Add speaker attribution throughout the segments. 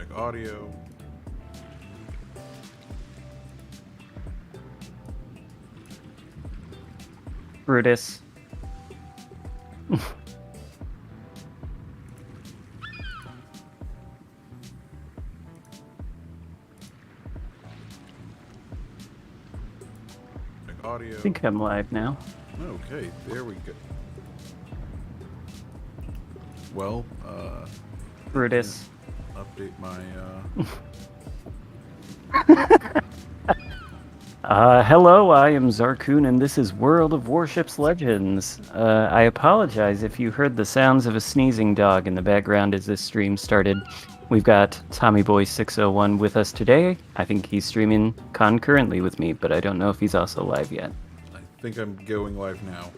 Speaker 1: Check audio.
Speaker 2: Brutus.
Speaker 1: Check audio.
Speaker 2: I think I'm live now.
Speaker 1: Okay, there we go. Well,
Speaker 2: Brutus.
Speaker 1: update my,
Speaker 2: Hello, I am Xarkun, and this is World of Warships Legends. I apologize if you heard the sounds of a sneezing dog in the background as this stream started. We've got TommyBoy601 with us today. I think he's streaming concurrently with me, but I don't know if he's also live yet.
Speaker 1: I think I'm going live now.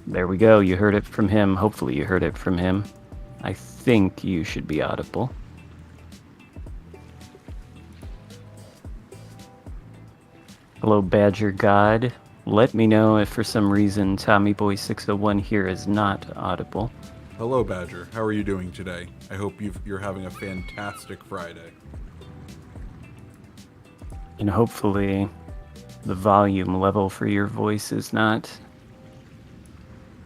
Speaker 2: There we go. You heard it from him. Hopefully you heard it from him. I think you should be audible. Hello, Badger God. Let me know if for some reason TommyBoy601 here is not audible.
Speaker 1: Hello, Badger. How are you doing today? I hope you're having a fantastic Friday.
Speaker 2: And hopefully the volume level for your voice is not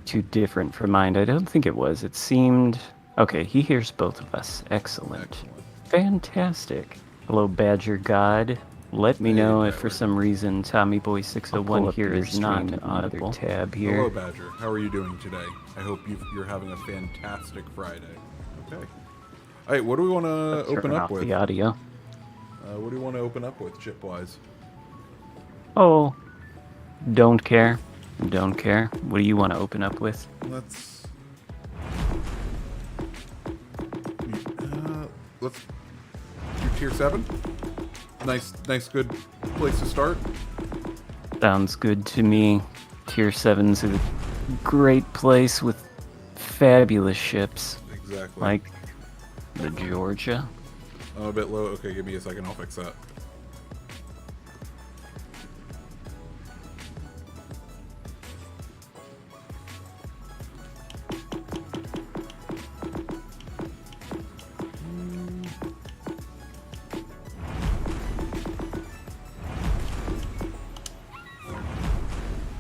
Speaker 2: too different from mine. I don't think it was. It seemed... Okay, he hears both of us. Excellent. Fantastic. Hello, Badger God. Let me know if for some reason TommyBoy601 here is not audible. Tab here.
Speaker 1: Hello, Badger. How are you doing today? I hope you're having a fantastic Friday. Okay. All right, what do we want to open up with?
Speaker 2: The audio.
Speaker 1: What do you want to open up with, chip-wise?
Speaker 2: Oh, don't care. Don't care. What do you want to open up with?
Speaker 1: Let's do tier 7. Nice, good place to start.
Speaker 2: Sounds good to me. Tier 7's a great place with fabulous ships.
Speaker 1: Exactly.
Speaker 2: Like the Georgia.
Speaker 1: Oh, a bit low. Okay, give me a second. I'll fix that.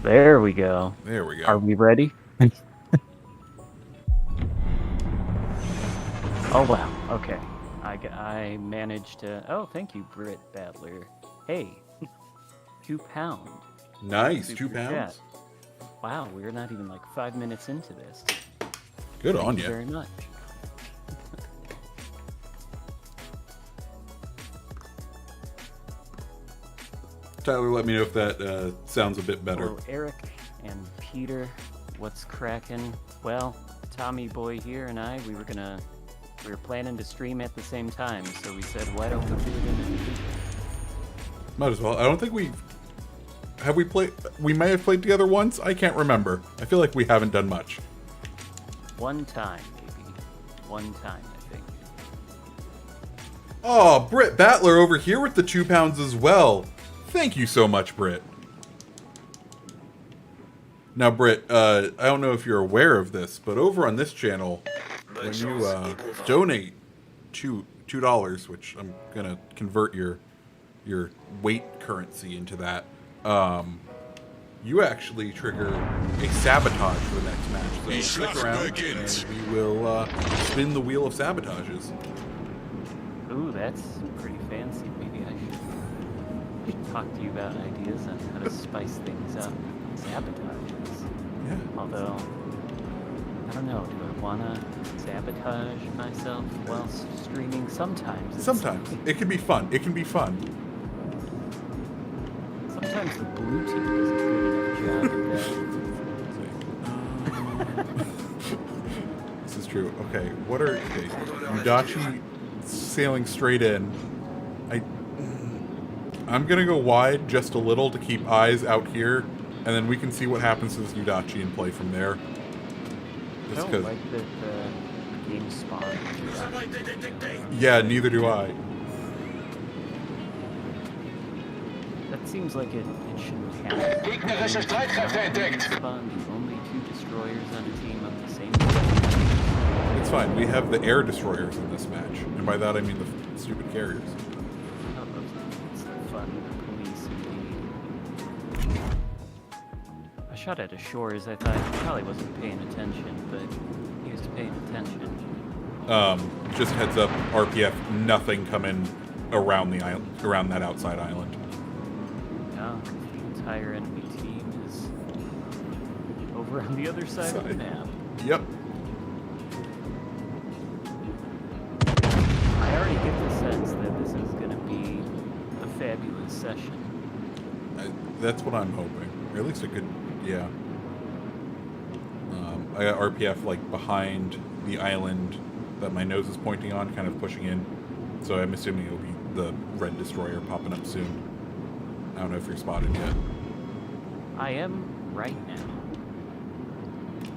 Speaker 2: There we go.
Speaker 1: There we go.
Speaker 2: Are we ready? Oh, wow. Okay. I managed to... Oh, thank you, Britt Battler. Hey, £2.
Speaker 1: Nice,
Speaker 2: Super
Speaker 1: £2.
Speaker 2: chat. Wow, we're not even like 5 minutes into this.
Speaker 1: Good on
Speaker 2: Thank you
Speaker 1: you.
Speaker 2: very much.
Speaker 1: Tyler, let me know if that sounds a bit better.
Speaker 2: Hello, Eric and Peter. What's cracking? Well, Tommy Boy here and I, we were planning to stream at the same time, so we said, why don't we do it in a video?
Speaker 1: Might as well. I don't think have we played. We may have played together once. I can't remember. I feel like we haven't done much.
Speaker 2: One time, maybe. One time, I think.
Speaker 1: Oh, Britt Battler over here with the £2 as well. Thank you so much, Britt. Now, Britt, I don't know if you're aware of this, but over on this channel, when you donate $2, which I'm gonna convert your weight currency into that, you actually trigger a sabotage for the next match. So stick around, and we will spin the wheel of sabotages.
Speaker 2: Ooh, that's pretty fancy. Maybe I should talk to you about ideas on how to spice things up. Sabotages.
Speaker 1: Yeah.
Speaker 2: Although, I don't know, do I want to sabotage myself while streaming? Sometimes.
Speaker 1: Sometimes. It can be fun. It can be fun.
Speaker 2: Sometimes the blue team does a good enough job of that.
Speaker 1: This is true. Okay, what are... Okay, Yudachi sailing straight in. I'm gonna go wide just a little to keep eyes out here, and then we can see what happens to this Yudachi and play from there.
Speaker 2: I don't like that game spawn.
Speaker 1: Yeah, neither do I.
Speaker 2: That seems like it shouldn't happen.
Speaker 3: Gegnerische Streitkräfte entdeckt.
Speaker 2: Spawn the only 2 destroyers on a team of the same.
Speaker 1: It's fine. We have the air destroyers in this match. And by that I mean the stupid carriers.
Speaker 2: Oh, it's fun. Police indeed. I shot at Ashores. I thought he probably wasn't paying attention, but he was paying attention.
Speaker 1: Just heads up, RPF, nothing coming around the island, around that outside island.
Speaker 2: No, the entire enemy team is over on the other side of the map.
Speaker 1: Yep.
Speaker 2: I already get the sense that this is going to be a fabulous session.
Speaker 1: That's what I'm hoping. Or at least a good, yeah. I got RPF like behind the island that my nose is pointing on, kind of pushing in. So I'm assuming it'll be the red destroyer popping up soon. I don't know if you're spotted yet.
Speaker 2: I am right now.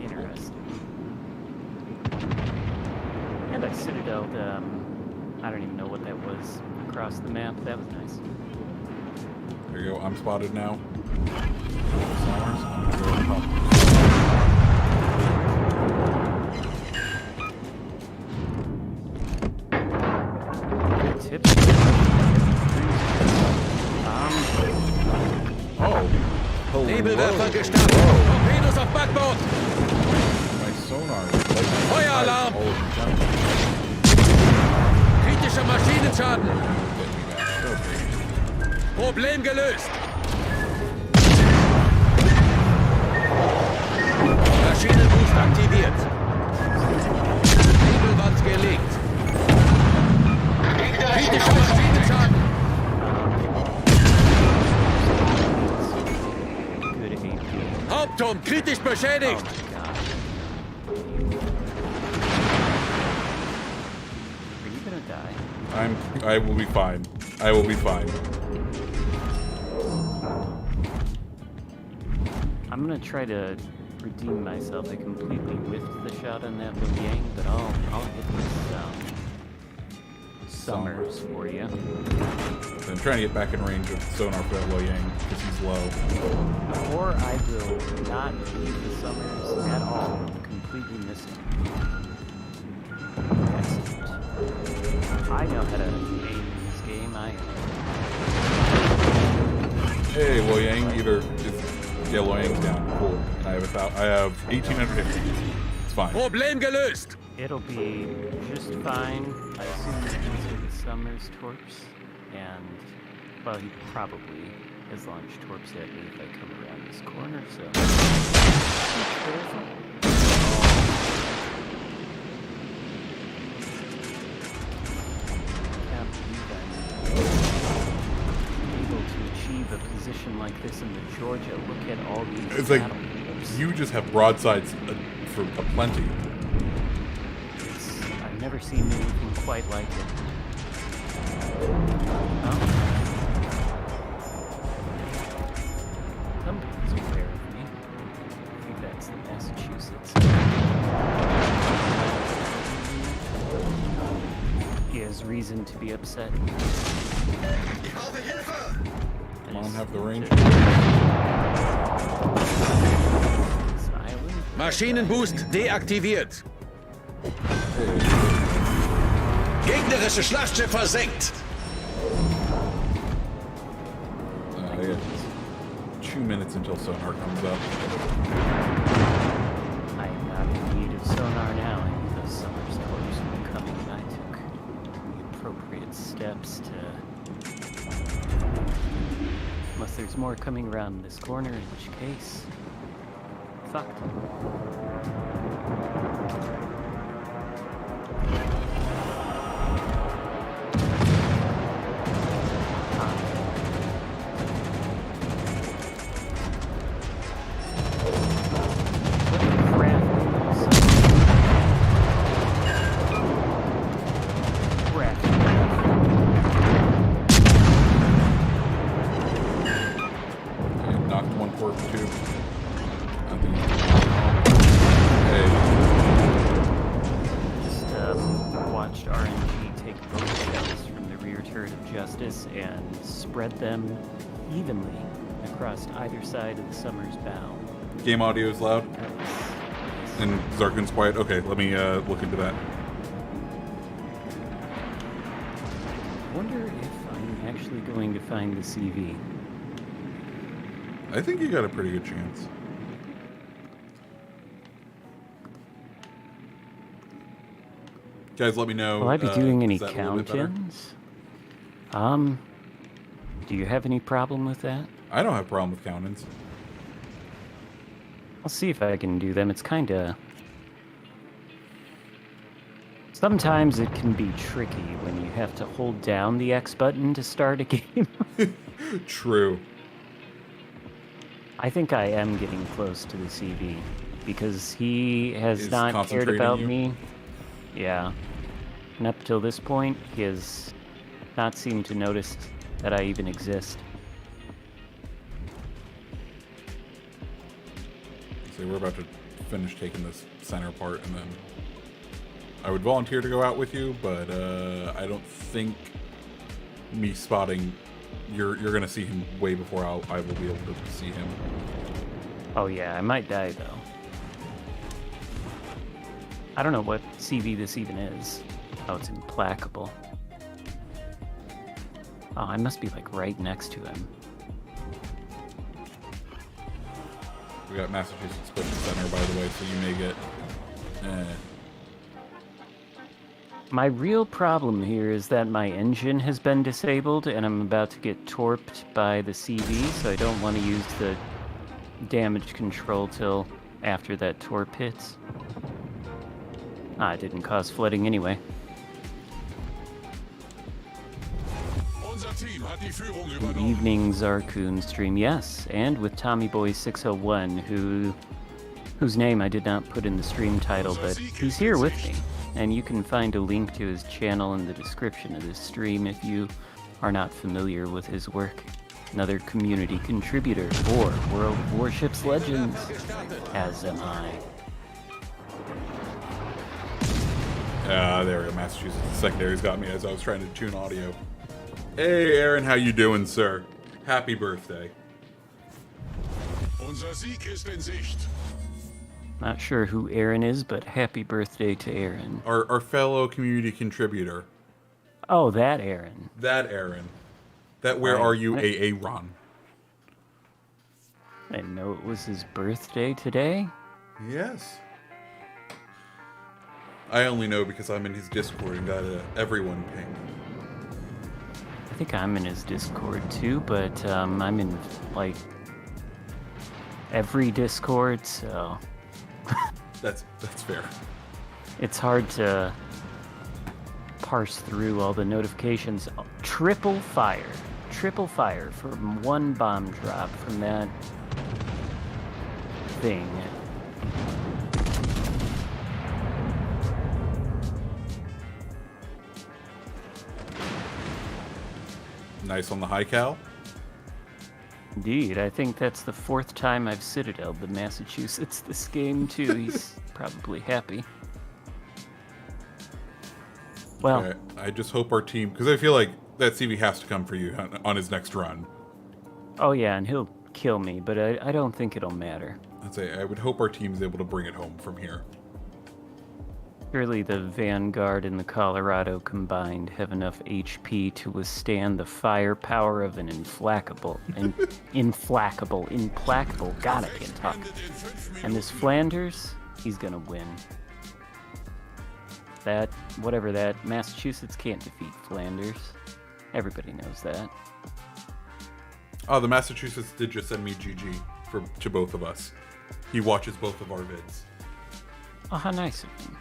Speaker 2: Interesting. And I citadeled, I don't even know what that was, across the map. That was nice.
Speaker 1: There you go. I'm spotted now. Summers. I'm gonna go pop.
Speaker 2: Tips.
Speaker 1: Oh. Hello.
Speaker 3: Nebelwerfer gestartet. Torpedos auf Backbord.
Speaker 1: My sonar.
Speaker 3: Feueralarm. Kritischer Maschinenschaden. Problem gelöst. Maschinenboost aktiviert. Nebelwand gelegt. Kritischer Maschinenschaden.
Speaker 2: Good AP.
Speaker 3: Hauptturm kritisch beschädigt.
Speaker 2: Are you gonna die?
Speaker 1: I will be fine. I will be fine.
Speaker 2: I'm gonna try to redeem myself. I completely whiffed the shot on that Yang, but I'll hit this Summers for you.
Speaker 1: I'm trying to get back in range of sonar for that Yang because he's low.
Speaker 2: Or I will not leave the Summers at all. Completely miss him. Excellent. I know how to aim in this game.
Speaker 1: Hey, Yang, either Yang's down. Cool. I have 1850. It's fine.
Speaker 3: Problem gelöst.
Speaker 2: It'll be just fine. I assume these are the Summers torps, and well, he probably has launched torps at me if I come around this corner. So be careful. Can't believe I'm able to achieve a position like this in the Georgia. Look at all these.
Speaker 1: It's like
Speaker 2: battles.
Speaker 1: you just have broadsides for aplenty.
Speaker 2: I've never seen anything quite like it. Oh. Somebody's aware of me. I think that's the Massachusetts. He has reason to be upset.
Speaker 1: Come on, have the range.
Speaker 3: Maschinenboost deaktiviert. Gegnerische Schlachtschiff versenkt.
Speaker 1: I got 2 minutes until sonar comes up.
Speaker 2: I am not in need of sonar now. I knew those Summers torps were coming, and I took the appropriate steps to... Unless there's more coming around this corner, in which case... Fucked. And spread them evenly across either side of the Summers bow.
Speaker 1: Game audio is loud.
Speaker 2: That was
Speaker 1: And Xarkun's quiet. Okay, let me look into that.
Speaker 2: I wonder if I'm actually going to find the CV.
Speaker 1: I think you got a pretty good chance. Guys, let me know.
Speaker 2: Will I be doing any
Speaker 1: is that a little bit better?
Speaker 2: count-ins? Do you have any problem with that?
Speaker 1: I don't have a problem with count-ins.
Speaker 2: I'll see if I can do them. It's kind of... Sometimes it can be tricky when you have to hold down the X button to start a game.
Speaker 1: True.
Speaker 2: I think I am getting close to the CV because he has
Speaker 1: Is
Speaker 2: not cared
Speaker 1: concentrating
Speaker 2: about
Speaker 1: you?
Speaker 2: me. Yeah. And up till this point, he has not seemed to notice that I even exist.
Speaker 1: So we're about to finish taking this center part, and then I would volunteer to go out with you, but I don't think me spotting you're gonna see him way before I will be able to see him.
Speaker 2: Oh yeah, I might die though. I don't know what CV this even is. Oh, it's implacable. Oh, I must be like right next to him.
Speaker 1: We got Massachusetts Pushing Center, by the way, so you may get.
Speaker 2: My real problem here is that my engine has been disabled and I'm about to get torped by the CV, so I don't want to use the damage control till after that torp hits. Ah, it didn't cause flooding anyway. Good evening, Xarkun stream. Yes, and with TommyBoy601, whose name I did not put in the stream title, but he's here with me. And you can find a link to his channel in the description of this stream if you are not familiar with his work. Another community contributor for World of Warships Legends, as am I.
Speaker 1: There we go. Massachusetts Secondary's got me as I was trying to tune audio. Hey, Aaron, how you doing, sir? Happy birthday.
Speaker 3: Unser Sieg ist in Sicht.
Speaker 2: Not sure who Aaron is, but happy birthday to Aaron.
Speaker 1: Our fellow community contributor.
Speaker 2: Oh, that Aaron.
Speaker 1: That Aaron. That where are you, Aaron?
Speaker 2: I didn't know it was his birthday today.
Speaker 1: Yes. I only know because I'm in his Discord and got everyone pinged.
Speaker 2: I think I'm in his Discord too, but I'm in like every Discord, so
Speaker 1: That's fair.
Speaker 2: it's hard to parse through all the notifications. Triple fire from one bomb drop from that thing.
Speaker 1: Nice on the high cal.
Speaker 2: Indeed, I think that's the 4th time I've citadeled the Massachusetts this game too. He's probably happy. Well,
Speaker 1: Okay, I just hope our team, because I feel like that CV has to come for you on his next run.
Speaker 2: oh yeah, and he'll kill me, but I don't think it'll matter.
Speaker 1: I'd say I would hope our team is able to bring it home from here.
Speaker 2: Surely the Vanguard and the Colorado combined have enough HP to withstand the firepower of an implacable. God, I can't talk. And this Flanders, he's gonna win. That, whatever that, Massachusetts can't defeat Flanders. Everybody knows that.
Speaker 1: Oh, the Massachusetts did just send me GG to both of us. He watches both of our vids.
Speaker 2: Oh, how nice of him.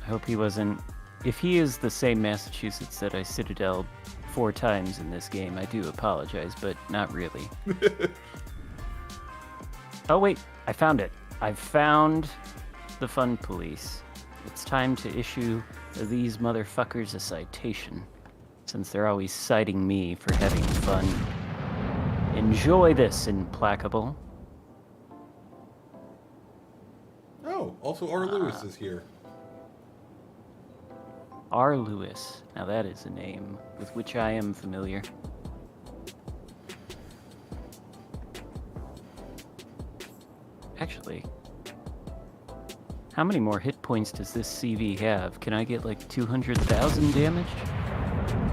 Speaker 2: I hope he wasn't... If he is the same Massachusetts that I citadeled 4 times in this game, I do apologize, but not really. Oh wait, I found it. I've found the fun police. It's time to issue these motherfuckers a citation, since they're always citing me for having fun. Enjoy this, implacable.
Speaker 1: Oh, also R. Lewis is here.
Speaker 2: R. Lewis. Now that is a name with which I am familiar. Actually, How many more hit points does this CV have? Can I get like 200,000 damage?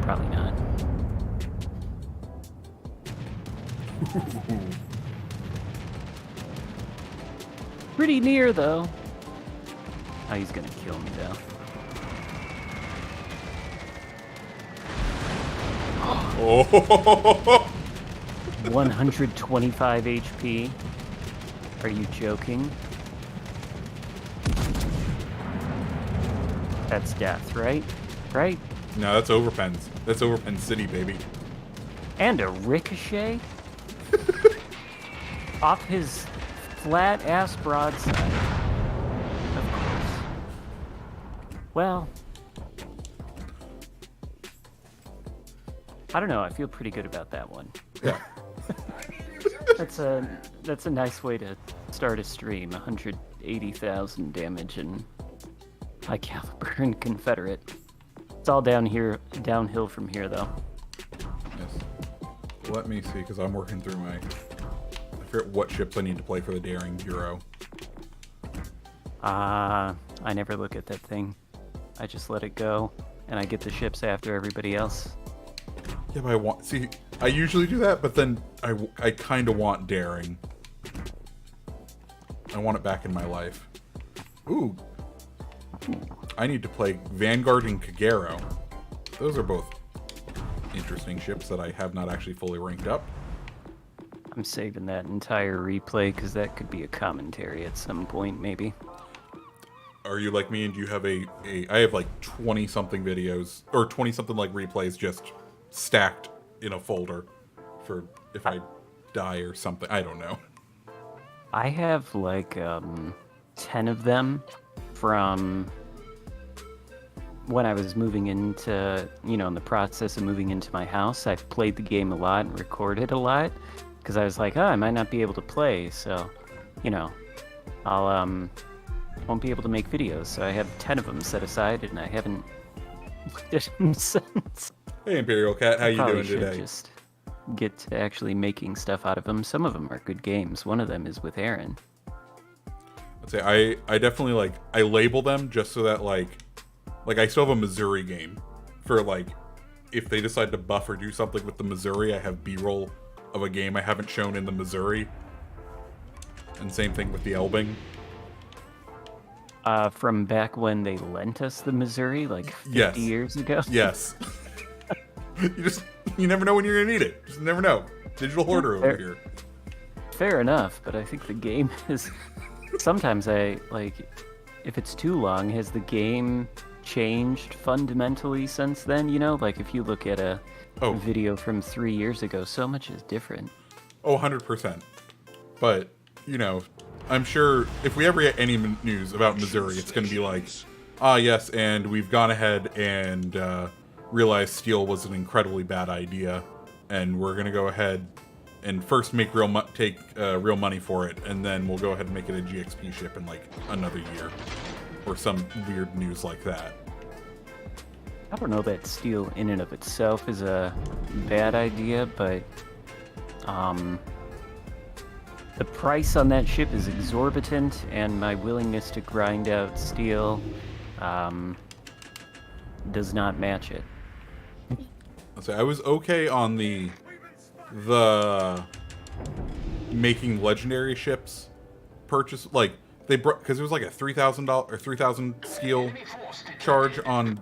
Speaker 2: Probably not. Pretty near though. Oh, he's gonna kill me though.
Speaker 1: Oh.
Speaker 2: 125 HP. Are you joking? That's death, right? Right?
Speaker 1: No, that's Overpens. That's Overpen City, baby.
Speaker 2: And a ricochet? Off his flat-ass broadside. Of course. Well... I don't know, I feel pretty good about that one.
Speaker 1: Yeah.
Speaker 2: That's a nice way to start a stream. 180,000 damage and high caliber and Confederate. It's all downhill from here, though.
Speaker 1: Yes. Let me see, because I'm working through I forget what ships I need to play for the Daring Bureau.
Speaker 2: I never look at that thing. I just let it go, and I get the ships after everybody else.
Speaker 1: Yeah, but I usually do that, but then I kind of want Daring. I want it back in my life. Ooh. I need to play Vanguard and Kagero. Those are both interesting ships that I have not actually fully ranked up.
Speaker 2: I'm saving that entire replay, because that could be a commentary at some point, maybe.
Speaker 1: Are you like me, and do you have I have like 20-something videos, or 20-something like replays just stacked in a folder for if I die or something. I don't know.
Speaker 2: I have like 10 of them from when I was moving into, in the process of moving into my house. I've played the game a lot and recorded a lot because I was like, I might not be able to play, so, I'll won't be able to make videos. So I have 10 of them set aside, and I haven't looked at them since.
Speaker 1: Hey, Imperial Cat, how you doing
Speaker 2: should
Speaker 1: today?
Speaker 2: Just get to actually making stuff out of them. Some of them are good games. One of them is with Aaron.
Speaker 1: I'd say I definitely I label them just so that like I still have a Missouri game for if they decide to buff or do something with the Missouri, I have B-roll of a game I haven't shown in the Missouri. And same thing with the Elbing.
Speaker 2: From back when they lent us the Missouri, 50 years ago.
Speaker 1: Yes. You never know when you're gonna need it. Just never know. Digital hoarder over here.
Speaker 2: Fair enough, but I think the game is... Sometimes if it's too long, has the game changed fundamentally since then? If you look at a video from 3 years ago, so much is different.
Speaker 1: Oh, 100%. But, I'm sure if we ever get any news about Missouri, it's gonna be yes, and we've gone ahead and realized steel was an incredibly bad idea, and we're gonna go ahead and first make real money for it, and then we'll go ahead and make it a GXP ship in another year, or some weird news like that.
Speaker 2: I don't know that steel in and of itself is a bad idea, but the price on that ship is exorbitant, and my willingness to grind out steel does not match it.
Speaker 1: I was okay on the making legendary ships purchase, they brought, because it was a $3,000 or 3,000 steel charge on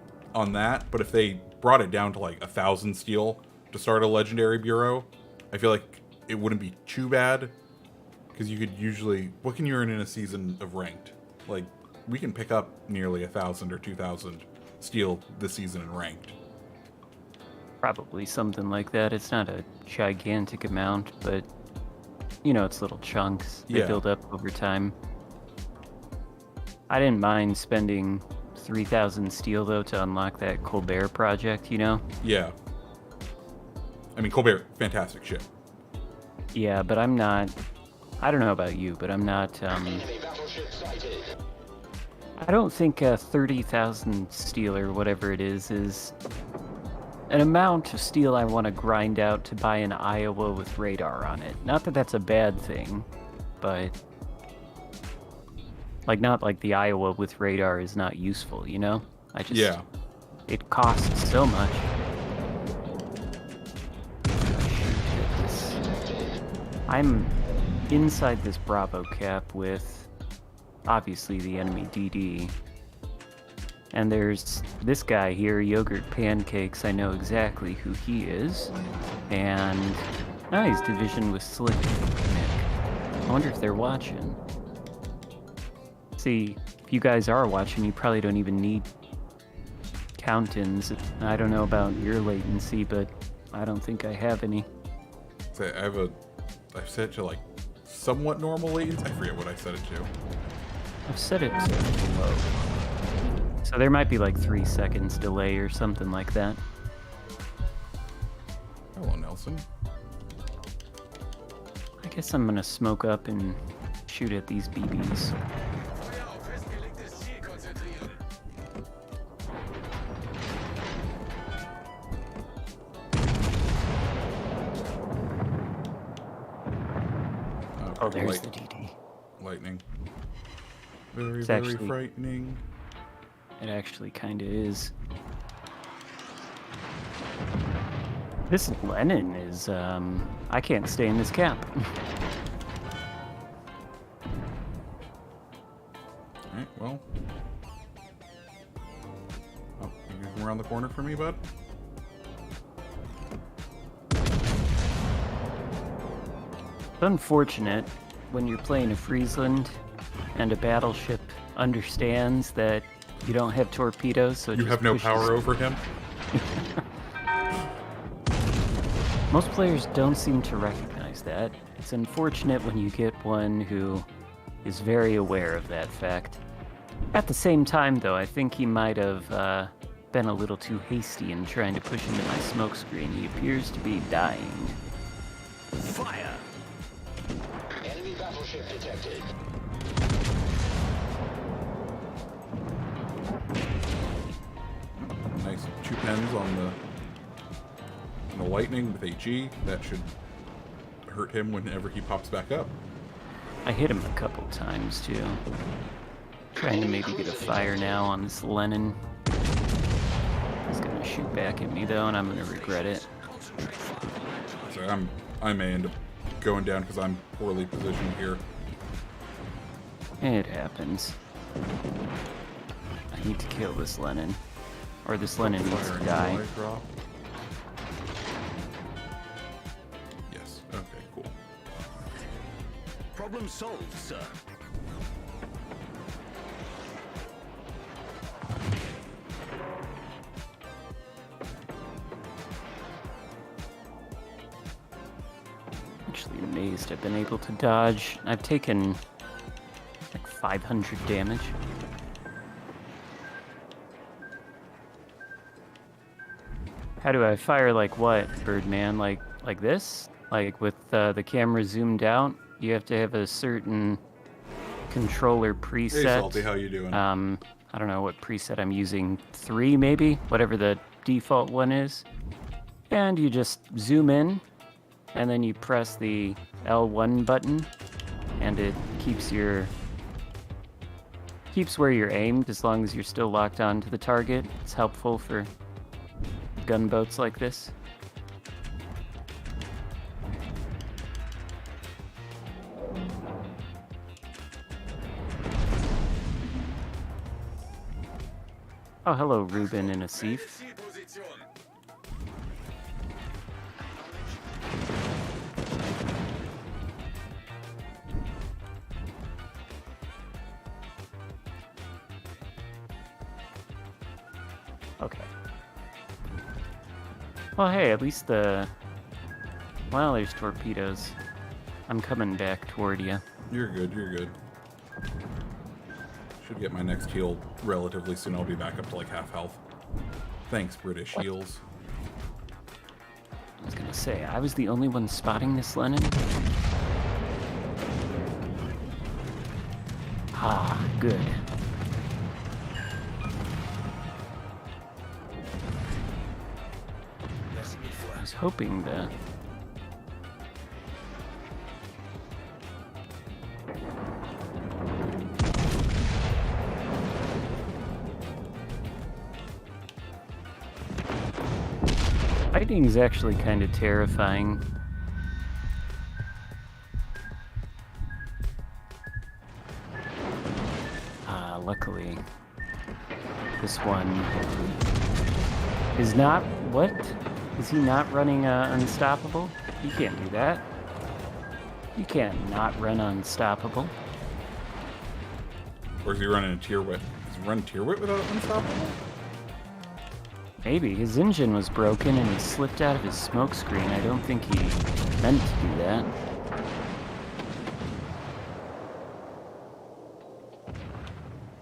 Speaker 1: that, but if they brought it down to 1,000 steel to start a legendary bureau, I feel like it wouldn't be too bad, because you could usually, what can you earn in a season of ranked? We can pick up nearly 1,000 or 2,000 steel this season in ranked.
Speaker 2: Probably something like that. It's not a gigantic amount, but it's little chunks. They build up over time. I didn't mind spending 3,000 steel though to unlock that Colbert project,
Speaker 1: Yeah. I mean, Colbert, fantastic ship.
Speaker 2: Yeah, but I'm not... I don't know about you, but I'm not... I don't think 30,000 steel or whatever it is an amount of steel I want to grind out to buy an Iowa with radar on it. Not that that's a bad thing, but Like, not like the Iowa with radar is not useful, you know? I just...
Speaker 1: Yeah.
Speaker 2: It costs so much. I'm inside this Bravo cap with, obviously, the enemy DD. And there's this guy here, Yogurt Pancakes. I know exactly who he is. And he's division with Slick Nick. I wonder if they're watching. See, if you guys are watching, you probably don't even need count-ins. I don't know about your latency, but I don't think I have any.
Speaker 1: So I've set it to like somewhat normal latency. I forget what I set it to.
Speaker 2: I've set it to low. So there might be like 3 seconds delay or something like that.
Speaker 1: Hello, Nelson.
Speaker 2: I guess I'm gonna smoke up and shoot at these BBs.
Speaker 3: Feuer auf festgelegtes Ziel konzentrieren.
Speaker 2: Oh, there's the DD.
Speaker 1: Lightning. Very,
Speaker 2: It's
Speaker 1: very
Speaker 2: actually-
Speaker 1: frightening.
Speaker 2: It actually kinda is. This Lenin is, I can't stay in this cap.
Speaker 1: Alright, well. Oh, you can come around the corner for me, bud?
Speaker 2: It's unfortunate when you're playing a Friesland and a battleship understands that you don't have torpedoes, so it
Speaker 1: You
Speaker 2: just
Speaker 1: have no
Speaker 2: pushes-
Speaker 1: power over him?
Speaker 2: Most players don't seem to recognize that. It's unfortunate when you get one who is very aware of that fact. At the same time, though, I think he might have been a little too hasty in trying to push into my smokescreen. He appears to be dying.
Speaker 3: Fire!
Speaker 4: Enemy battleship detected.
Speaker 1: Nice 2 pens on the lightning with HE. That should hurt him whenever he pops back up.
Speaker 2: I hit him a couple times, too. Trying to maybe get a fire now on this Lenin. He's gonna shoot back at me, though, and I'm gonna regret it.
Speaker 1: So I may end up going down because I'm poorly positioned here.
Speaker 2: It happens. I need to kill this Lenin. Or this Lenin needs
Speaker 1: Fire
Speaker 2: to
Speaker 1: and
Speaker 2: die.
Speaker 1: light drop. Yes. Okay, cool.
Speaker 3: Problem solved, sir.
Speaker 2: Actually amazed I've been able to dodge. I've taken like 500 damage. How do I fire like what, Birdman? Like this? Like with the camera zoomed out? You have to have a certain controller preset.
Speaker 1: Hey, Salty, how you doing?
Speaker 2: I don't know what preset I'm using. 3 maybe? Whatever the default one is. And you just zoom in, and then you press the L1 button, and it keeps where you're aimed as long as you're still locked onto the target. It's helpful for gunboats like this. Oh, hello, Ruben and Asif.
Speaker 3: Zielposition.
Speaker 2: Okay. Well, hey, at least well, there's torpedoes. I'm coming back toward you.
Speaker 1: You're good, you're good. Should get my next heal relatively soon. I'll be back up to like half health. Thanks, British heals.
Speaker 2: I was gonna say, I was the only one spotting this Lenin. Ah, good. I was hoping the... Fighting's actually kind of terrifying. Luckily, this one is not... What? Is he not running Unstoppable? You can't do that. You can't not run Unstoppable.
Speaker 1: Or is he running a tier wit? Does he run tier wit without Unstoppable?
Speaker 2: Maybe. His engine was broken and he slipped out of his smoke screen. I don't think he meant to do that.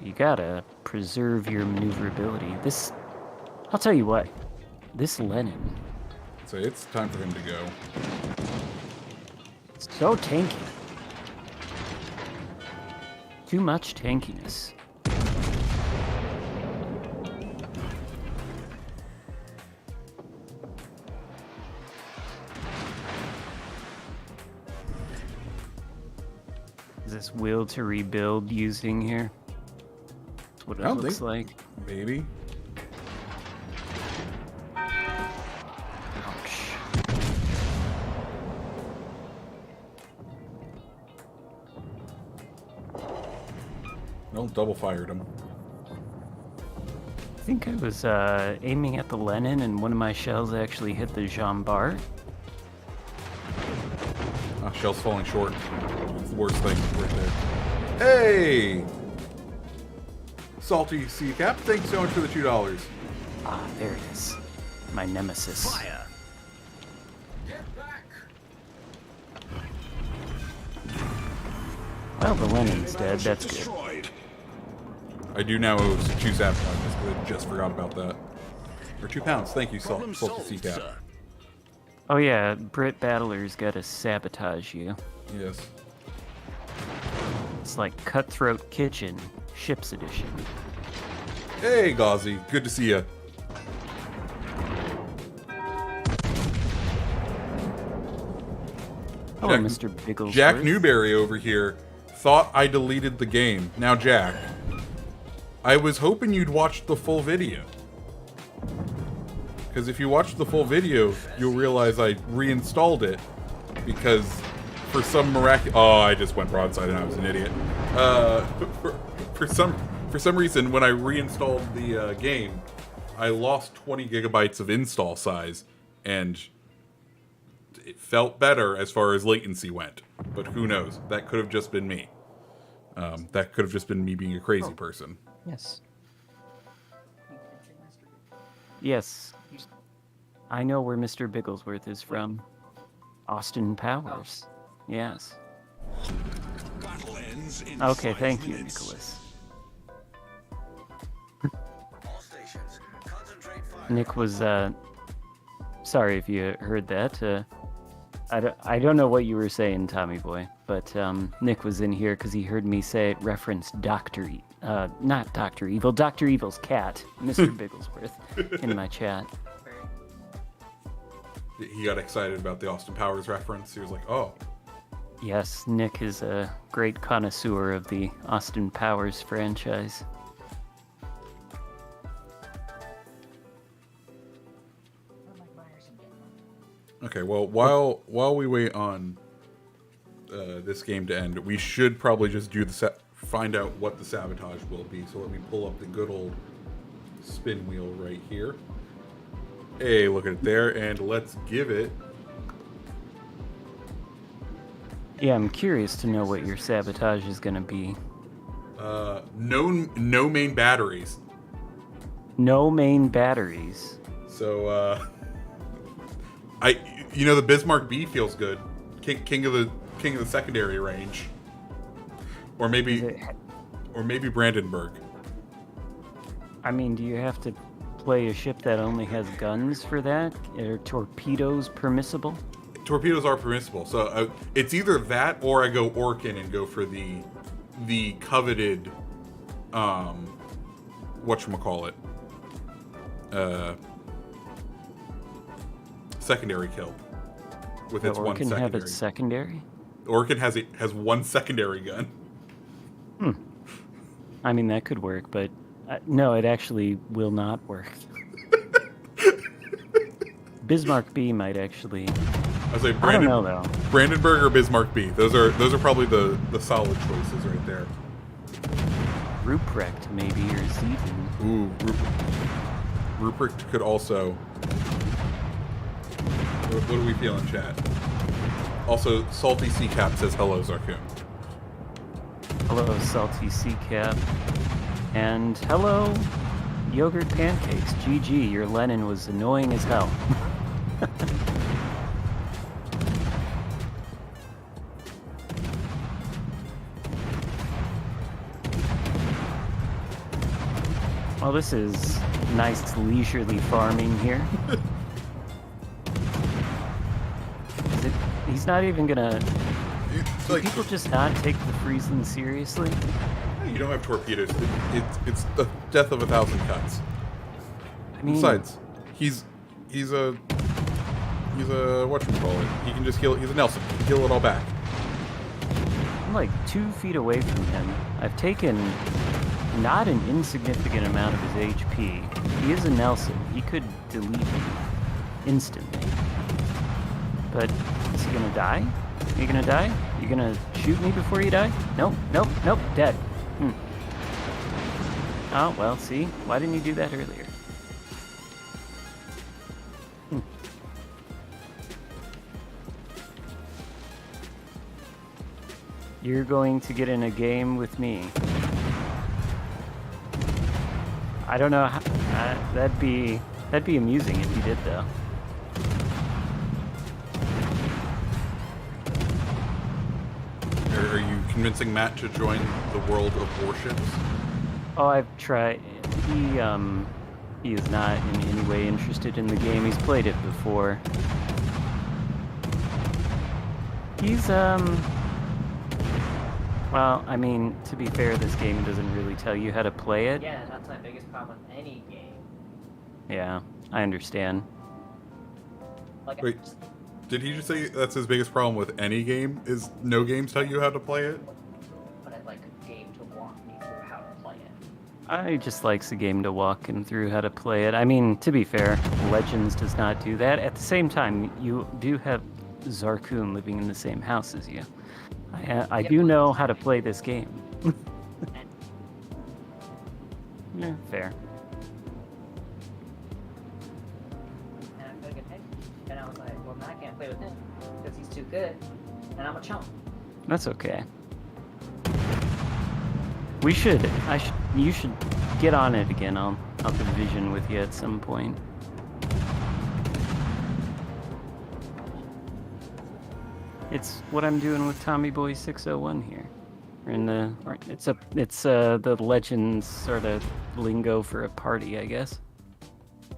Speaker 2: You gotta preserve your maneuverability. This... I'll tell you what. This Lenin...
Speaker 1: So it's time for him to go.
Speaker 2: So tanky. Too much tankiness. Is this will to rebuild using here? That's what it looks like.
Speaker 1: Maybe.
Speaker 2: Ouch.
Speaker 1: No, double fired him.
Speaker 2: I think I was aiming at the Lenin and one of my shells actually hit the Jean Bart.
Speaker 1: Shell's falling short. It's the worst thing right there. Hey! Salty Sea Cap, thanks so much for the $2.
Speaker 2: Ah, there it is. My nemesis.
Speaker 3: Fire. Get back.
Speaker 2: Well, the Lenin's dead. That's good.
Speaker 3: Destroyed.
Speaker 1: I do now owe 2 sabotages, because I just forgot about that. Or £2. Thank you,
Speaker 3: Problem
Speaker 1: Salty Sea
Speaker 3: solved,
Speaker 1: Cap.
Speaker 3: sir.
Speaker 2: Oh yeah, Brit Battler's gotta sabotage you.
Speaker 1: Yes.
Speaker 2: It's like Cutthroat Kitchen, Ships Edition.
Speaker 1: Hey, Gauzy. Good to see you.
Speaker 2: Hello,
Speaker 1: Jack-
Speaker 2: Mr. Bigglesworth.
Speaker 1: Jack Newberry over here thought I deleted the game. Now, Jack, I was hoping you'd watch the full video. Because if you watch the full video, you'll realize I reinstalled it because for some miraculous... Oh, I just went broadside and I was an idiot. For some reason, when I reinstalled the game, I lost 20 gigabytes of install size, and it felt better as far as latency went. But who knows? That could have just been me. That could have just been me being a crazy person.
Speaker 2: Yes. Yes. I know where Mr. Bigglesworth is from. Austin Powers. Yes.
Speaker 3: Battle ends in
Speaker 2: Okay,
Speaker 3: 5
Speaker 2: thank you,
Speaker 3: minutes.
Speaker 2: Nicholas.
Speaker 3: All stations, concentrate fire.
Speaker 2: Nick was, sorry if you heard that. I don't know what you were saying, Tommy Boy, but Nick was in here because he heard me say reference not Dr. Evil, Dr. Evil's cat, Mr. Bigglesworth, in my chat.
Speaker 1: He got excited about the Austin Powers reference. He was like, oh.
Speaker 2: Yes, Nick is a great connoisseur of the Austin Powers franchise.
Speaker 1: Okay, well, while we wait on this game to end, we should probably just do find out what the sabotage will be. So let me pull up the good old spin wheel right here. Hey, look at it there, and let's give it...
Speaker 2: Yeah, I'm curious to know what your sabotage is going to be.
Speaker 1: no main batteries.
Speaker 2: No main batteries.
Speaker 1: So, the Bismarck B feels good. King of the secondary range. Or maybe Brandenburg.
Speaker 2: I mean, do you have to play a ship that only has guns for that? Are torpedoes permissible?
Speaker 1: Torpedoes are permissible, so it's either that or I go Orkin and go for the coveted, whatchamacallit, secondary kill with its one
Speaker 2: Orkin
Speaker 1: secondary.
Speaker 2: have its secondary?
Speaker 1: Orkin has one secondary gun.
Speaker 2: I mean, that could work, but no, it actually will not work. Bismarck B might actually.
Speaker 1: I say
Speaker 2: I don't know though.
Speaker 1: Brandenburg or Bismarck B. Those are probably the solid choices right there.
Speaker 2: Ruprecht maybe or Zieten.
Speaker 1: Ooh, Ruprecht could also. What do we feel in chat? Also, Salty Sea Cap says hello, Xarkun.
Speaker 2: Hello, Salty Sea Cap. And hello, Yogurt Pancakes. GG, your Lenin was annoying as hell. Well, this is nice leisurely farming here. He's not even gonna...
Speaker 1: It's
Speaker 2: Do people just not take the Friesland seriously?
Speaker 1: you don't have torpedoes. It's the death of 1,000 cuts.
Speaker 2: I mean...
Speaker 1: Besides, he's a whatchamacallit. He can just heal. He's a Nelson. He can heal it all back.
Speaker 2: I'm like 2 feet away from him. I've taken not an insignificant amount of his HP. He is a Nelson. He could delete me instantly. But is he gonna die? Are you gonna die? You gonna shoot me before you die? Nope, nope, nope, dead. Oh, well, see? Why didn't you do that earlier? You're going to get in a game with me. I don't know how... that'd be amusing if you did, though.
Speaker 1: Are you convincing Matt to join the world of warships?
Speaker 2: Oh, I've tried. He is not in any way interested in the game. He's played it before. He's, well, I mean, to be fair, this game doesn't really tell you how to play it.
Speaker 5: Yeah, that's my biggest problem with any game.
Speaker 2: Yeah, I understand.
Speaker 5: Like,
Speaker 1: Wait, did he just say that's his biggest problem with any game? Is no games tell you how to play it?
Speaker 5: but I'd like a game to walk me through how to play it.
Speaker 2: I just likes a game to walk him through how to play it. I mean, to be fair, Legends does not do that. At the same time, you do have Xarkun living in the same house as you. I do know how to play this game. Yeah, fair.
Speaker 5: And I'm gonna get picked. And I was like, well, I can't play with him because he's too good, and I'm a chump.
Speaker 2: That's okay. You should get on it again. I'll division with you at some point. It's what I'm doing with Tommy Boy 601 here. It's the Legends sort of lingo for a party, I guess.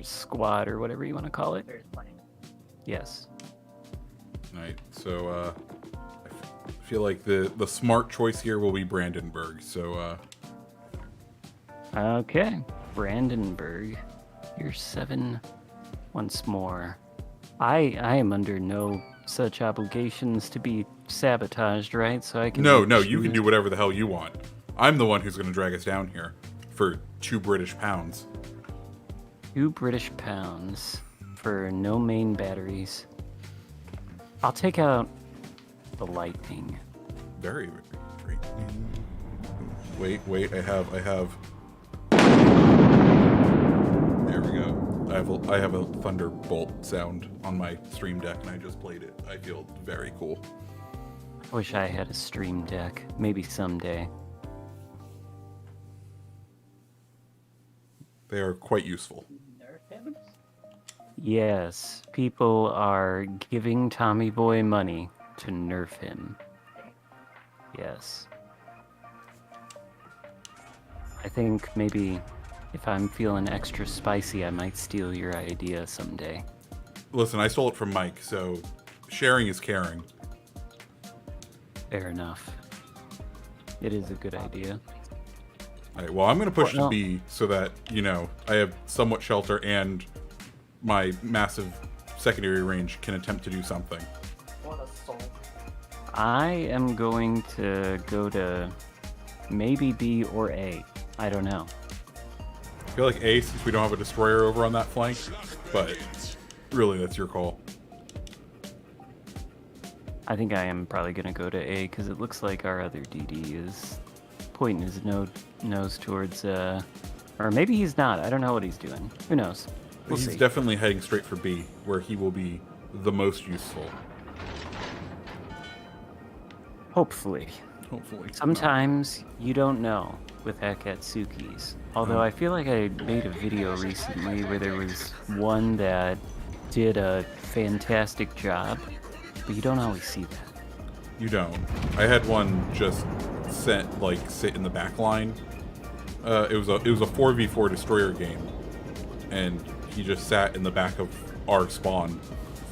Speaker 2: Squad or whatever you want to call it.
Speaker 5: There's playing.
Speaker 2: Yes.
Speaker 1: Right. So I feel like the smart choice here will be Brandenburg. So
Speaker 2: Okay, Brandenburg. You're 7 once more. I am under no such obligations to be sabotaged, right? So I can...
Speaker 1: no, you can do whatever the hell you want. I'm the one who's going to drag us down here for £2 British.
Speaker 2: £2 British for no main batteries. I'll take out the lightning.
Speaker 1: Very great. Wait, I have. There we go. I have a thunderbolt sound on my stream deck, and I just played it. I feel very cool.
Speaker 2: I wish I had a stream deck. Maybe someday.
Speaker 1: They are quite useful.
Speaker 5: Nerf him?
Speaker 2: Yes, people are giving Tommy Boy money to nerf him. Yes. I think maybe if I'm feeling extra spicy, I might steal your idea someday.
Speaker 1: Listen, I stole it from Mike, so sharing is caring.
Speaker 2: Fair enough. It is a good idea.
Speaker 1: All right, well, I'm going to push
Speaker 2: Well,
Speaker 1: to B so that, I have somewhat shelter and my massive secondary range can attempt to do something.
Speaker 5: What a soul.
Speaker 2: I am going to go to maybe B or A. I don't know.
Speaker 1: I feel like A, since we don't have a destroyer over on that flank, but really, that's your call.
Speaker 2: I think I am probably going to go to A because it looks like our other DD is pointing his nose towards, or maybe he's not. I don't know what he's doing. Who knows? We'll
Speaker 1: He's
Speaker 2: see.
Speaker 1: definitely heading straight for B, where he will be the most useful.
Speaker 2: Hopefully.
Speaker 1: Hopefully.
Speaker 2: Sometimes you don't know with Akatsukis. Although I feel like I made a video recently where there was one that did a fantastic job, but you don't always see that.
Speaker 1: You don't. I had one just sit in the back line. It was a 4v4 destroyer game, and he just sat in the back of our spawn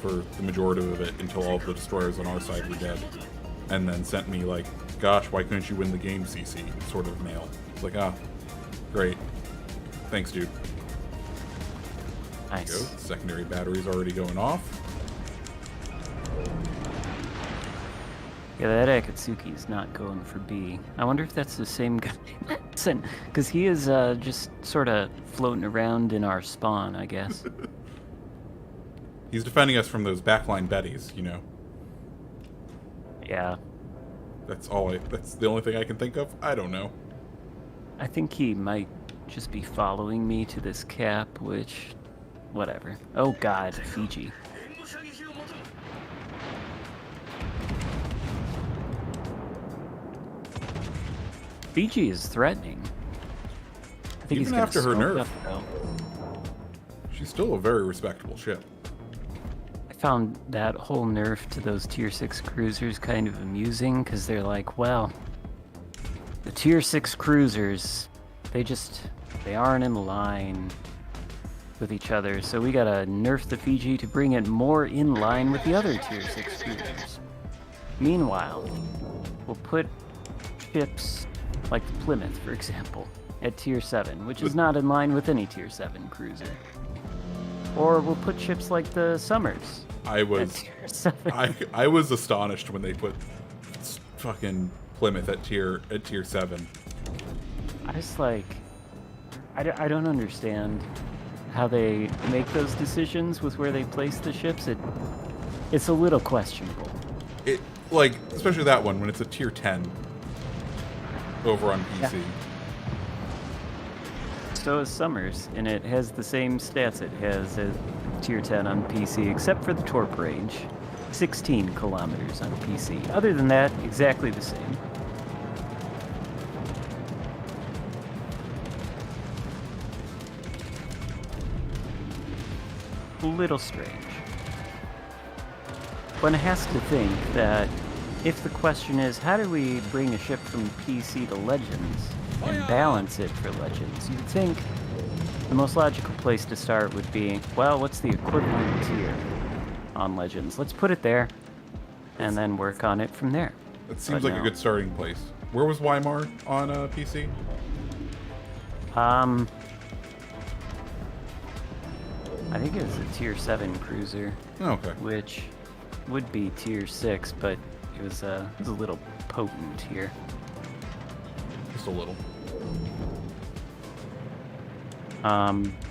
Speaker 1: for the majority of it until all of the destroyers on our side were dead, and then sent me like, "Gosh, why couldn't you win the game, CC?" sort of mail. It's like, great, thanks, dude.
Speaker 2: Nice.
Speaker 1: Go. Secondary battery's already going off.
Speaker 2: Yeah, that Akatsuki's not going for B. I wonder if that's the same guy. Because he is just sort of floating around in our spawn, I guess.
Speaker 1: He's defending us from those backline Bettys, you know.
Speaker 2: Yeah.
Speaker 1: That's the only thing I can think of. I don't know.
Speaker 2: I think he might just be following me to this cap, which... whatever. Oh god, Fiji. Fiji is threatening. I think
Speaker 1: Even
Speaker 2: he's gonna
Speaker 1: after her
Speaker 2: smoke
Speaker 1: nerf.
Speaker 2: up, though.
Speaker 1: She's still a very respectable ship.
Speaker 2: I found that whole nerf to those tier 6 cruisers kind of amusing, because they're like, well, the tier 6 cruisers, they aren't in line with each other, so we gotta nerf the Fiji to bring it more in line with the other tier 6 cruisers. Meanwhile, we'll put ships like the Plymouth, for example, at tier 7, which is not in line with any tier 7 cruiser. Or we'll put ships like the Summers at tier 7.
Speaker 1: I was astonished when they put fucking Plymouth at tier 7.
Speaker 2: I just like, I don't understand how they make those decisions with where they place the ships. It's a little questionable.
Speaker 1: It like, especially that one when it's a tier 10 over on PC.
Speaker 2: Yeah. So is Summers, and it has the same stats it has as tier 10 on PC, except for the torp range. 16 kilometers on PC. Other than that, exactly the same. A little strange. One has to think that if the question is, how do we bring a ship from PC to Legends and balance it for Legends, you'd think the most logical place to start would be, well, what's the equivalent tier on Legends? Let's put it there, and then work on it from there.
Speaker 1: That seems
Speaker 2: But
Speaker 1: like a
Speaker 2: no.
Speaker 1: good starting place. Where was Weimar on PC?
Speaker 2: I think it was a tier 7 cruiser,
Speaker 1: Oh, okay.
Speaker 2: which would be tier 6, but it was a little potent here.
Speaker 1: Just a little.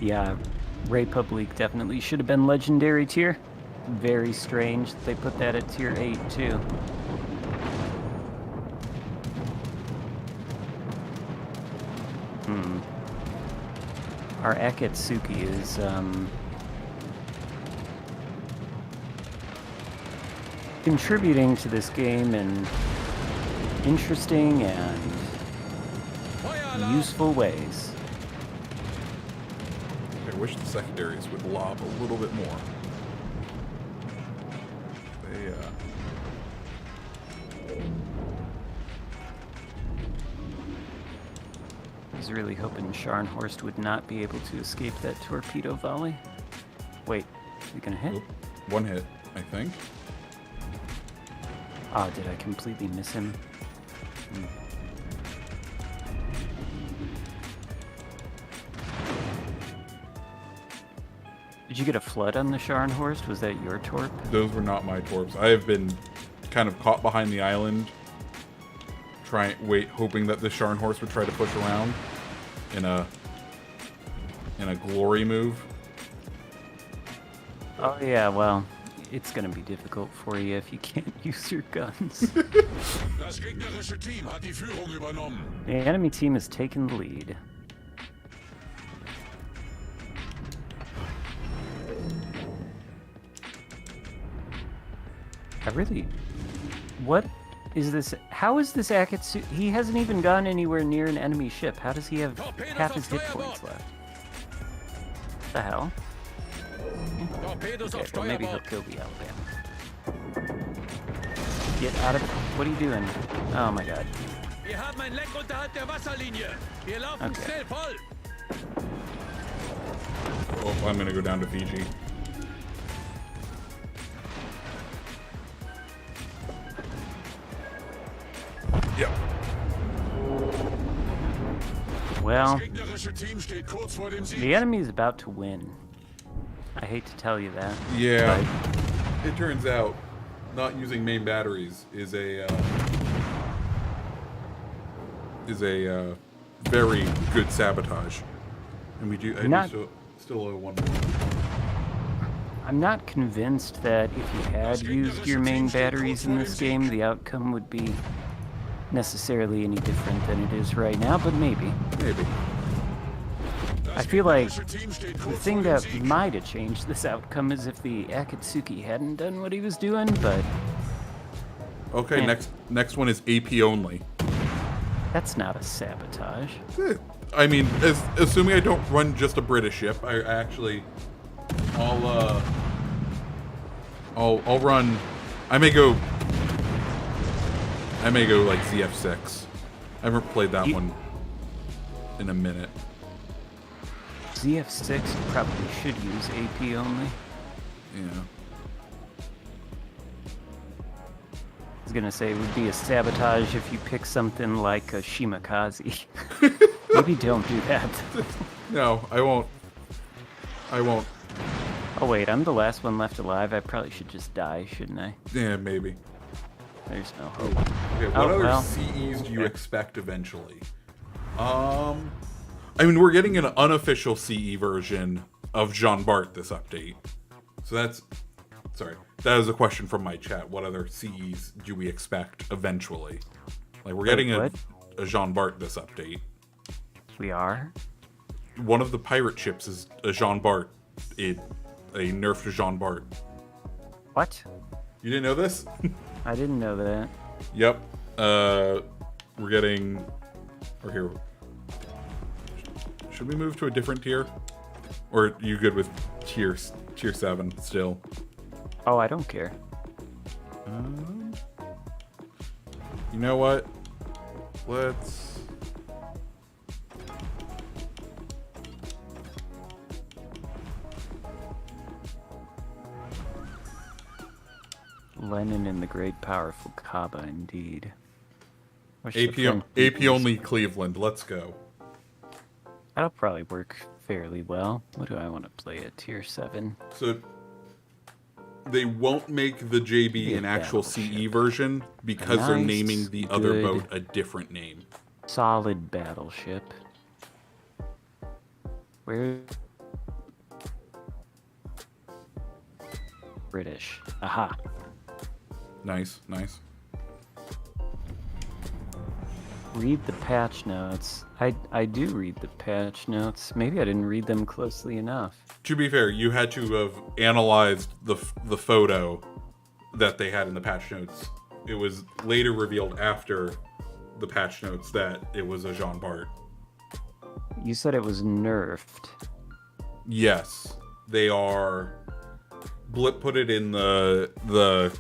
Speaker 2: Yeah, Republic definitely should have been legendary tier. Very strange that they put that at tier 8 too. Our Akatsuki is contributing to this game in interesting and useful ways.
Speaker 1: I wish the secondaries would lob a little bit more. They,
Speaker 2: I was really hoping Scharnhorst would not be able to escape that torpedo volley. Wait, is he gonna hit?
Speaker 1: oop, one hit, I think.
Speaker 2: Oh, did I completely miss him? Did you get a flood on the Scharnhorst? Was that your torp?
Speaker 1: Those were not my torps. I have been kind of caught behind the island, hoping that the Scharnhorst would try to push around in a glory move.
Speaker 2: Oh yeah, well, it's gonna be difficult for you if you can't use your guns.
Speaker 3: Das gegnerische Team hat die Führung übernommen.
Speaker 2: The enemy team has taken the lead. What is this? How is this Akatsuki? He hasn't even gone anywhere near an enemy ship. How does he have half his hit points left? What the hell?
Speaker 3: Torpedos
Speaker 2: Okay,
Speaker 3: auf
Speaker 2: well, maybe he'll
Speaker 3: Steuerbord.
Speaker 2: kill the Alabama. Get out of... What are you doing? Oh my god.
Speaker 3: Wir haben ein Leck unterhalb der Wasserlinie. Wir laufen
Speaker 2: Okay.
Speaker 3: schnell voll.
Speaker 1: Oh, I'm gonna go down to Fiji. Yep.
Speaker 2: Well,
Speaker 3: Das gegnerische Team steht kurz vor dem Sieg.
Speaker 2: the enemy is about to win. I hate to tell you that.
Speaker 1: Yeah. It turns out not using main batteries is a very good sabotage. And we do. I
Speaker 2: Not-
Speaker 1: do still owe one more.
Speaker 2: I'm not convinced that if you had used your main batteries in this game, the outcome would be necessarily any different than it is right now, but maybe.
Speaker 1: Maybe.
Speaker 2: I feel like
Speaker 3: Das Team steht
Speaker 2: the
Speaker 3: kurz
Speaker 2: thing
Speaker 3: vor dem
Speaker 2: that
Speaker 3: Sieg.
Speaker 2: might have changed this outcome is if the Akatsuki hadn't done what he was doing, but
Speaker 1: Okay.
Speaker 2: Yeah.
Speaker 1: Next one is AP only.
Speaker 2: that's not a sabotage.
Speaker 1: I mean, assuming I don't run just a British ship, I actually, I'll run. I may go like ZF6. I haven't played that
Speaker 2: You-
Speaker 1: one in a minute.
Speaker 2: ZF6 probably should use AP only.
Speaker 1: Yeah.
Speaker 2: I was gonna say it would be a sabotage if you pick something like a Shimakaze. Maybe don't do that.
Speaker 1: No, I won't. I won't.
Speaker 2: Oh wait, I'm the last one left alive. I probably should just die, shouldn't I?
Speaker 1: Yeah, maybe.
Speaker 2: There's no hope.
Speaker 1: Okay, what
Speaker 2: Oh,
Speaker 1: other
Speaker 2: well.
Speaker 1: CEs do you expect eventually? I mean, we're getting an unofficial CE version of Jean Bart this update. So that's... Sorry. That is a question from my chat. What other CEs do we expect eventually? Like, we're getting
Speaker 2: what?
Speaker 1: a Jean Bart this update.
Speaker 2: We are?
Speaker 1: One of the pirate ships is a Jean Bart. A nerfed Jean Bart.
Speaker 2: What?
Speaker 1: You didn't know this?
Speaker 2: I didn't know that.
Speaker 1: Yep. We're getting... Or here... Should we move to a different tier? Or are you good with tier 7 still?
Speaker 2: Oh, I don't care.
Speaker 1: You know what? Let's...
Speaker 2: Lenin and the great powerful Kaba, indeed. Wish the
Speaker 1: AP,
Speaker 2: French
Speaker 1: AP
Speaker 2: people-
Speaker 1: only Cleveland. Let's go.
Speaker 2: That'll probably work fairly well. What do I want to play at tier 7?
Speaker 1: So they won't make the JB
Speaker 2: Be a
Speaker 1: an actual
Speaker 2: battleship.
Speaker 1: CE version because they're
Speaker 2: Nice,
Speaker 1: naming the other
Speaker 2: good.
Speaker 1: boat a different name.
Speaker 2: Solid battleship. Where? British. Aha.
Speaker 1: Nice, nice.
Speaker 2: Read the patch notes. I do read the patch notes. Maybe I didn't read them closely enough.
Speaker 1: To be fair, you had to have analyzed the photo that they had in the patch notes. It was later revealed after the patch notes that it was a Jean Bart.
Speaker 2: You said it was nerfed.
Speaker 1: Yes, they are. Blip put it in the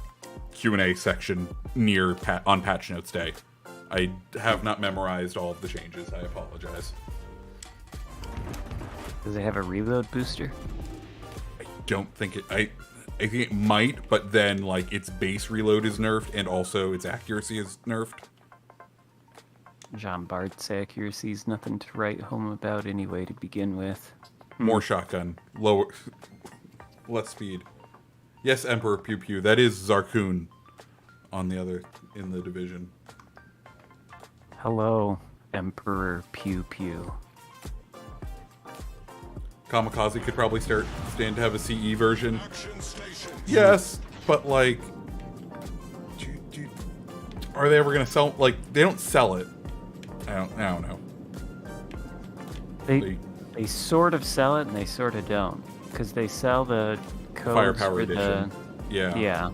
Speaker 1: Q&A section near on patch notes day. I have not memorized all of the changes. I apologize.
Speaker 2: Does it have a reload booster?
Speaker 1: I don't think it. I think it might, but then like its base reload is nerfed and also its accuracy is nerfed.
Speaker 2: Jean Bart's accuracy is nothing to write home about anyway to begin with.
Speaker 1: More shotgun, lower, less speed. Yes, Emperor Pew Pew. That is Xarkun on the other in the division.
Speaker 2: Hello, Emperor Pew Pew.
Speaker 1: Kamikaze could probably stand to have a CE version. Yes, but like, are they ever gonna sell? Like, they don't sell it. I don't know.
Speaker 2: They sort of sell it and they sort of don't, because they sell the codes
Speaker 1: Firepower
Speaker 2: for
Speaker 1: edition. Yeah.
Speaker 2: Yeah.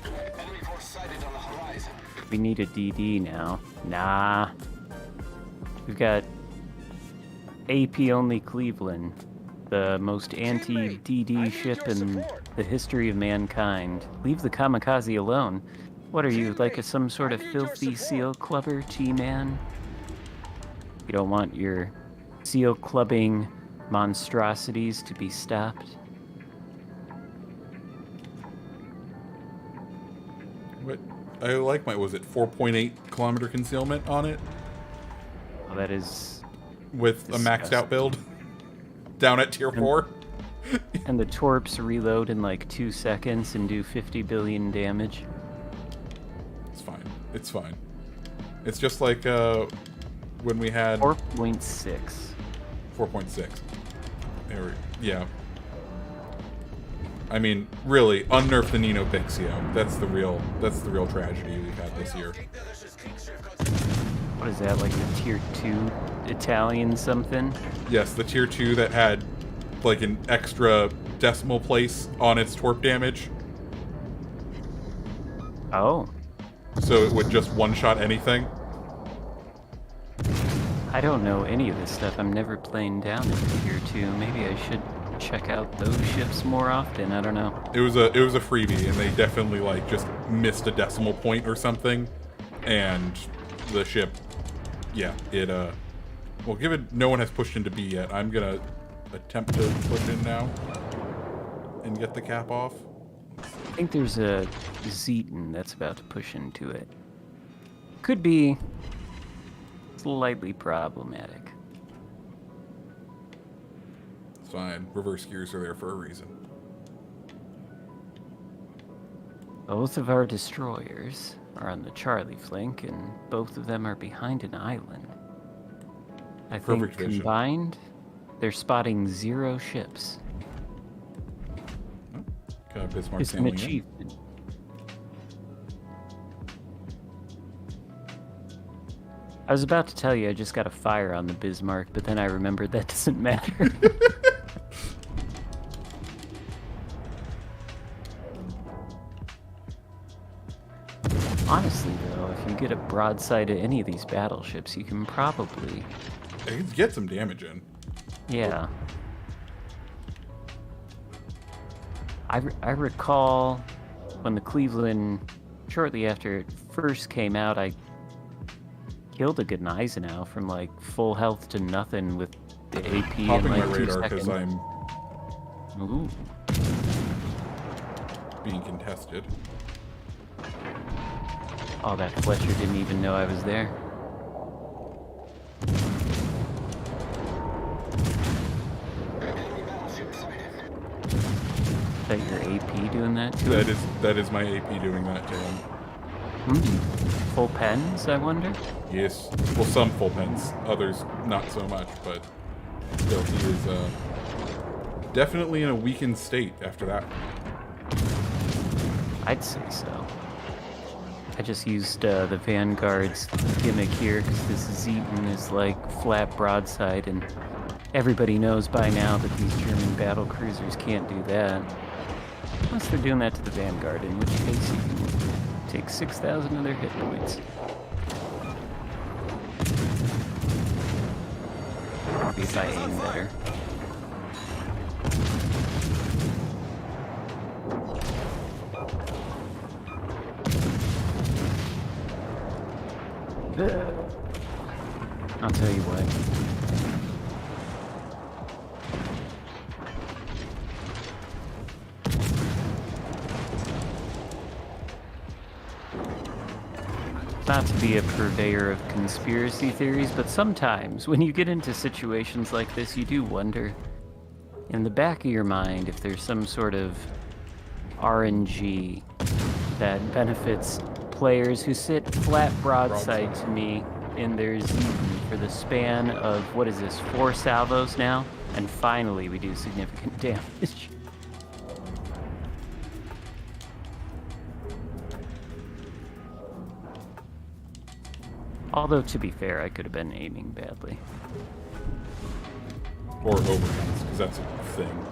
Speaker 4: Enemy force sighted on the horizon.
Speaker 2: We need a DD now. Nah. We've got AP only Cleveland, the most anti-DD ship in the history of mankind. Leave the Kamikaze alone. What are you, like some sort of filthy seal clubber, T-man? You don't want your seal clubbing monstrosities to be stopped?
Speaker 1: What? I like my, was it 4.8 kilometer concealment on it?
Speaker 2: Oh, that is
Speaker 1: with a maxed out build down at tier 4.
Speaker 2: And the torps reload in like 2 seconds and do 50 billion damage.
Speaker 1: It's fine. It's fine. It's just like when we had
Speaker 2: 4.6.
Speaker 1: 4.6. Yeah. I mean, really, unnerf the Nino Pixio. That's the real tragedy we've had this year.
Speaker 2: What is that, like the tier 2 Italian something?
Speaker 1: Yes, the tier 2 that had like an extra decimal place on its torp damage.
Speaker 2: Oh.
Speaker 1: So it would just one-shot anything.
Speaker 2: I don't know any of this stuff. I'm never playing down in tier 2. Maybe I should check out those ships more often. I don't know.
Speaker 1: It was a freebie, and they definitely like just missed a decimal point or something, and the ship, yeah, it well, given no one has pushed into B yet, I'm gonna attempt to push in now and get the cap off.
Speaker 2: I think there's a Zeton that's about to push into it. Could be slightly problematic.
Speaker 1: It's fine. Reverse gears are there for a reason.
Speaker 2: Both of our destroyers are on the Charlie flank, and both of them are behind an island. I think
Speaker 1: Perfect vision.
Speaker 2: combined, they're spotting 0 ships.
Speaker 1: Bismarck
Speaker 2: It's an
Speaker 1: sailing in.
Speaker 2: achievement. I was about to tell you I just got a fire on the Bismarck, but then I remembered that doesn't matter. Honestly, though, if you get a broadside at any of these battleships, you can probably...
Speaker 1: I can get some damage in.
Speaker 2: Yeah. I recall when the Cleveland, shortly after it first came out, I killed a good Eisenhower from like full health to nothing with the AP in
Speaker 1: Popping
Speaker 2: like
Speaker 1: my
Speaker 2: 2
Speaker 1: radar
Speaker 2: seconds.
Speaker 1: because I'm
Speaker 2: Ooh.
Speaker 1: being contested.
Speaker 2: Oh, that Fletcher didn't even know I was there. Is that your AP doing that too?
Speaker 1: That is my AP doing that to him.
Speaker 2: Full pens, I wonder?
Speaker 1: Yes. Well, some full pens, others not so much, but still, he is definitely in a weakened state after that.
Speaker 2: I'd say so. I just used the Vanguard's gimmick here because this Zeton is like flat broadside, and everybody knows by now that these German battle cruisers can't do that. Unless they're doing that to the Vanguard, in which case you can take 6,000 of their hit points. Maybe if I aim better. I'll tell you what. Not to be a purveyor of conspiracy theories, but sometimes when you get into situations like this, you do wonder, in the back of your mind, if there's some sort of RNG that benefits players who sit flat broadside to me in their Zeton for the span of, what is this, 4 salvos now? And finally we do significant damage. Although, to be fair, I could have been aiming badly.
Speaker 1: Or overhands, because that's a thing.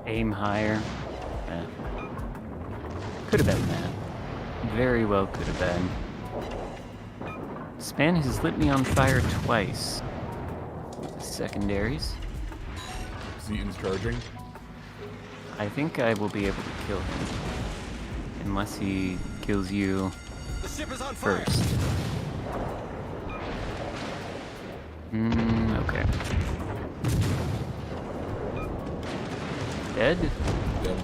Speaker 2: Aim higher. Could have been that. Very well could have been. This man has lit me on fire twice. With his secondaries.
Speaker 1: Zeton's charging.
Speaker 2: I think I will be able to kill him. Unless he kills you
Speaker 3: The ship is on fire.
Speaker 2: first. Okay. Dead?
Speaker 1: Dead.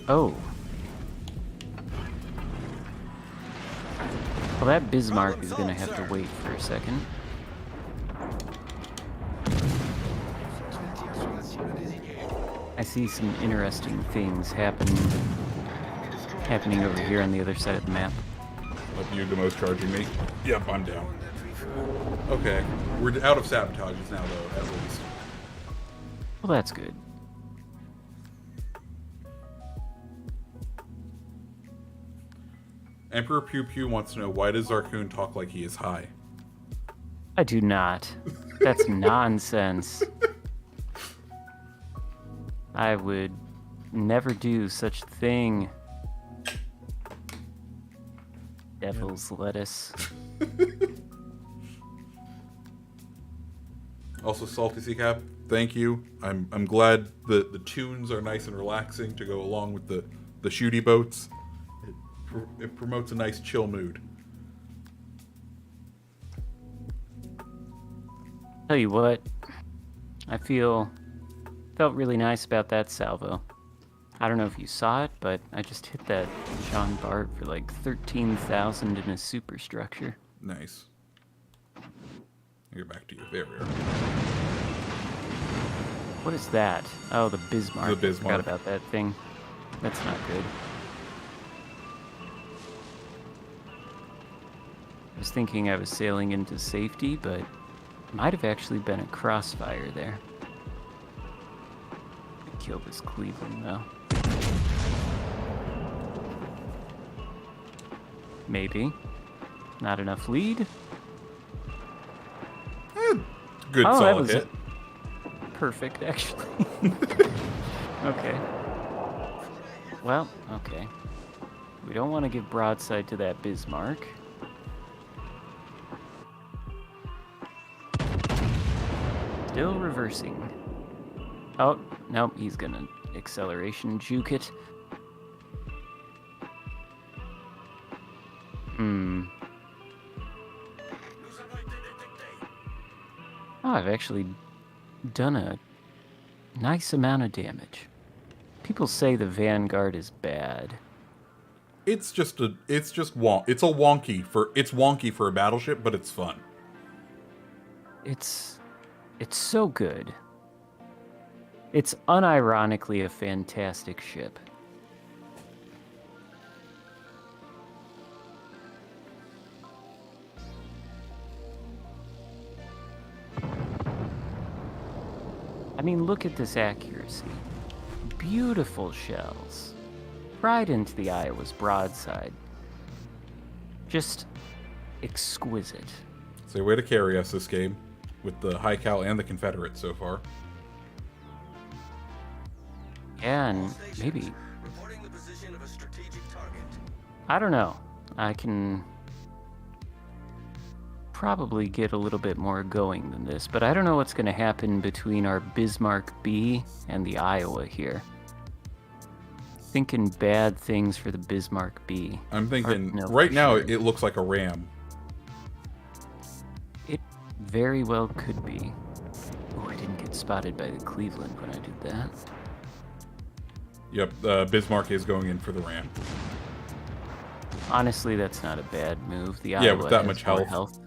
Speaker 2: Oh. Well, that Bismarck is gonna have to wait for a second. I see some interesting things happening over here on the other side of the map.
Speaker 1: Like you, Demo's charging me. Yep, I'm down. Okay, we're out of sabotages now, though, at least.
Speaker 2: Well, that's good.
Speaker 1: Emperor Pew Pew wants to know, why does Xarkun talk like he is high?
Speaker 2: I do not. That's nonsense. I would never do such thing. Devil's lettuce.
Speaker 1: Also, Salty Sea Cap, thank you. I'm glad the tunes are nice and relaxing to go along with the shooty boats. It promotes a nice chill mood.
Speaker 2: Tell you what, I felt really nice about that salvo. I don't know if you saw it, but I just hit that Jean Bart for like 13,000 in a superstructure.
Speaker 1: Nice. Get back to you. There we are.
Speaker 2: What is that? Oh, the Bismarck.
Speaker 1: The Bismarck.
Speaker 2: I forgot about that thing. That's not good. I was thinking I was sailing into safety, but it might have actually been a crossfire there. Kill this Cleveland, though. Maybe. Not enough lead?
Speaker 1: Good
Speaker 2: Oh, that
Speaker 1: solid
Speaker 2: was
Speaker 1: hit.
Speaker 2: perfect, actually. Okay. Well, okay. We don't want to give broadside to that Bismarck. Still reversing. Oh, nope, he's gonna acceleration juke it. Oh, I've actually done a nice amount of damage. People say the Vanguard is bad.
Speaker 1: It's wonky for a battleship, but it's fun.
Speaker 2: It's so good. It's unironically a fantastic ship. I mean, look at this accuracy. Beautiful shells. Right into the Iowa's broadside. Just exquisite.
Speaker 1: It's a way to carry us this game, with the High Cal and the Confederates so far.
Speaker 2: Yeah, and maybe...
Speaker 3: Reporting the position of a strategic target.
Speaker 2: I don't know. I can probably get a little bit more going than this, but I don't know what's going to happen between our Bismarck B and the Iowa here. Thinking bad things for the Bismarck B.
Speaker 1: I'm thinking,
Speaker 2: No,
Speaker 1: right
Speaker 2: for
Speaker 1: now,
Speaker 2: sure.
Speaker 1: it looks like a ram.
Speaker 2: It very well could be. Oh, I didn't get spotted by the Cleveland when I did that.
Speaker 1: Yep, Bismarck is going in for the ram.
Speaker 2: Honestly, that's not a bad move. The
Speaker 1: Yeah,
Speaker 2: Iowa
Speaker 1: with that
Speaker 2: has
Speaker 1: much
Speaker 2: more
Speaker 1: health.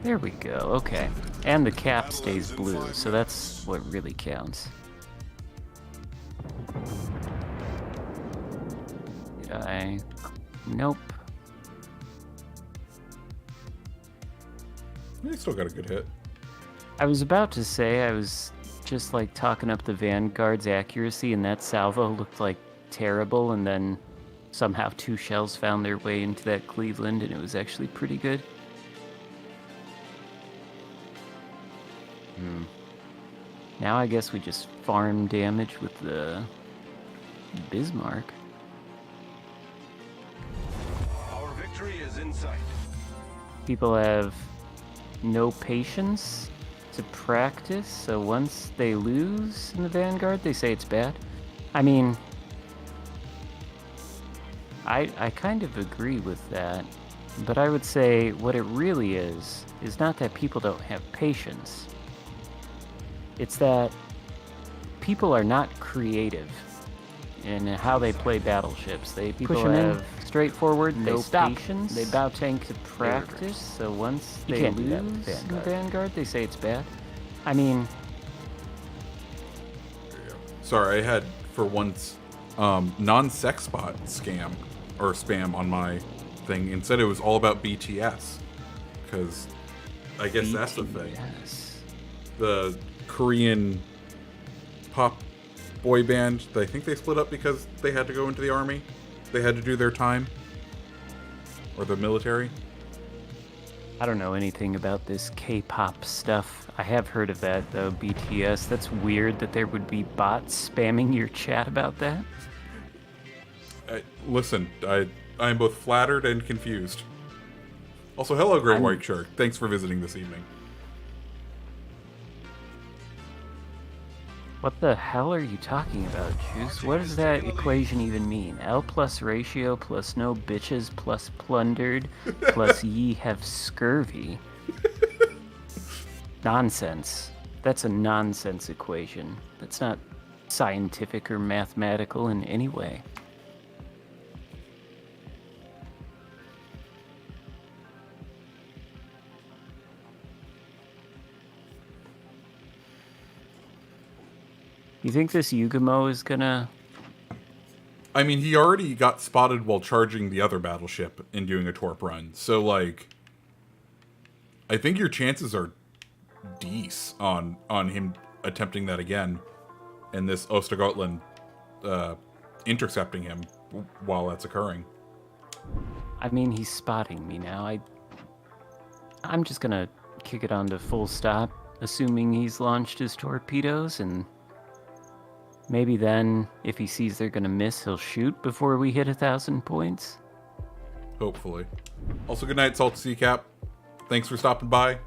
Speaker 2: There we go, okay. And the cap stays blue, so that's what really counts. Did I... Nope.
Speaker 1: You still got a good hit.
Speaker 2: I was about to say I was just like talking up the Vanguard's accuracy, and that salvo looked like terrible, and then somehow 2 shells found their way into that Cleveland, and it was actually pretty good. Now I guess we just farm damage with the Bismarck.
Speaker 4: Our victory is in sight.
Speaker 2: People have no patience to practice, so once they lose in the Vanguard, they say it's bad. I mean, I kind of agree with that, but I would say what it really is not that people don't have patience. It's that people are not creative in how they play battleships. People have straightforward, no patience, they bow tank to practice, so once they lose in the Vanguard, they say it's bad. I mean...
Speaker 1: Sorry, I had, for once, non-sex spot scam, or spam on my thing. Instead, it was all about BTS. Because I guess that's the thing. The Korean pop boy band, I think they split up because they had to go into the army. They had to do their time. Or the military.
Speaker 2: I don't know anything about this K-pop stuff. I have heard of that, though, BTS. That's weird that there would be bots spamming your chat about that.
Speaker 1: Listen, I'm both flattered and confused. Also, hello, Great White Shark. Thanks for visiting this evening.
Speaker 2: What the hell are you talking about, Juice? What does that equation even mean? L plus ratio plus no bitches plus plundered plus ye have scurvy. Nonsense. That's a nonsense equation. That's not scientific or mathematical in any way. You think this Yugamo is gonna...
Speaker 1: I mean, he already got spotted while charging the other battleship and doing a torp run. So, like, I think your chances are decent on him attempting that again. And this Ostergotland intercepting him while that's occurring.
Speaker 2: I mean, he's spotting me now. I'm just gonna kick it on to full stop, assuming he's launched his torpedoes, and... maybe then, if he sees they're gonna miss, he'll shoot before we hit 1,000 points.
Speaker 1: Hopefully. Also, good night, Salt Sea Cap. Thanks for stopping by.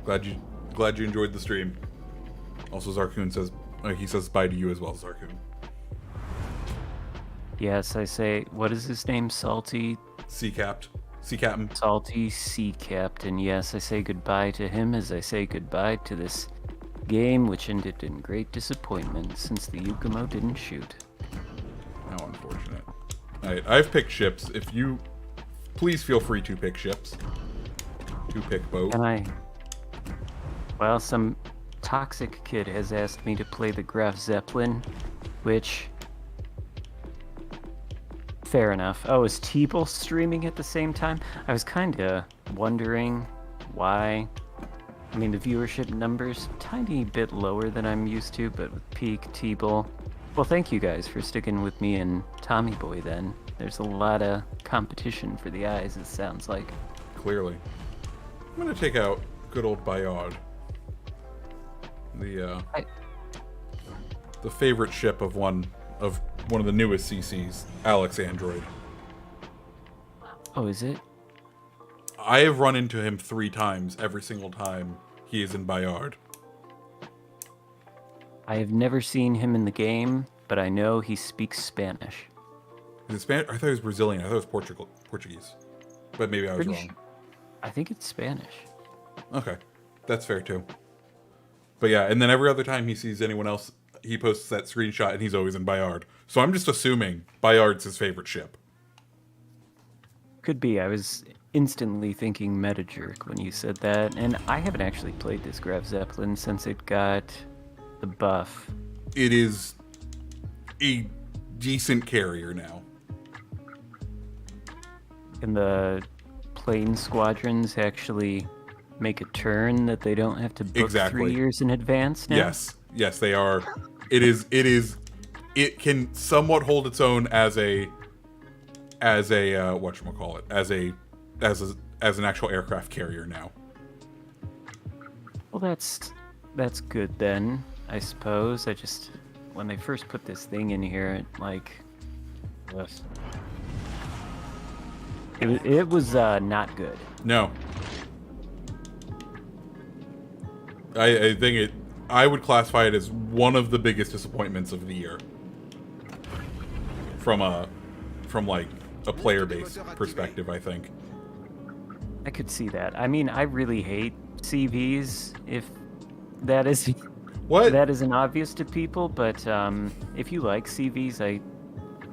Speaker 1: Glad you enjoyed the stream. Also, Xarkun says he says bye to you as well, Xarkun.
Speaker 2: Yes, I say, what is his name? Salty?
Speaker 1: Sea Captain.
Speaker 2: Salty Sea Captain. Yes, I say goodbye to him as I say goodbye to this game, which ended in great disappointment since the Yugamo didn't shoot.
Speaker 1: How unfortunate. Alright, I've picked ships. If you... please feel free to pick ships. To pick boat.
Speaker 2: Well, some toxic kid has asked me to play the Graf Zeppelin, which... fair enough. Oh, is Teeple streaming at the same time? I was kinda wondering why... I mean, the viewership number's a tiny bit lower than I'm used to, but with Peak, T-Bull... well, thank you guys for sticking with me and Tommy Boy then. There's a lot of competition for the eyes, it sounds like.
Speaker 1: Clearly. I'm gonna take out good old Bayard. The favorite ship of one of the newest CCs, Alex Android.
Speaker 2: Oh, is it?
Speaker 1: I have run into him 3 times every single time he is in Bayard.
Speaker 2: I have never seen him in the game, but I know he speaks Spanish.
Speaker 1: Is it Spanish? I thought he was Brazilian. I thought it was Portuguese. But maybe I was wrong.
Speaker 2: I think it's Spanish.
Speaker 1: Okay. That's fair too. But yeah, and then every other time he sees anyone else, he posts that screenshot and he's always in Bayard. So I'm just assuming Bayard's his favorite ship.
Speaker 2: Could be. I was instantly thinking Meta Jerk when you said that, and I haven't actually played this Grav Zeppelin since it got the buff.
Speaker 1: It is a decent carrier now.
Speaker 2: And the plane squadrons actually make a turn that they don't have to book
Speaker 1: Exactly.
Speaker 2: 3 years in advance now?
Speaker 1: Yes, they are. It can somewhat hold its own as a whatchamacallit, as an actual aircraft carrier now.
Speaker 2: Well, that's good then, I suppose. When they first put this thing in here, it was not good.
Speaker 1: No. I think I would classify it as one of the biggest disappointments of the year. From a player base perspective, I think.
Speaker 2: I could see that. I mean, I really hate CVs, if that is
Speaker 1: What?
Speaker 2: that isn't obvious to people, but if you like CVs, I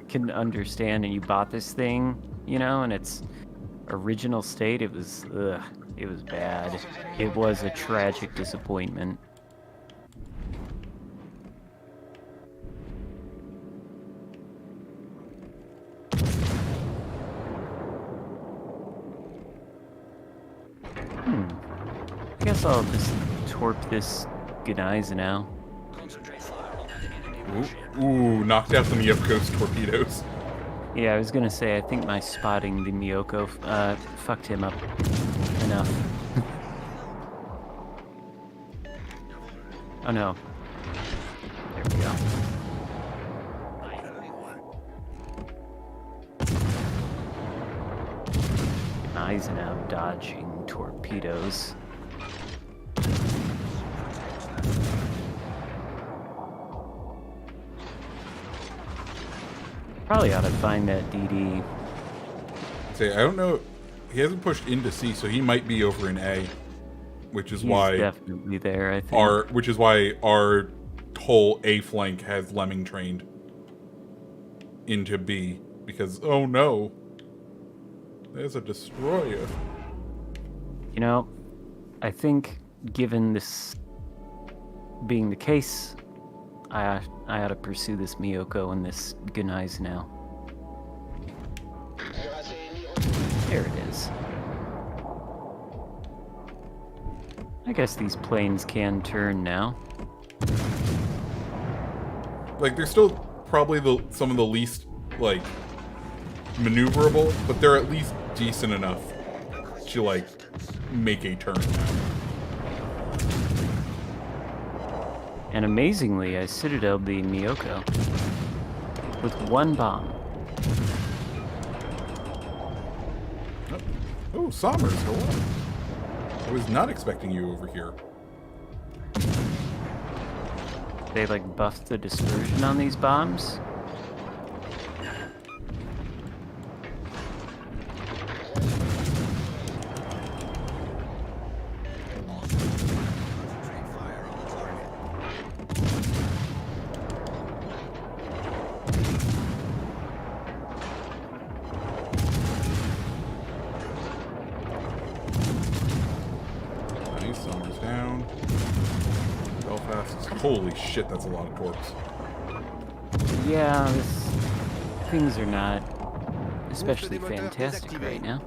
Speaker 2: can understand, and you bought this thing, in its original state, it was bad. It was a tragic disappointment. I guess I'll just torp this Gneisenau now.
Speaker 1: Ooh, knocked out the Miyoko's torpedoes.
Speaker 2: Yeah, I was gonna say, I think my spotting the Miyoko fucked him up enough. Oh no. There we go. Gneisenau dodging torpedoes. Probably ought to find that DD.
Speaker 1: Say, I don't know. He hasn't pushed into C, so he might be over in A, which is
Speaker 2: He's
Speaker 1: why
Speaker 2: definitely there, I think.
Speaker 1: which is why our whole A flank has Lemming trained into B, because oh no, there's a destroyer.
Speaker 2: I think given this being the case, I ought to pursue this Miyoko and this Gneisenau. There it is. I guess these planes can turn now.
Speaker 1: They're still probably some of the least maneuverable, but they're at least decent enough to make a turn.
Speaker 2: And amazingly, I citadeled the Miyoko with one bomb.
Speaker 1: Oh, Sommers, hello. I was not expecting you over here.
Speaker 2: They buffed the dispersion on these bombs.
Speaker 1: Sommers down. Belfast. Holy shit, that's a lot of torps.
Speaker 2: Yeah, things are not especially fantastic right now.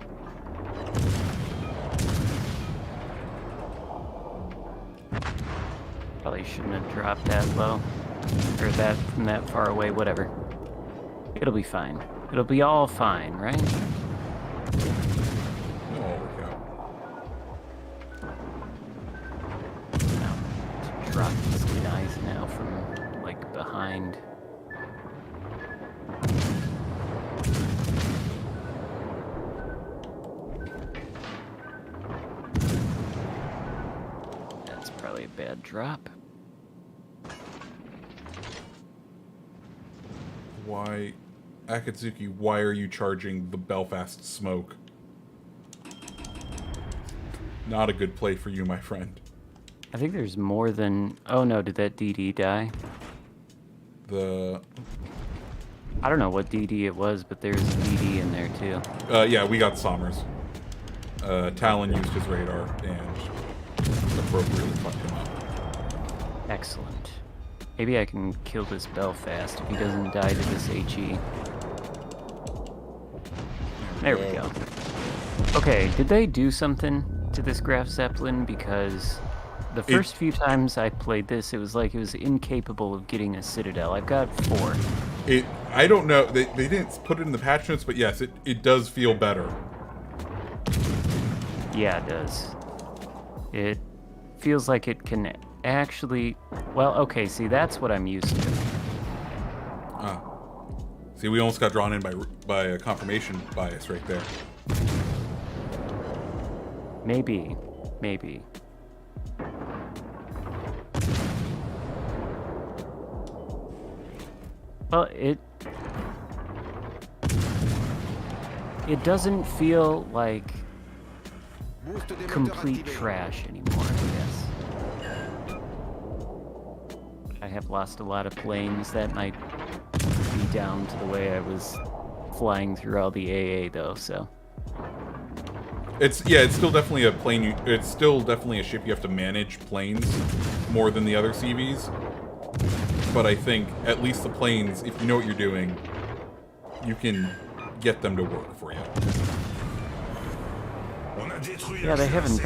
Speaker 2: Probably shouldn't have dropped that low. Or that from that far away, whatever. It'll be fine. It'll be all fine, right? Drop these guys now from behind. That's probably a bad drop.
Speaker 1: Why, Akatsuki, why are you charging the Belfast smoke? Not a good play for you, my friend.
Speaker 2: I think there's more than... Oh no, did that DD die? I don't know what DD it was, but there's DD in there too.
Speaker 1: Yeah, we got Sommers. Talon used his radar and appropriately fucked him up.
Speaker 2: Excellent. Maybe I can kill this Belfast if he doesn't die to this HE. There we go. Okay, did they do something to this Graf Zeppelin? Because the first few times I played this, it was like it was incapable of getting a Citadel. I've got 4.
Speaker 1: I don't know. They didn't put it in the patch notes, but yes, it does feel better.
Speaker 2: Yeah, it does. It feels like it can actually... Well, okay, see, that's what I'm used to.
Speaker 1: See, we almost got drawn in by a confirmation bias right there.
Speaker 2: Maybe. Well, it doesn't feel like complete trash anymore, I guess. I have lost a lot of planes. That might be down to the way I was flying through all the AA, though, so...
Speaker 1: It's still definitely a plane. It's still definitely a ship you have to manage planes more than the other CVs. But I think at least the planes, if you know what you're doing, you can get them to work for you.
Speaker 2: Yeah, they haven't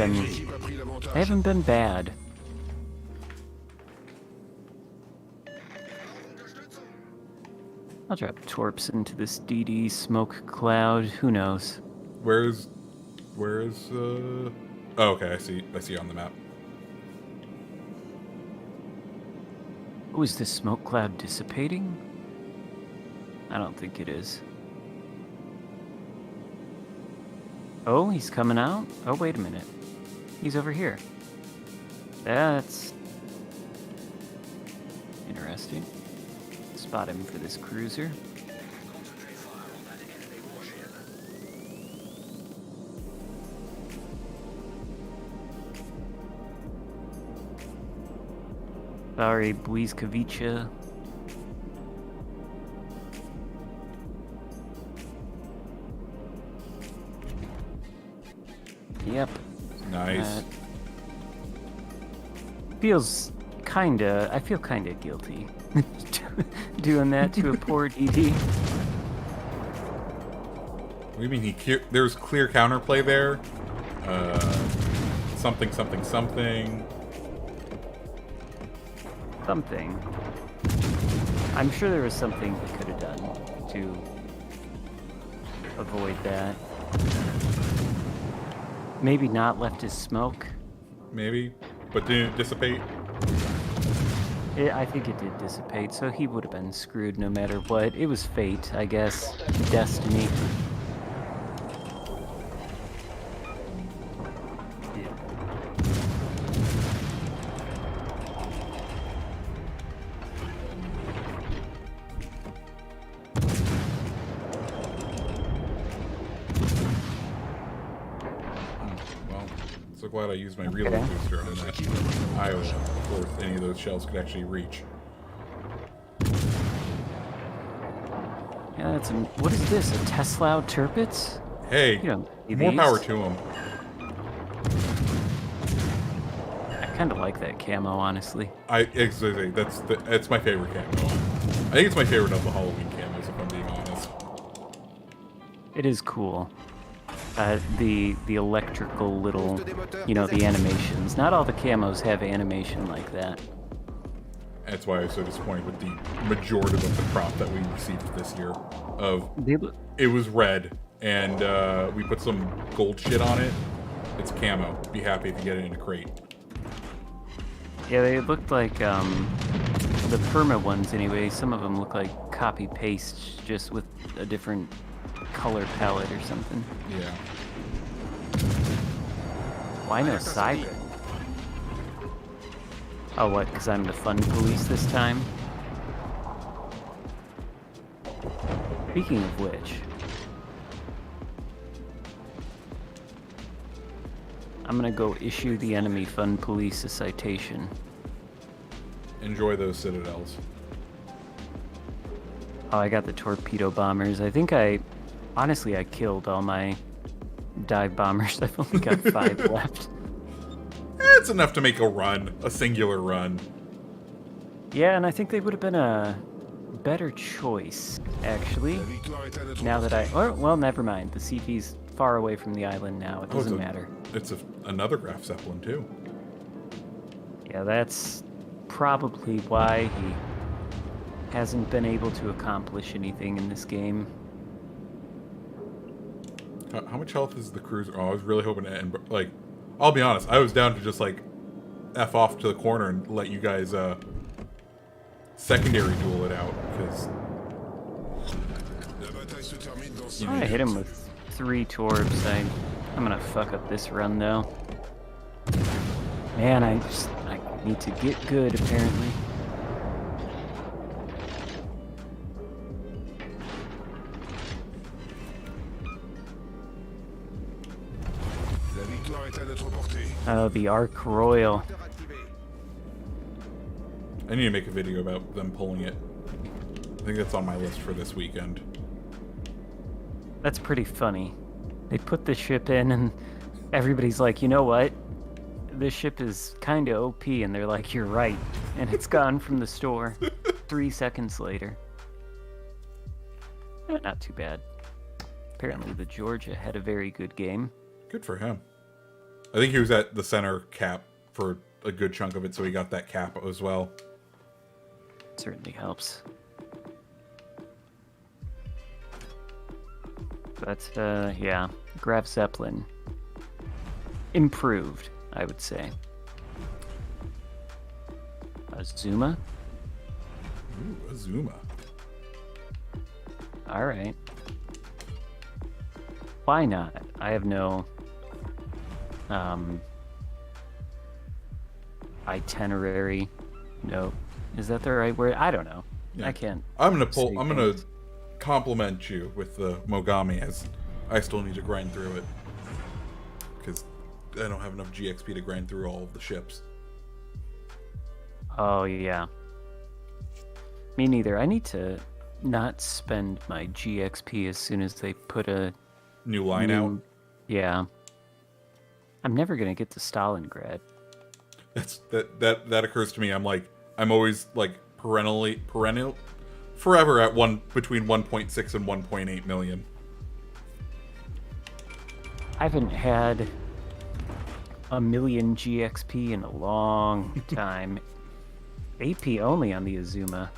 Speaker 2: been bad. I'll drop torps into this DD smoke cloud. Who knows?
Speaker 1: Where is Oh, okay, I see on the map.
Speaker 2: Oh, is this smoke cloud dissipating? I don't think it is. Oh, he's coming out? Oh, wait a minute. He's over here. That's interesting. Spot him for this cruiser. Sorry, Błyskawica. Yep.
Speaker 1: Nice.
Speaker 2: I feel kinda guilty doing that to a poor DD.
Speaker 1: What do you mean there's clear counterplay there? Something.
Speaker 2: Something. I'm sure there was something he could have done to avoid that. Maybe not left his smoke.
Speaker 1: Maybe, but didn't it dissipate?
Speaker 2: I think it did dissipate, so he would have been screwed no matter what. It was fate, I guess. Destiny.
Speaker 1: So glad I used my reload booster on that Iowa before any of those shells could actually reach.
Speaker 2: Yeah, that's what is this? A Tesla Tirpitz?
Speaker 1: Hey, more power to them.
Speaker 2: I kind of like that camo, honestly.
Speaker 1: That's my favorite camo. I think it's my favorite of the Halloween camos, if I'm being honest.
Speaker 2: It is cool. The electrical little, the animations. Not all the camos have animation like that.
Speaker 1: That's why I was so disappointed with the majority of the crop that we received this year. It was red, and we put some gold shit on it. It's camo. Be happy if you get it in a crate.
Speaker 2: Yeah, they looked like the perma ones anyway. Some of them look like copy paste, just with a different color palette or something.
Speaker 1: Yeah.
Speaker 2: Why no Cyber? Oh, what? Because I'm the fun police this time? Speaking of which, I'm gonna go issue the enemy fun police a citation.
Speaker 1: Enjoy those citadels.
Speaker 2: Oh, I got the torpedo bombers. I think honestly, I killed all my dive bombers. I've only got 5 left.
Speaker 1: It's enough to make a run, a singular run.
Speaker 2: Yeah, and I think they would have been a better choice, actually. Now that well, never mind. The CP's far away from the island now. It doesn't matter.
Speaker 1: It's another Graf Zeppelin, too.
Speaker 2: Yeah, that's probably why he hasn't been able to accomplish anything in this game.
Speaker 1: How much health is the cruiser? Oh, I was really hoping to end, like, I'll be honest, I was down to just, like, F off to the corner and let you guys, secondary duel it out, because...
Speaker 2: I hit him with 3 torbs. I'm gonna fuck up this run, though. Man, I need to get good, apparently. Oh, the Arc Royal.
Speaker 1: I need to make a video about them pulling it. I think that's on my list for this weekend.
Speaker 2: That's pretty funny. They put the ship in and everybody's like, you know what? This ship is kind of OP, and they're like, you're right. And it's gone from the store 3 seconds later. Not too bad. Apparently the Georgia had a very good game.
Speaker 1: Good for him. I think he was at the center cap for a good chunk of it, so he got that cap as well.
Speaker 2: Certainly helps. But, yeah. Graf Zeppelin. Improved, I would say. Azuma?
Speaker 1: Ooh, Azuma.
Speaker 2: Alright. Why not? I have no... itinerary. No. Is that the right word? I don't know.
Speaker 1: Yeah.
Speaker 2: I can't.
Speaker 1: I'm gonna compliment you with the Mogami, as I still need to grind through it. Because I don't have enough GXP to grind through all of the ships.
Speaker 2: Oh, yeah. Me neither. I need to not spend my GXP as soon as they put a
Speaker 1: New line out?
Speaker 2: Yeah. I'm never gonna get to Stalingrad.
Speaker 1: That occurs to me. I'm always like forever at between 1.6 and 1.8 million.
Speaker 2: I haven't had a million GXP in a long time. AP only on the Azuma.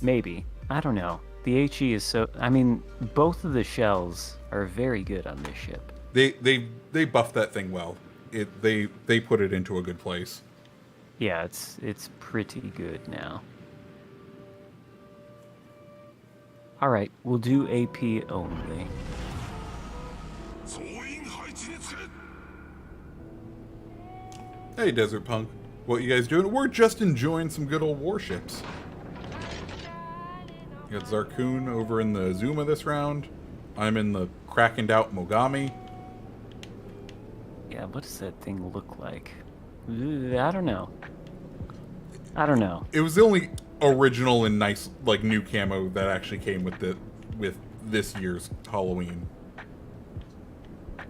Speaker 2: Maybe. I don't know. The HE is so... I mean, both of the shells are very good on this ship.
Speaker 1: They buffed that thing well. They put it into a good place.
Speaker 2: Yeah, it's pretty good now. Alright, we'll do AP only.
Speaker 1: Hey, Desert Punk. What you guys doing? We're just enjoying some good old warships. You got Xarkun over in the Azuma this round. I'm in the crackened out Mogami.
Speaker 2: Yeah, what does that thing look like? I don't know. I don't know.
Speaker 1: It was the only original and nice, like, new camo that actually came with this year's Halloween.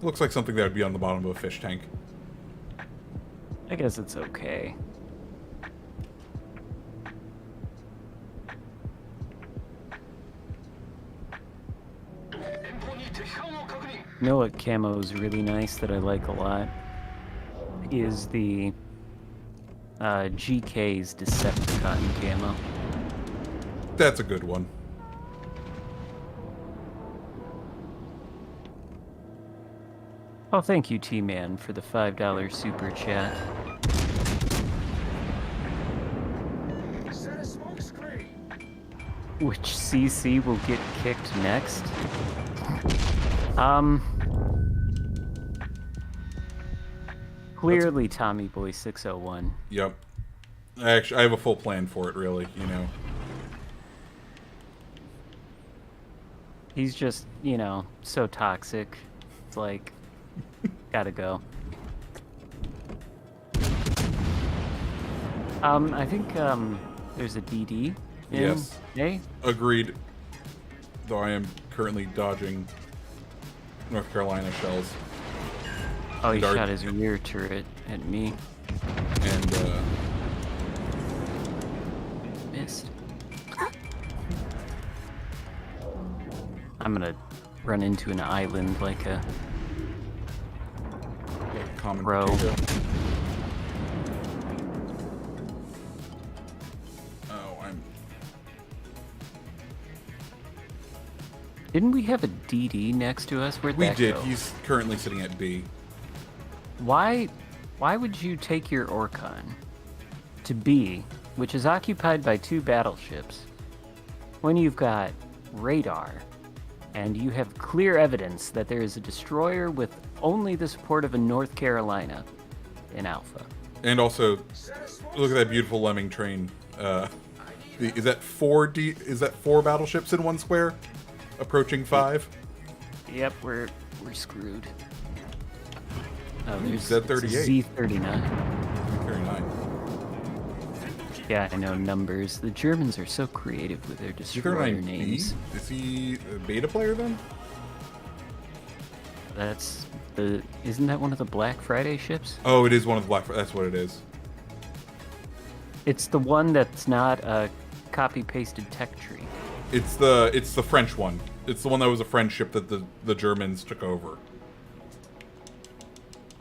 Speaker 1: Looks like something that would be on the bottom of a fish tank.
Speaker 2: I guess it's okay. You know what camo is really nice that I like a lot? Is the GK's Decepticon camo.
Speaker 1: That's a good one.
Speaker 2: Oh, thank you, T-Man, for the $5 super chat. Which CC will get kicked next? Clearly Tommy Boy 601.
Speaker 1: Yep. I have a full plan for it, really, you know.
Speaker 2: He's just, you know, so toxic. It's like, gotta go. I think, there's a DD in
Speaker 1: Yes.
Speaker 2: A.
Speaker 1: Agreed. Though I am currently dodging North Carolina shells.
Speaker 2: Oh, he
Speaker 1: Dart.
Speaker 2: shot his rear turret at me.
Speaker 1: And
Speaker 2: Missed. I'm gonna run into an island like a
Speaker 1: common
Speaker 2: Bro.
Speaker 1: potato. Oh, I'm.
Speaker 2: Didn't we have a DD next to us? Where'd
Speaker 1: We
Speaker 2: that
Speaker 1: did.
Speaker 2: go?
Speaker 1: He's currently sitting at B.
Speaker 2: Why would you take your Orcon to B, which is occupied by 2 battleships, when you've got radar and you have clear evidence that there is a destroyer with only the support of a North Carolina in Alpha?
Speaker 1: And also, look at that beautiful lemming train. Is that 4 battleships in one square? Approaching 5?
Speaker 2: Yep, we're screwed. Oh, there's
Speaker 1: Z38.
Speaker 2: Z39.
Speaker 1: 39.
Speaker 2: Yeah, I know numbers. The Germans are so creative with their destroyer
Speaker 1: 39B?
Speaker 2: names.
Speaker 1: Is he a beta player then?
Speaker 2: That's the. Isn't that one of the Black Friday ships?
Speaker 1: Oh, it is one of the Black. That's what it is.
Speaker 2: It's the one that's not a copy-pasted tech tree.
Speaker 1: It's the French one. It's the one that was a French ship that the Germans took over.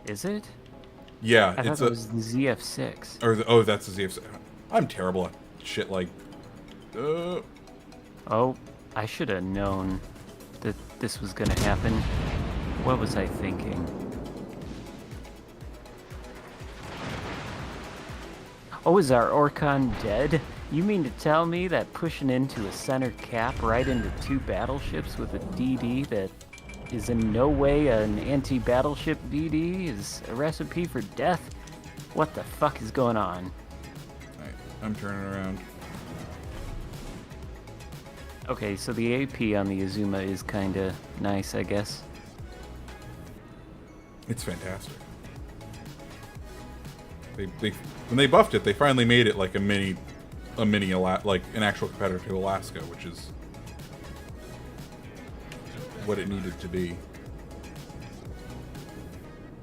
Speaker 2: Is it?
Speaker 1: Yeah,
Speaker 2: I
Speaker 1: it's
Speaker 2: thought it was the ZF6.
Speaker 1: Or that's the ZF. I'm terrible at shit like.
Speaker 2: Oh, I should have known that this was gonna happen. What was I thinking? Oh, is our Orcon dead? You mean to tell me that pushing into a center cap right into 2 battleships with a DD that is in no way an anti-battleship DD is a recipe for death? What the fuck is going on?
Speaker 1: Alright, I'm turning around.
Speaker 2: Okay, so the AP on the Azuma is kinda nice, I guess.
Speaker 1: It's fantastic. They when they buffed it, they finally made it like a mini like an actual competitor to Alaska, which is what it needed to be.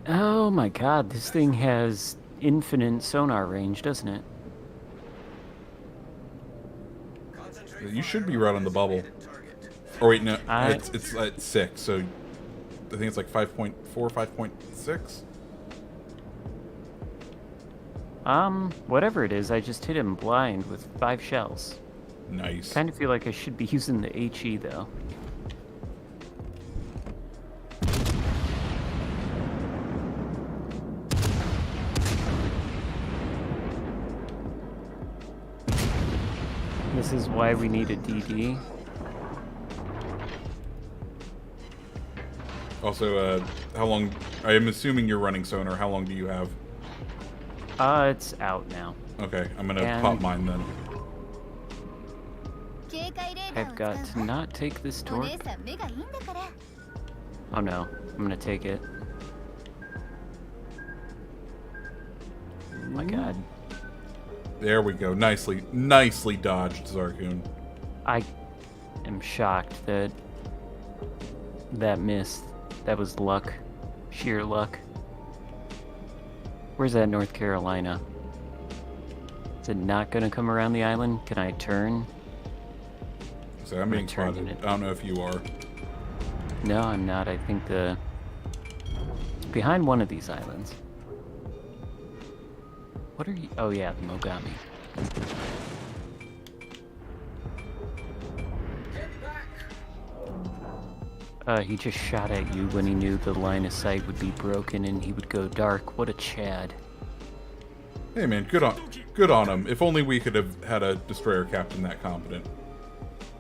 Speaker 2: Oh my god, this thing has infinite sonar range, doesn't it?
Speaker 1: You should be right on the bubble. Or wait, no,
Speaker 2: I-
Speaker 1: it's at 6, so I think it's like 5.4, 5.6.
Speaker 2: Whatever it is, I just hit him blind with 5 shells.
Speaker 1: Nice.
Speaker 2: Kind of feel like I should be using the HE though. This is why we need a DD.
Speaker 1: Also, how long? I am assuming you're running sonar. How long do you have?
Speaker 2: It's out now.
Speaker 1: Okay, I'm gonna
Speaker 2: And-
Speaker 1: pop mine then.
Speaker 2: I've got to not take this torque. Oh no, I'm gonna take it. Oh my god.
Speaker 1: There we go. Nicely dodged, Xarkun.
Speaker 2: I am shocked that that missed. That was luck. Sheer luck. Where's that North Carolina? Is it not gonna come around the island? Can I turn?
Speaker 1: So I'm being
Speaker 2: turning
Speaker 1: spotted.
Speaker 2: it.
Speaker 1: I don't know if you are.
Speaker 2: No, I'm not. I think it's behind one of these islands. What are you? Oh yeah, the Mogami. He just shot at you when he knew the line of sight would be broken and he would go dark. What a Chad.
Speaker 1: Hey man, good on him. If only we could have had a destroyer captain that competent.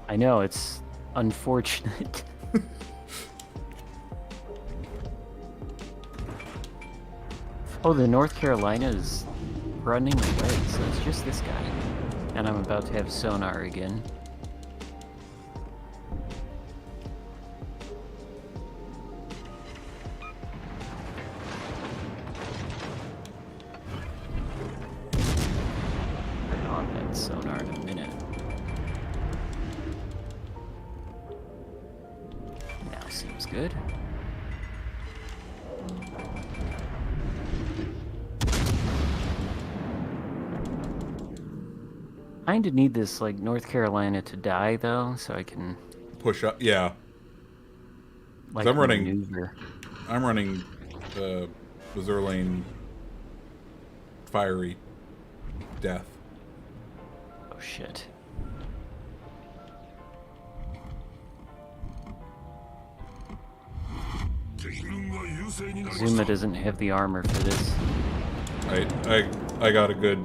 Speaker 2: I know, it's unfortunate. Oh, the North Carolina is running away, so it's just this guy. And I'm about to have sonar again. On that sonar in a minute. Now seems good. Kind of need this like North Carolina to die though, so I can
Speaker 1: Push up. Yeah.
Speaker 2: like
Speaker 1: I'm running.
Speaker 2: maneuver.
Speaker 1: I'm running the Zerlane fiery death.
Speaker 2: Oh shit. Zuma doesn't have the armor for this.
Speaker 1: I got a good.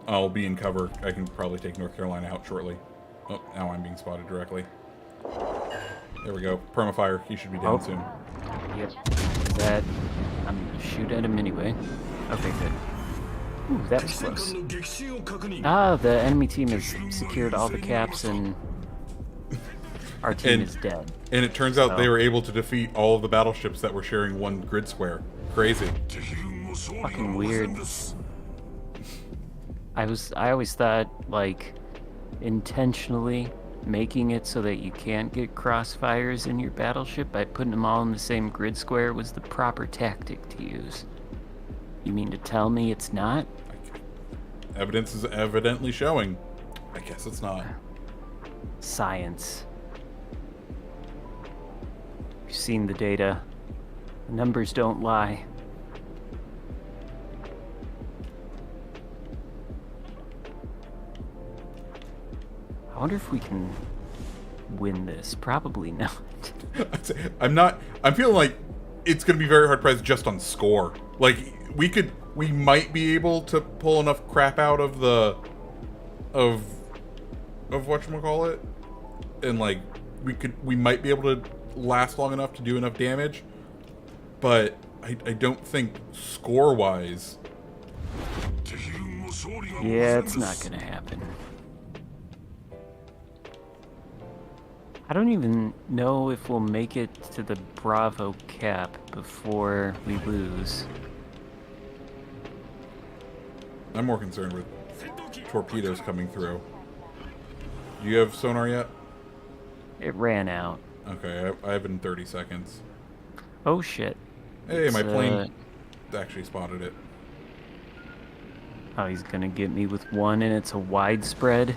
Speaker 1: I'll be in cover. I can probably take North Carolina out shortly. Oh, now I'm being spotted directly. There we go. Permafire. He should be down soon.
Speaker 2: Yep. That I'm gonna shoot at him anyway. Okay, good. Ooh, that was close. Ah, the enemy team has secured all the caps and our team is dead.
Speaker 1: And it turns out they were able to defeat all of the battleships that were sharing one grid square. Crazy.
Speaker 2: Fucking weird. I always thought like intentionally making it so that you can't get crossfires in your battleship by putting them all in the same grid square was the proper tactic to use. You mean to tell me it's not?
Speaker 1: Evidence is evidently showing. I guess it's not.
Speaker 2: Science. You've seen the data. The numbers don't lie. I wonder if we can win this. Probably not.
Speaker 1: I'm feeling like it's going to be very hard pressed just on score. Like, we might be able to pull enough crap out of of whatchamacallit. And like, we might be able to last long enough to do enough damage. But I don't think score-wise.
Speaker 2: Yeah, it's not going to happen. I don't even know if we'll make it to the Bravo cap before we lose.
Speaker 1: I'm more concerned with torpedoes coming through. Do you have sonar yet?
Speaker 2: It ran out.
Speaker 1: Okay, I have it in 30 seconds.
Speaker 2: Oh shit.
Speaker 1: Hey, my plane actually spotted it.
Speaker 2: Oh, he's gonna get me with one and it's a widespread.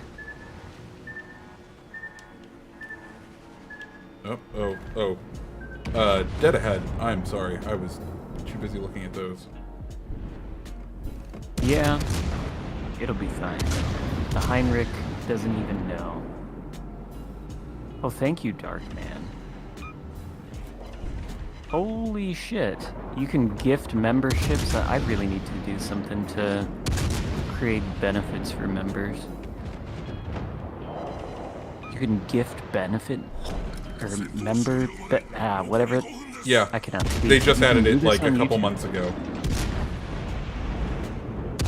Speaker 1: Dead ahead. I'm sorry. I was too busy looking at those.
Speaker 2: Yeah, it'll be fine. The Heinrich doesn't even know. Oh, thank you, Dark Man. Holy shit. You can gift memberships. I really need to do something to create benefits for members. You can gift benefit or member, whatever.
Speaker 1: Yeah,
Speaker 2: I cannot speak.
Speaker 1: they just added it like a couple
Speaker 2: YouTube.
Speaker 1: months ago.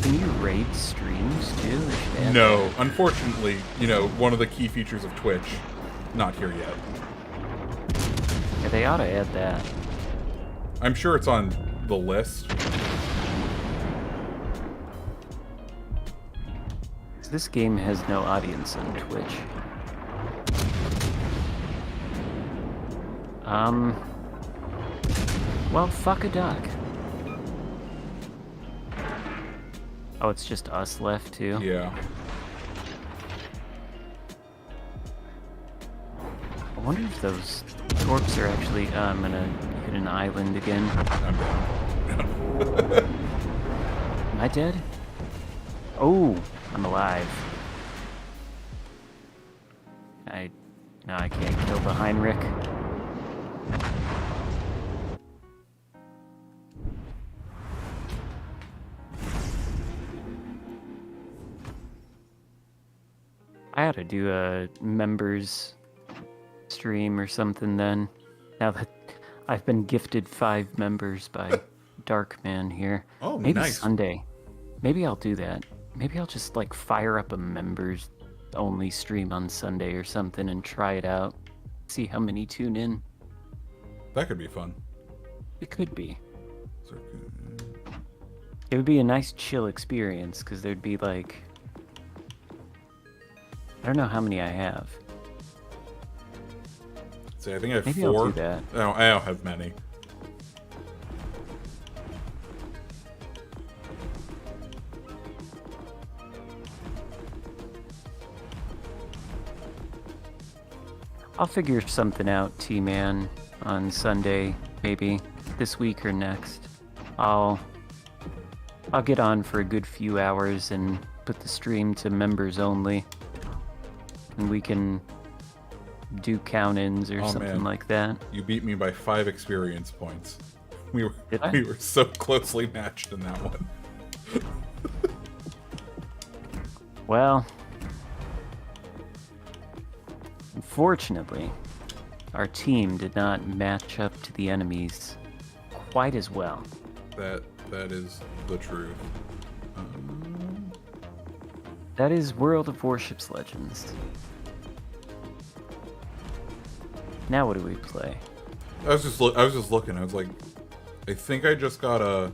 Speaker 2: Can you raid streams too? They should add
Speaker 1: No,
Speaker 2: that.
Speaker 1: unfortunately, one of the key features of Twitch, not here yet.
Speaker 2: Yeah, they ought to add that.
Speaker 1: I'm sure it's on the list.
Speaker 2: This game has no audience on Twitch. Well, fuck a duck. Oh, it's just us left too?
Speaker 1: Yeah.
Speaker 2: I wonder if those torps are actually... I'm gonna hit an island again.
Speaker 1: I'm down.
Speaker 2: Am I dead? Oh, I'm alive. No, I can't kill the Heinrich. I ought to do a members stream or something then. Now that I've been gifted 5 members by Darkman here.
Speaker 1: Oh,
Speaker 2: maybe
Speaker 1: nice.
Speaker 2: Sunday. Maybe I'll do that. Maybe I'll just like fire up a members only stream on Sunday or something and try it out. See how many tune in.
Speaker 1: That could be fun.
Speaker 2: It could be. It would be a nice chill experience because there'd be like... I don't know how many I have.
Speaker 1: See, I think I have
Speaker 2: Maybe
Speaker 1: 4.
Speaker 2: I'll do that.
Speaker 1: I don't have many.
Speaker 2: I'll figure something out, T-Man, on Sunday, maybe this week or next. I'll get on for a good few hours and put the stream to members only, and we can do count-ins or something
Speaker 1: man.
Speaker 2: like that.
Speaker 1: You beat me by 5 experience points. We
Speaker 2: Did I?
Speaker 1: were so closely matched in that one.
Speaker 2: Well, unfortunately, our team did not match up to the enemies quite as well.
Speaker 1: That is the truth.
Speaker 2: That is World of Warships Legends. Now what do we play?
Speaker 1: I was just looking. I was like, I think I just got a.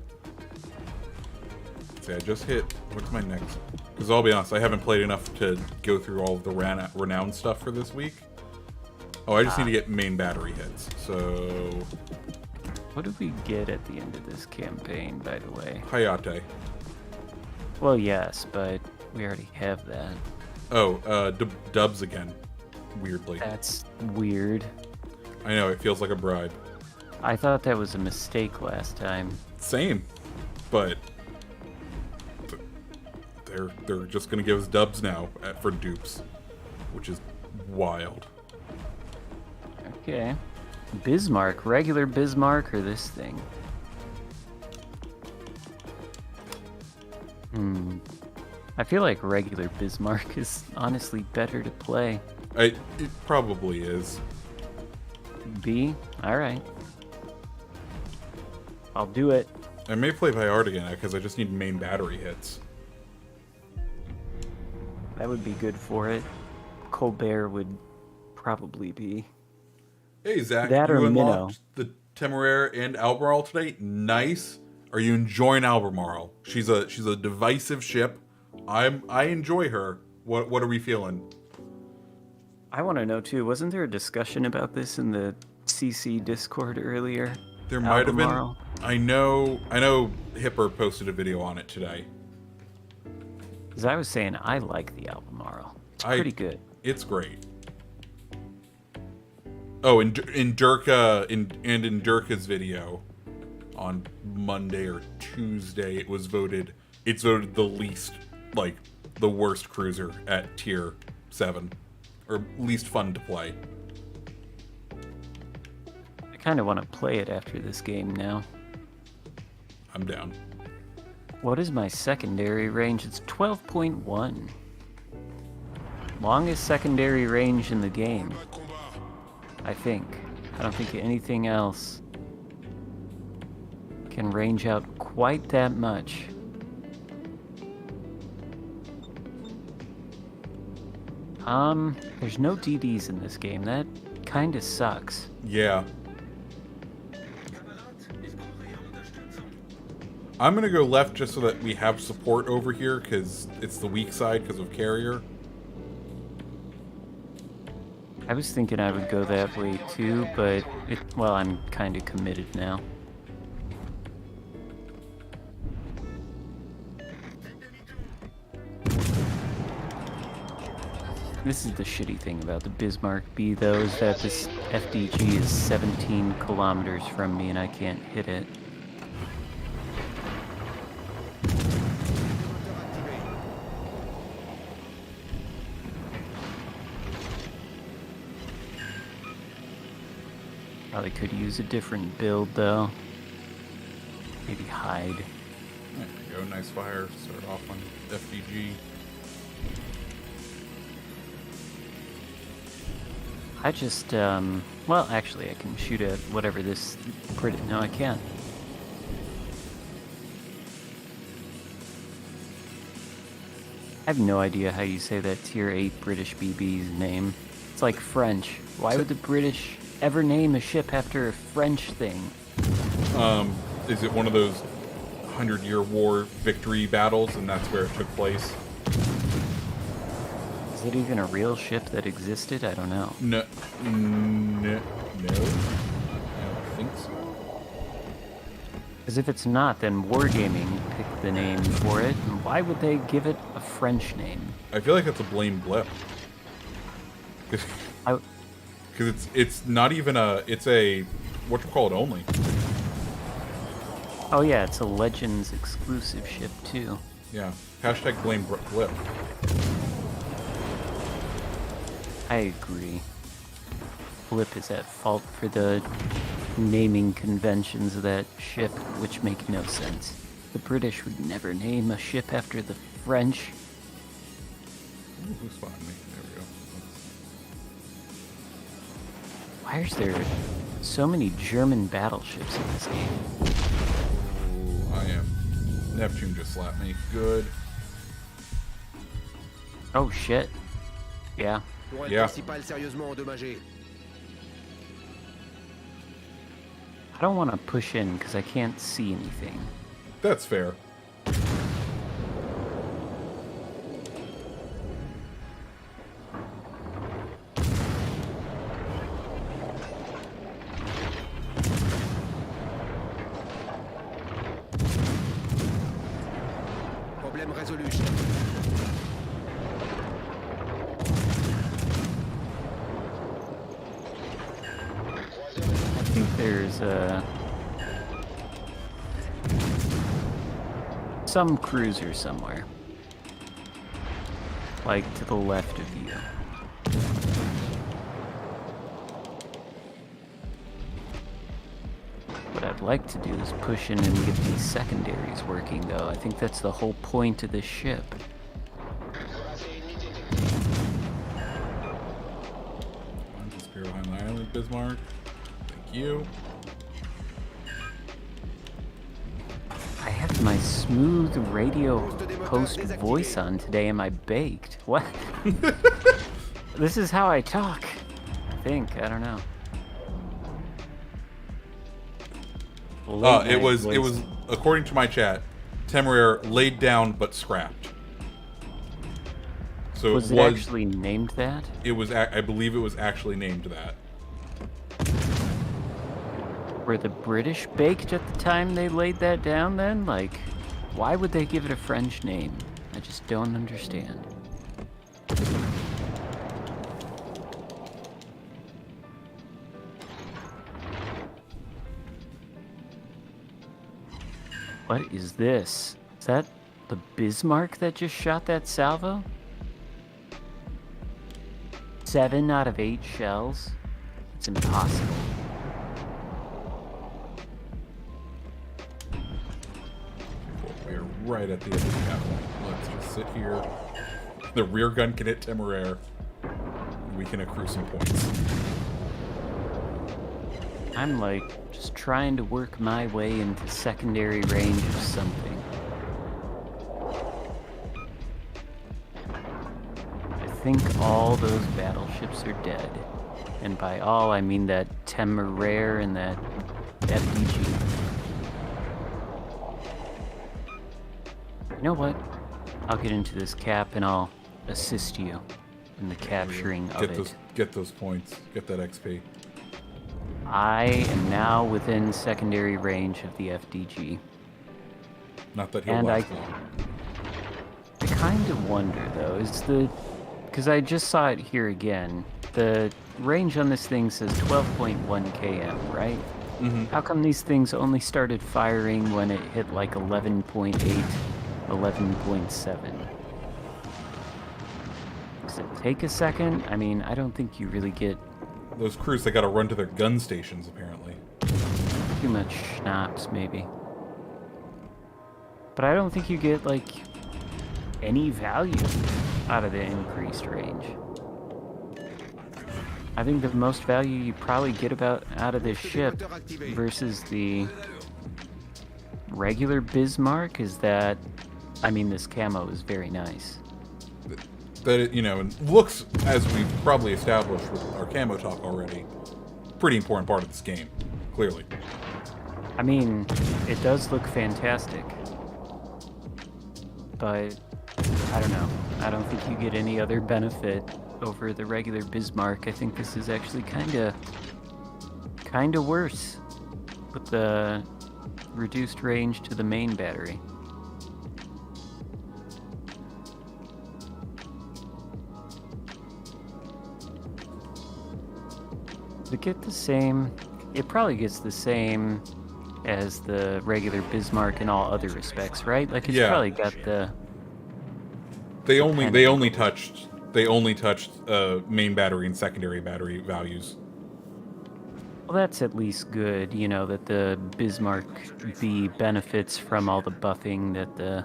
Speaker 1: Let's see, I just hit. What's my next? Because I'll be honest, I haven't played enough to go through all of the renowned stuff for this week. Oh, I just need to get main battery hits. So.
Speaker 2: What did we get at the end of this campaign, by the way?
Speaker 1: Hayate.
Speaker 2: Well, yes, but we already have that.
Speaker 1: Oh, dubs again. Weirdly.
Speaker 2: That's weird.
Speaker 1: I know, it feels like a bribe.
Speaker 2: I thought that was a mistake last time.
Speaker 1: Same, but they're just gonna give us dubs now for dupes, which is wild.
Speaker 2: Okay. Bismarck, regular Bismarck or this thing? I feel like regular Bismarck is honestly better to play.
Speaker 1: It probably is.
Speaker 2: B? Alright. I'll do it.
Speaker 1: I may play Bayard again because I just need main battery hits.
Speaker 2: That would be good for it. Colbert would probably be.
Speaker 1: Hey Zach,
Speaker 2: That
Speaker 1: you
Speaker 2: or
Speaker 1: unlocked the Temeraire and Albemarle today. Nice. Are you enjoying Albemarle? She's a divisive ship. I enjoy her. What are we feeling?
Speaker 2: I want to know too. Wasn't there a discussion about this in the CC Discord earlier?
Speaker 1: There might have been.
Speaker 2: Albemarle?
Speaker 1: I know Hipper posted a video on it today.
Speaker 2: Because I was saying I like the Albemarle. It's pretty good.
Speaker 1: It's great. Oh, in Durka's video on Monday or Tuesday, it's voted the least, like, the worst cruiser at tier 7. Or least fun to play.
Speaker 2: I kind of want to play it after this game now.
Speaker 1: I'm down.
Speaker 2: What is my secondary range? It's 12.1. Longest secondary range in the game. I think. I don't think anything else can range out quite that much. There's no DDs in this game. That kinda sucks.
Speaker 1: Yeah. I'm gonna go left just so that we have support over here, because it's the weak side because of carrier.
Speaker 2: I was thinking I would go that way too, but well, I'm kinda committed now. This is the shitty thing about the Bismarck B, though, is that this FDG is 17 kilometers from me and I can't hit it. Probably could use a different build, though. Maybe hide.
Speaker 1: There we go, nice fire. Start off on FDG.
Speaker 2: I just, well, actually, I can shoot at whatever this... No, I can't. I have no idea how you say that tier 8 British BB's name. It's like French. Why would the British ever name a ship after a French thing?
Speaker 1: Is it one of those 100-year war victory battles, and that's where it took place?
Speaker 2: Is it even a real ship that existed? I don't know.
Speaker 1: No. I don't think so.
Speaker 2: Because if it's not, then Wargaming picked the name for it, and why would they give it a French name?
Speaker 1: I feel like it's a blame blip.
Speaker 2: I
Speaker 1: Because it's not even it's a whatchamacallit only.
Speaker 2: Oh yeah, it's a Legends exclusive ship too.
Speaker 1: Yeah. Hashtag blame Blip.
Speaker 2: I agree. Blip is at fault for the naming conventions of that ship, which make no sense. The British would never name a ship after the French.
Speaker 1: Ooh, who spotted me? There we go.
Speaker 2: Why is there so many German battleships in this game?
Speaker 1: Ooh, I am. Neptune just slapped me. Good.
Speaker 2: Oh shit. Yeah.
Speaker 1: Yeah.
Speaker 2: I don't want to push in because I can't see anything.
Speaker 1: That's fair.
Speaker 3: Problème résolu, chef.
Speaker 2: I think there's some cruiser somewhere. Like to the left of you. What I'd like to do is push in and get these secondaries working though. I think that's the whole point of this ship.
Speaker 1: I'm just here behind the island, Bismarck. Thank you.
Speaker 2: I have my smooth radio host voice on today. Am I baked? What? This is how I talk. I think. I don't know.
Speaker 1: It was according to my chat, Temeraire laid down but scrapped. So
Speaker 2: Was it actually named that?
Speaker 1: It was. I believe it was actually named that.
Speaker 2: Were the British baked at the time they laid that down then? Like, why would they give it a French name? I just don't understand. What is this? Is that the Bismarck that just shot that salvo? 7 out of 8 shells? It's impossible.
Speaker 1: We are right at the end of the cap point. Let's just sit here. The rear gun can hit Temeraire. We can accrue some points.
Speaker 2: I'm like just trying to work my way into secondary range of something. I think all those battleships are dead. And by all, I mean that Temeraire and that FDG. You know what? I'll get into this cap and I'll assist you in the capturing of it.
Speaker 1: Get those points. Get that XP.
Speaker 2: I am now within secondary range of the FDG.
Speaker 1: Not that he'll
Speaker 2: And
Speaker 1: last long.
Speaker 2: I kind of wonder though, because I just saw it here again. The range on this thing says 12.1 km, right?
Speaker 1: Mm-hmm.
Speaker 2: How come these things only started firing when it hit like 11.8, 11.7? Does it take a second? I mean, I don't think you really get
Speaker 1: Those crews, they gotta run to their gun stations, apparently.
Speaker 2: too much schnapps, maybe. But I don't think you get, like, any value out of the increased range. I think the most value you probably get out of this ship versus the regular Bismarck is that, I mean, this camo is very nice.
Speaker 1: That it, and looks, as we've probably established with our camo talk already, pretty important part of this game, clearly.
Speaker 2: I mean, it does look fantastic. But, I don't know. I don't think you get any other benefit over the regular Bismarck. I think this is actually kinda worse with the reduced range to the main battery. Does it get the same? It probably gets the same as the regular Bismarck in all other respects, right? Like it's
Speaker 1: Yeah.
Speaker 2: probably got the.
Speaker 1: They only touched main battery and secondary battery values.
Speaker 2: Well, that's at least good, you know, that the Bismarck V benefits from all the buffing that the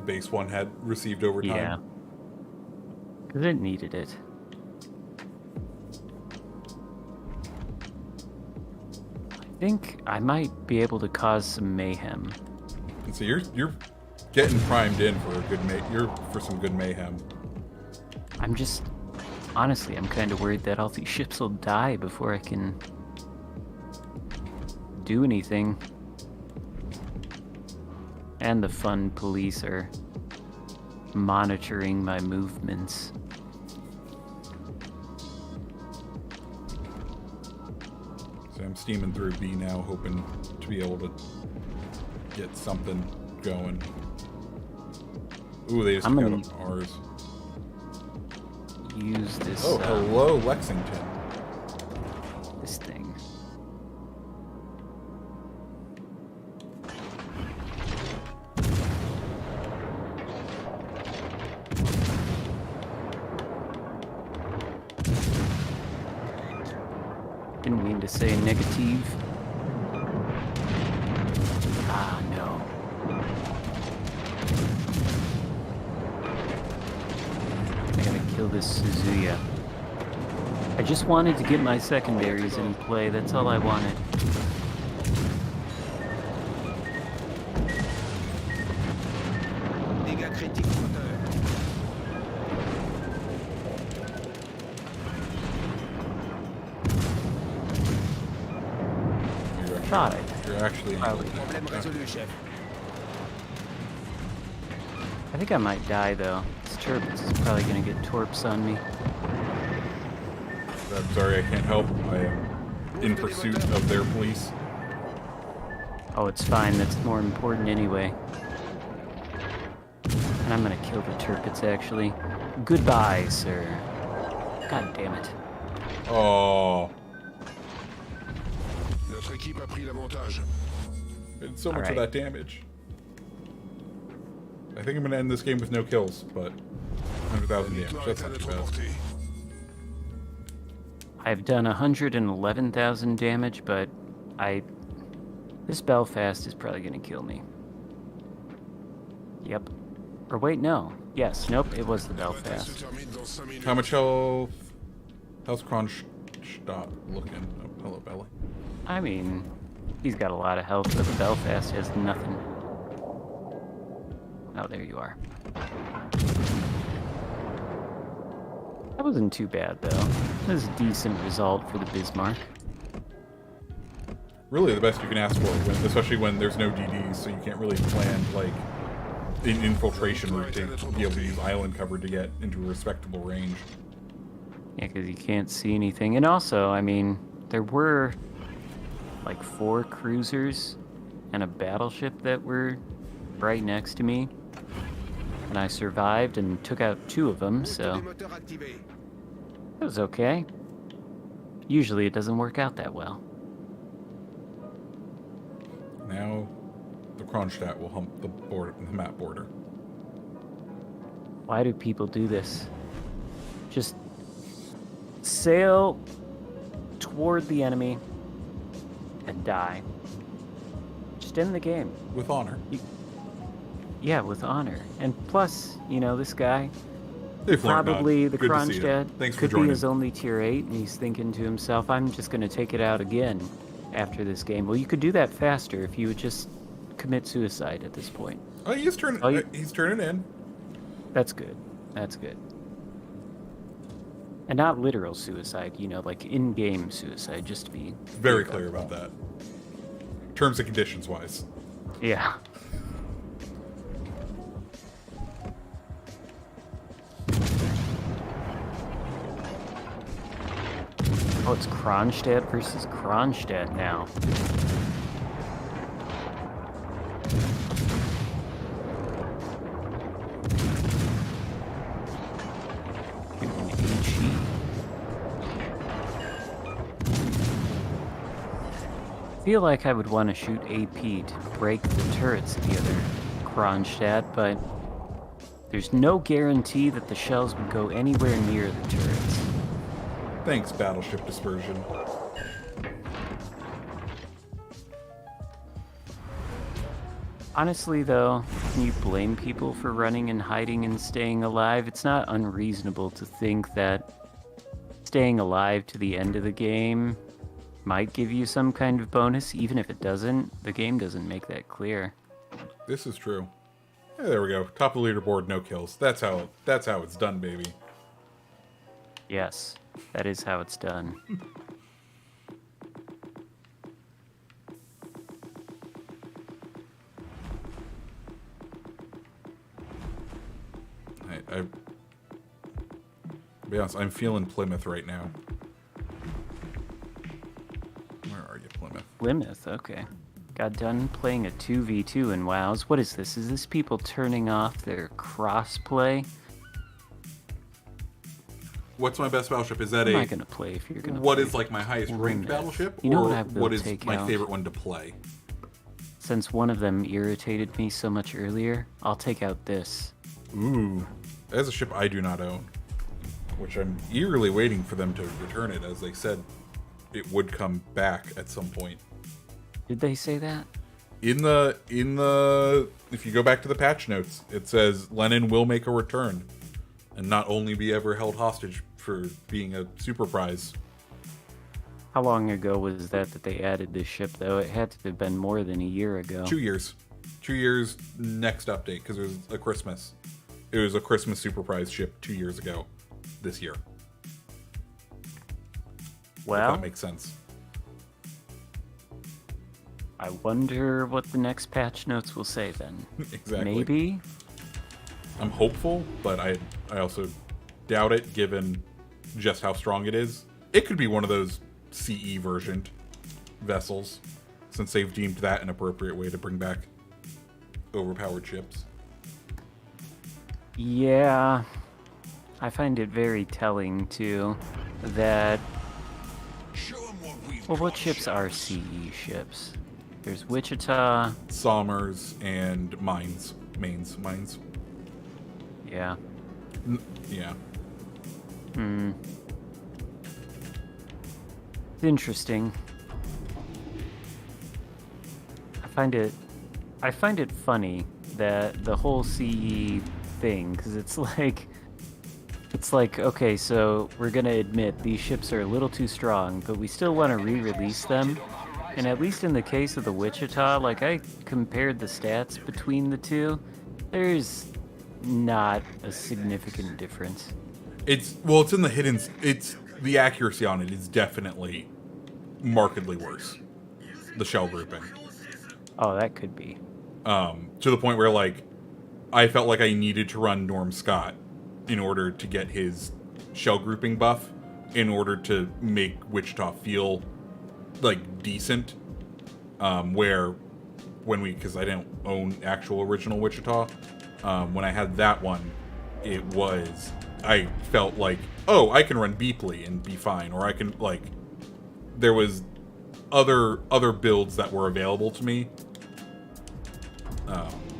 Speaker 1: base one had received over time.
Speaker 2: Yeah. Because it needed it. I think I might be able to cause some mayhem.
Speaker 1: And so you're getting primed in for some good mayhem.
Speaker 2: I'm just honestly, I'm kind of worried that all these ships will die before I can do anything. And the fun police are monitoring my movements.
Speaker 1: So I'm steaming through B now, hoping to be able to get something going. Ooh, they just
Speaker 2: I'm
Speaker 1: got
Speaker 2: gonna
Speaker 1: up ours.
Speaker 2: use this.
Speaker 1: Oh, hello, Lexington.
Speaker 2: This thing. Didn't mean to say negative. Ah, no. I gotta kill this Suzuya. I just wanted to get my secondaries in play, that's all I wanted.
Speaker 3: Dégâts critiques moteur.
Speaker 2: Thought
Speaker 1: You're actually
Speaker 3: Problème résolu, chef.
Speaker 2: I think I might die though. This turbines is probably gonna get torps on me.
Speaker 1: I'm sorry, I can't help. I am in pursuit of their police.
Speaker 2: Oh, it's fine. That's more important anyway. And I'm gonna kill the turpits, actually. Goodbye, sir. God damn it.
Speaker 1: Oh,
Speaker 4: Notre équipe a pris l'avantage.
Speaker 1: it's so much
Speaker 2: Alright.
Speaker 1: of that damage. I think I'm gonna end this game with no kills, but 100,000 damage.
Speaker 4: Victoire
Speaker 1: That's
Speaker 4: est à
Speaker 1: not too
Speaker 4: notre
Speaker 1: bad.
Speaker 4: portée.
Speaker 2: I've done 111,000 damage, but this Belfast is probably gonna kill me. Yep. Or wait, no. Yes, nope, it was the
Speaker 4: La bataille se
Speaker 2: Belfast.
Speaker 4: termine dans 5 minutes.
Speaker 1: How much health? How's Kronstadt looking? Oh, hello, Belly.
Speaker 2: I mean, he's got a lot of health, but the Belfast has nothing. Oh, there you are. That wasn't too bad, though. That was a decent result for the Bismarck.
Speaker 1: Really, the best you can ask for, especially when there's no DDs, so you can't really plan like an infiltration route to be able to use island cover to get into a respectable range.
Speaker 2: Yeah, because you can't see anything. And also, I mean, there were like 4 cruisers and a battleship that were right next to me. And I survived and took out 2 of them, so
Speaker 3: Les moteurs activés.
Speaker 2: it was okay. Usually it doesn't work out that well.
Speaker 1: Now, the Kronstadt will hump the map border.
Speaker 2: Why do people do this? Just sail toward the enemy and die. Just end the game.
Speaker 1: With honor.
Speaker 2: Yeah, with honor. And plus, you know, this guy,
Speaker 1: They've learned
Speaker 2: probably
Speaker 1: none.
Speaker 2: the
Speaker 1: Good to see you.
Speaker 2: Kronstadt
Speaker 1: Thanks for
Speaker 2: could be
Speaker 1: joining.
Speaker 2: his only tier 8, and he's thinking to himself, I'm just going to take it out again after this game. Well, you could do that faster if you would just commit suicide at this point.
Speaker 1: Oh, he's turning.
Speaker 2: Oh, you-
Speaker 1: He's turning in.
Speaker 2: That's good. That's good. And not literal suicide, you know, like in-game suicide, just to be...
Speaker 1: Very clear about that. Terms and conditions wise.
Speaker 2: Yeah. Oh, it's Kronstadt versus Kronstadt now. Giving HE. feel like I would want to shoot AP to break the turrets the other Kronstadt, but there's no guarantee that the shells would go anywhere near the turrets.
Speaker 1: Thanks, Battleship Dispersion.
Speaker 2: Honestly, though, can you blame people for running and hiding and staying alive? It's not unreasonable to think that staying alive to the end of the game might give you some kind of bonus, even if it doesn't. The game doesn't make that clear.
Speaker 1: This is true. Yeah, there we go. Top of the leaderboard, no kills. That's how it's done, baby.
Speaker 2: Yes, that is how it's done.
Speaker 1: To be honest, I'm feeling Plymouth right now. Where are you, Plymouth?
Speaker 2: Plymouth, okay. Got done playing a 2v2 in WoWs. What is this? Is this people turning off their crossplay?
Speaker 1: What's my best battleship? Is that
Speaker 2: I'm not gonna play if you're gonna
Speaker 1: what
Speaker 2: play
Speaker 1: is like my highest ranked
Speaker 2: Plymouth.
Speaker 1: battleship?
Speaker 2: You know
Speaker 1: or
Speaker 2: what I will
Speaker 1: what is
Speaker 2: take
Speaker 1: my
Speaker 2: out?
Speaker 1: favorite one to play?
Speaker 2: Since one of them irritated me so much earlier, I'll take out this.
Speaker 1: Ooh. That's a ship I do not own. Which I'm eagerly waiting for them to return it, as they said it would come back at some point.
Speaker 2: Did they say that?
Speaker 1: In the if you go back to the patch notes, it says Lenin will make a return and not only be ever held hostage for being a super prize.
Speaker 2: How long ago was that they added this ship, though? It had to have been more than a year ago.
Speaker 1: 2 years. 2 years next update, because it was a Christmas. It was a Christmas super prize ship 2 years ago this year.
Speaker 2: Well,
Speaker 1: If that makes sense.
Speaker 2: I wonder what the next patch notes will say then.
Speaker 1: Exactly.
Speaker 2: Maybe?
Speaker 1: I'm hopeful, but I also doubt it, given just how strong it is. It could be one of those CE versioned vessels, since they've deemed that an appropriate way to bring back overpowered ships.
Speaker 2: Yeah. I find it very telling, too, that...
Speaker 4: Show 'em what we've
Speaker 2: Well, what
Speaker 4: got,
Speaker 2: ships are CE ships? There's Wichita.
Speaker 1: Sommers and mines. Mines.
Speaker 2: Yeah.
Speaker 1: Yeah.
Speaker 2: It's interesting. I find it funny that the whole CE thing, because it's like, okay, so we're gonna admit these ships are a little too strong, but we still want to re-release them. And at least in the case of the Wichita, like, I compared the stats between the two. There's not a significant difference.
Speaker 1: It's in the hidden. It's the accuracy on it is definitely markedly worse. The shell grouping.
Speaker 2: Oh, that could be.
Speaker 1: To the point where, like, I felt like I needed to run Norm Scott in order to get his shell grouping buff, in order to make Wichita feel, like, decent. Because I didn't own actual original Wichita, when I had that one, I felt like, oh, I can run Beepley and be fine, or I can, like, there was other builds that were available to me.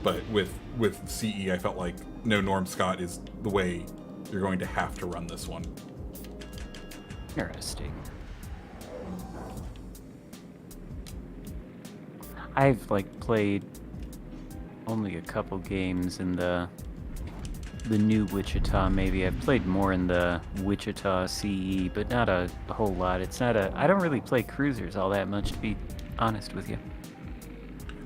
Speaker 1: But with CE, I felt like, no, Norm Scott is the way you're going to have to run this one.
Speaker 2: Interesting. I've, like, played only a couple games in the new Wichita, maybe. I've played more in the Wichita CE, but not a whole lot. I don't really play cruisers all that much, to be honest with you.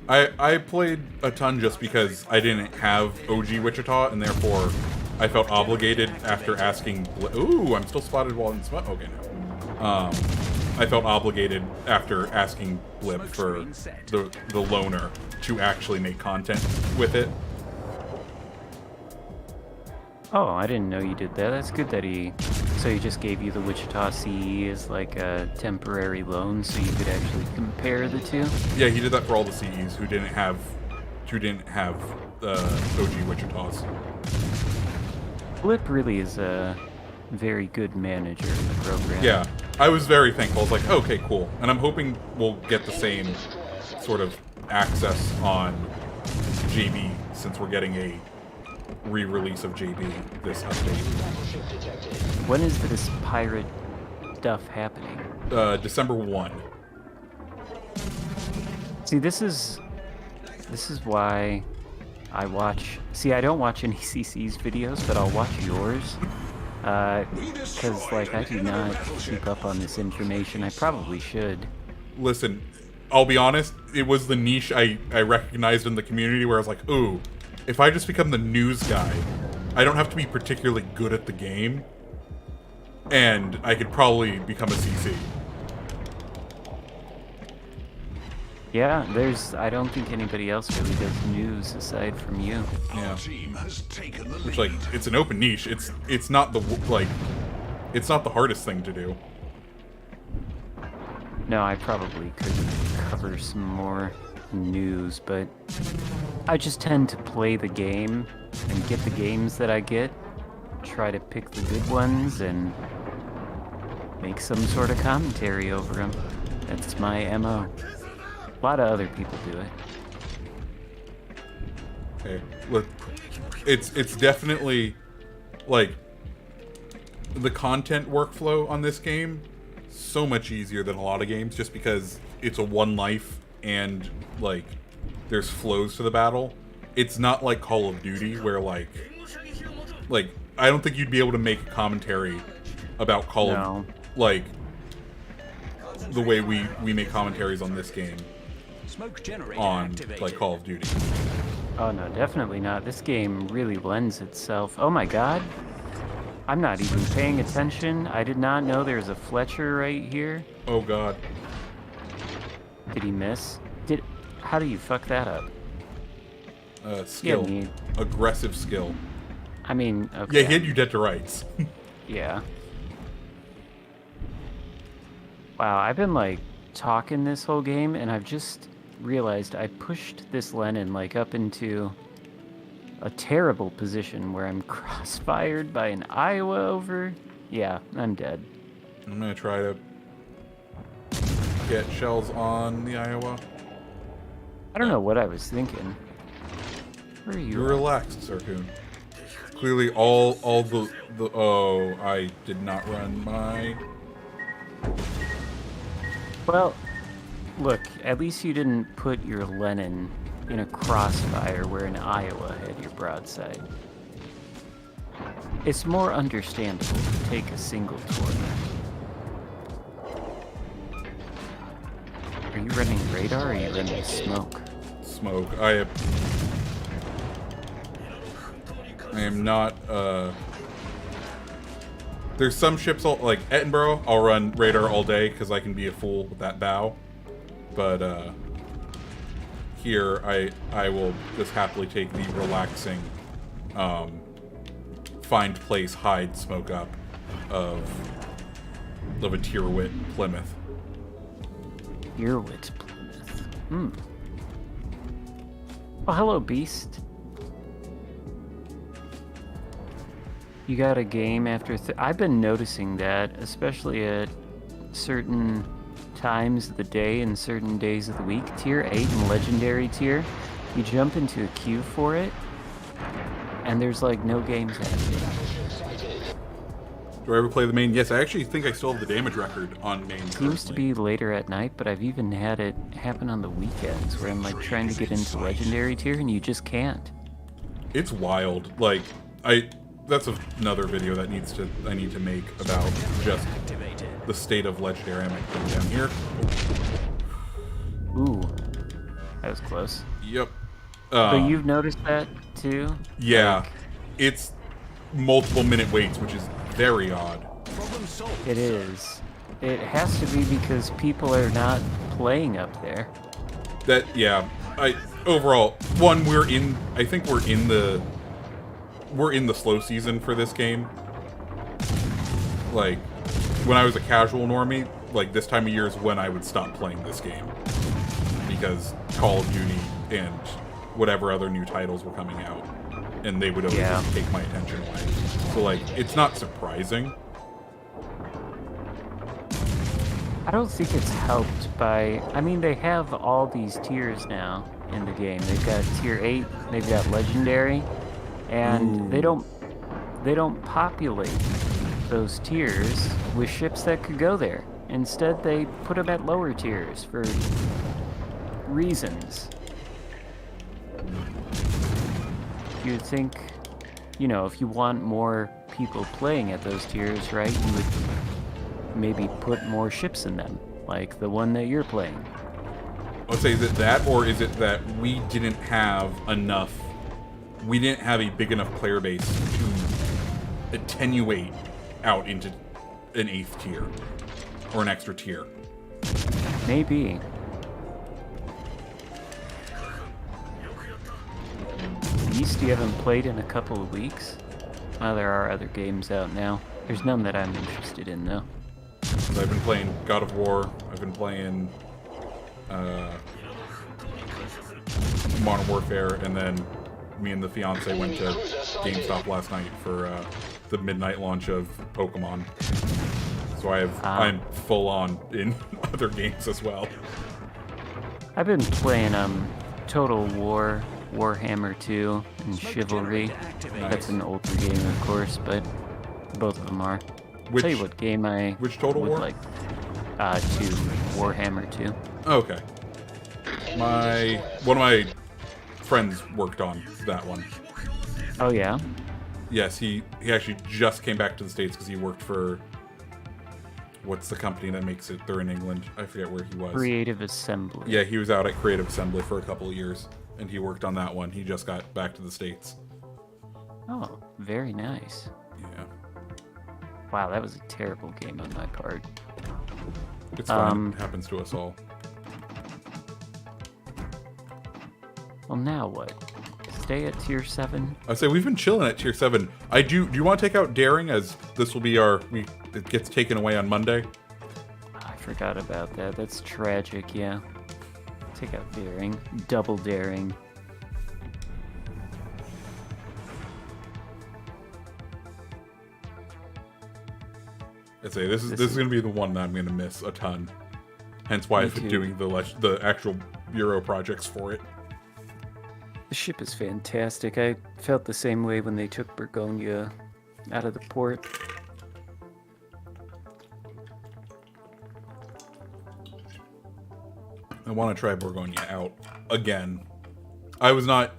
Speaker 1: I played a ton just because I didn't have OG Wichita, and therefore I felt obligated after asking... Ooh, I'm still spotted while in smoke. Okay, no. I felt obligated after asking Blip for the loaner to actually make content with it.
Speaker 2: Oh, I didn't know you did that. That's good that so he just gave you the Wichita CE as like a temporary loan so you could actually compare the two?
Speaker 1: Yeah, he did that for all the CEs who didn't have OG Wichitas.
Speaker 2: Blip really is a very good manager in the program.
Speaker 1: Yeah, I was very thankful. I was like, okay, cool. And I'm hoping we'll get the same sort of access on JB since we're getting a re-release of JB this update.
Speaker 2: When is this pirate stuff happening?
Speaker 1: December 1.
Speaker 2: See, this is why I watch. See, I don't watch any CC's videos, but I'll watch yours. Because, like, I do not keep up on this information. I probably should.
Speaker 1: Listen, I'll be honest, it was the niche I recognized in the community where I was like, ooh, if I just become the news guy, I don't have to be particularly good at the game, and I could probably become a CC.
Speaker 2: Yeah, I don't think anybody else really does news aside from you.
Speaker 1: Yeah.
Speaker 4: Our team has taken the
Speaker 1: Which,
Speaker 4: lead.
Speaker 1: like, it's an open niche. It's not the, like, it's not the hardest thing to do.
Speaker 2: No, I probably could cover some more news, but I just tend to play the game and get the games that I get, try to pick the good ones, and make some sort of commentary over them. That's my MO. A lot of other people do it.
Speaker 1: Okay, look, it's definitely, like, the content workflow on this game so much easier than a lot of games, just because it's a one life and, like, there's flows to the battle. It's not like Call of Duty where, like I don't think you'd be able to make a commentary about Call of, like, the way we make commentaries on this game
Speaker 3: Smoke generator
Speaker 1: on,
Speaker 3: activated.
Speaker 1: like, Call of Duty.
Speaker 2: Oh no, definitely not. This game really lends itself. Oh my god. I'm not even paying attention. I did not know there's a Fletcher right here.
Speaker 1: Oh god.
Speaker 2: Did he miss? How do you fuck that up?
Speaker 1: Skill.
Speaker 2: Yeah,
Speaker 1: Aggressive skill.
Speaker 2: I mean, okay.
Speaker 1: Yeah, he had you dead to rights.
Speaker 2: Yeah. Wow, I've been, like, talking this whole game, and I've just realized I pushed this Lenin, like, up into a terrible position where I'm crossfired by an Iowa over. Yeah, I'm dead.
Speaker 1: I'm gonna try to get shells on the Iowa.
Speaker 2: I don't know what I was thinking. Where are you?
Speaker 1: You're relaxed, Xarkun. Clearly all the oh, I did not run my...
Speaker 2: Well, look, at least you didn't put your Lenin in a crossfire where an Iowa had your broadside. It's more understandable to take a single torque. Are you running radar or are you running smoke?
Speaker 1: Smoke. I am not, there's some ships, like Edinburgh, I'll run radar all day because I can be a fool with that bow. But, here, I will just happily take the relaxing, find place, hide, smoke up of a Tierwit Plymouth.
Speaker 2: Tierwit Plymouth. Oh, hello, Beast. You got a game after... I've been noticing that, especially at certain times of the day and certain days of the week. Tier 8 and Legendary tier, you jump into a queue for it, and there's, like, no games happening.
Speaker 1: Do I ever play the main? Yes, I actually think I still have the damage record on main.
Speaker 2: Seems to be later at night, but I've even had it happen on the weekends where I'm, like, trying to get into Legendary tier, and you just can't.
Speaker 1: It's wild. Like, that's another video that I need to make about just the state of Legendary. I might put it down here.
Speaker 2: Ooh, that was close.
Speaker 1: Yep.
Speaker 2: So you've noticed that too?
Speaker 1: Yeah.
Speaker 2: Like,
Speaker 1: It's multiple minute waits, which is very odd.
Speaker 2: it is. It has to be because people are not playing up there.
Speaker 1: Yeah. Overall, one, I think we're in the slow season for this game. Like, when I was a casual normie, like, this time of year is when I would stop playing this game. Because Call of Duty and whatever other new titles were coming out. And they would always just take my attention away. So, like, it's not surprising.
Speaker 2: I don't think it's helped by. I mean, they have all these tiers now in the game. They've got tier 8, they've got legendary, and they don't populate those tiers with ships that could go there. Instead, they put them at lower tiers for reasons. You'd think, you know, if you want more people playing at those tiers, right, you would maybe put more ships in them, like the one that you're playing.
Speaker 1: Let's say, is it that, or is it that we didn't have enough, we didn't have a big enough player base to attenuate out into an 8th tier, or an extra tier?
Speaker 2: Maybe. Beast you haven't played in a couple of weeks? Well, there are other games out now. There's none that I'm interested in, though.
Speaker 1: So I've been playing God of War, I've been playing Modern Warfare, and then me and the fiance went to GameStop last night for the midnight launch of Pokemon. So I'm full on in other games as well.
Speaker 2: I've been playing Total War, Warhammer 2, and Chivalry. That's an older game, of course, but both of them are. Tell you what game I
Speaker 1: which Total
Speaker 2: would
Speaker 1: War?
Speaker 2: like. 2, Warhammer 2.
Speaker 1: Okay. One of my friends worked on that one.
Speaker 2: Oh yeah?
Speaker 1: Yes, he actually just came back to the States because he worked for, what's the company that makes it? They're in England. I forget where he was.
Speaker 2: Creative Assembly.
Speaker 1: Yeah, he was out at Creative Assembly for a couple of years, and he worked on that one. He just got back to the States.
Speaker 2: Oh, very nice.
Speaker 1: Yeah.
Speaker 2: Wow, that was a terrible game on my part.
Speaker 1: It's fine. It happens to us all.
Speaker 2: Well, now what? Stay at tier 7?
Speaker 1: I say we've been chilling at tier 7. Do you want to take out Daring, as this will be it gets taken away on Monday?
Speaker 2: I forgot about that. That's tragic, yeah. Take out Daring. Double Daring.
Speaker 1: I say this is going to be the one that I'm going to miss a ton. Hence why I've been doing the actual Bureau projects for it.
Speaker 2: The ship is fantastic. I felt the same way when they took Burgonia out of the port.
Speaker 1: I want to try Burgonia out again. I wasn't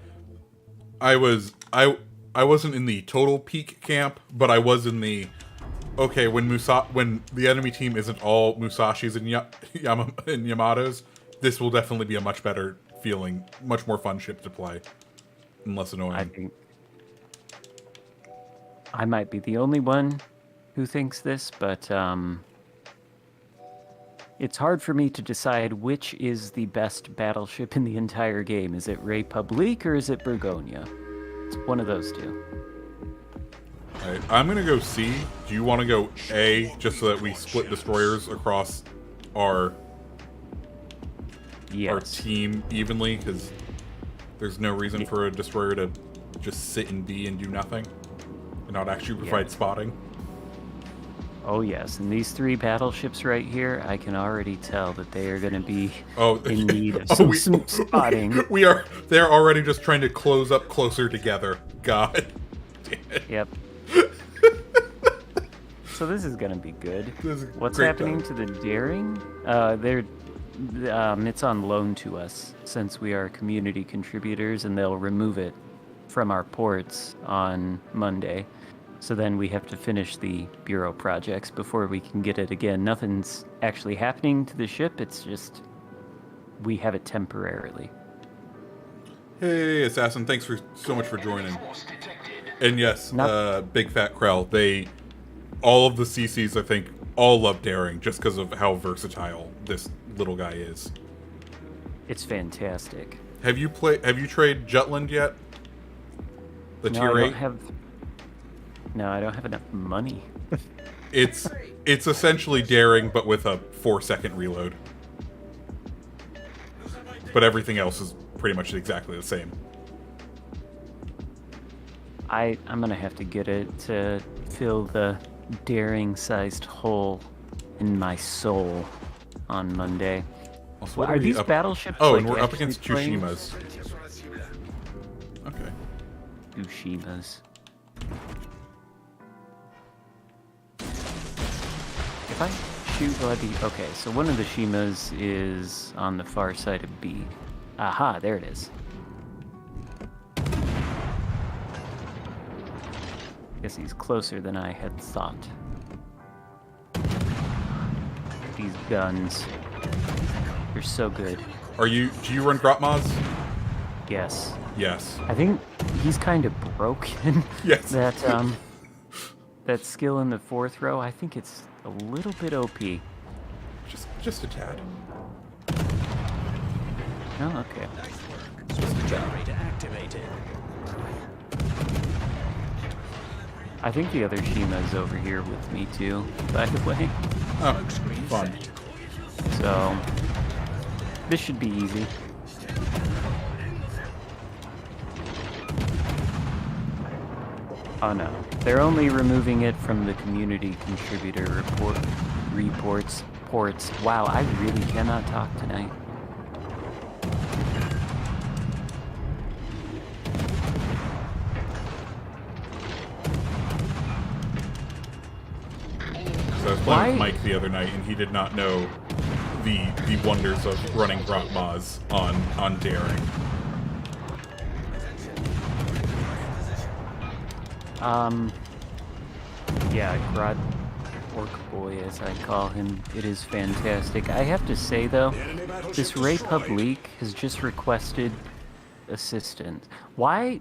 Speaker 1: in the total peak camp, but I was in the okay when the enemy team isn't all Musashis and Yamatos. This will definitely be a much better feeling, much more fun ship to play, and less annoying.
Speaker 2: I think I might be the only one who thinks this, but it's hard for me to decide which is the best battleship in the entire game. Is it Republique or is it Burgonia? It's one of those two.
Speaker 1: Alright, I'm gonna go C. Do you want to go A, just so that we split destroyers across our team evenly? Because there's no reason for a destroyer to just sit in D and do nothing, and not actually provide spotting.
Speaker 2: Oh yes, and these 3 battleships right here, I can already tell that they are going to be in need of some spotting.
Speaker 1: They're already just trying to close up closer together. God damn it.
Speaker 2: Yep. So this is going to be good. What's
Speaker 1: great
Speaker 2: happening
Speaker 1: time.
Speaker 2: to the Daring? It's on loan to us since we are community contributors, and they'll remove it from our ports on Monday. So then we have to finish the Bureau projects before we can get it again. Nothing's actually happening to the ship. It's just we have it temporarily.
Speaker 1: Hey, Assassin, thanks so much for joining. And yes, Big Fat Krell, all of the CCs, I think, all love Daring just because of how versatile this little guy is.
Speaker 2: It's fantastic.
Speaker 1: Have you tried Jutland yet? The tier 8?
Speaker 2: No, I don't have enough money.
Speaker 1: It's essentially Daring, but with a 4-second reload. But everything else is pretty much exactly the same.
Speaker 2: I'm gonna have to get it to fill the Daring-sized hole in my soul. on Monday.
Speaker 1: Also, what
Speaker 2: Are
Speaker 1: we
Speaker 2: these
Speaker 1: up...
Speaker 2: battleships?
Speaker 1: Oh,
Speaker 2: like,
Speaker 1: and we're up
Speaker 2: actually
Speaker 1: against
Speaker 2: playing?
Speaker 1: Tsushimas. Okay.
Speaker 2: Tsushimas. If I shoot, will I be... Okay, so one of the Shimas is on the far side of B. Aha, there it is. Guess he's closer than I had thought. These guns. They're so good.
Speaker 1: Do you run Grotmaz?
Speaker 2: Yes.
Speaker 1: Yes.
Speaker 2: I think he's kind of broken.
Speaker 1: Yes.
Speaker 2: That skill in the 4th row, I think it's a little bit OP.
Speaker 1: Just a tad.
Speaker 2: Oh, okay.
Speaker 3: Generator activated.
Speaker 2: I think the other Shima's over here with me too, by the way.
Speaker 1: Oh, fun.
Speaker 2: So, this should be easy. Oh no, they're only removing it from the community contributor reports. Wow, I really cannot talk tonight.
Speaker 1: So I was playing with Mike the other night, and he did not know the wonders of running Grotmaz on Daring.
Speaker 2: Yeah, Grot Orc Boy, as I call him, it is fantastic. I have to say, though, this Ray Publique has just requested assistance. Why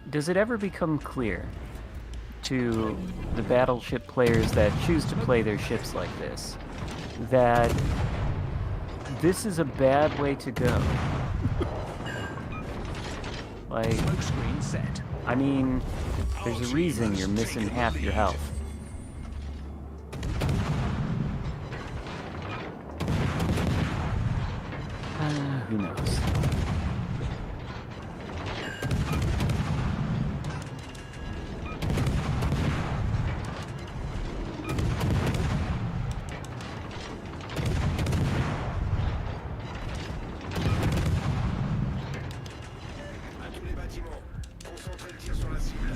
Speaker 2: does it ever become clear to the battleship players that choose to play their ships like this that this is a bad way to go? Like,
Speaker 3: Smokescreen set.
Speaker 2: I mean, there's a reason you're missing half your health. Who knows?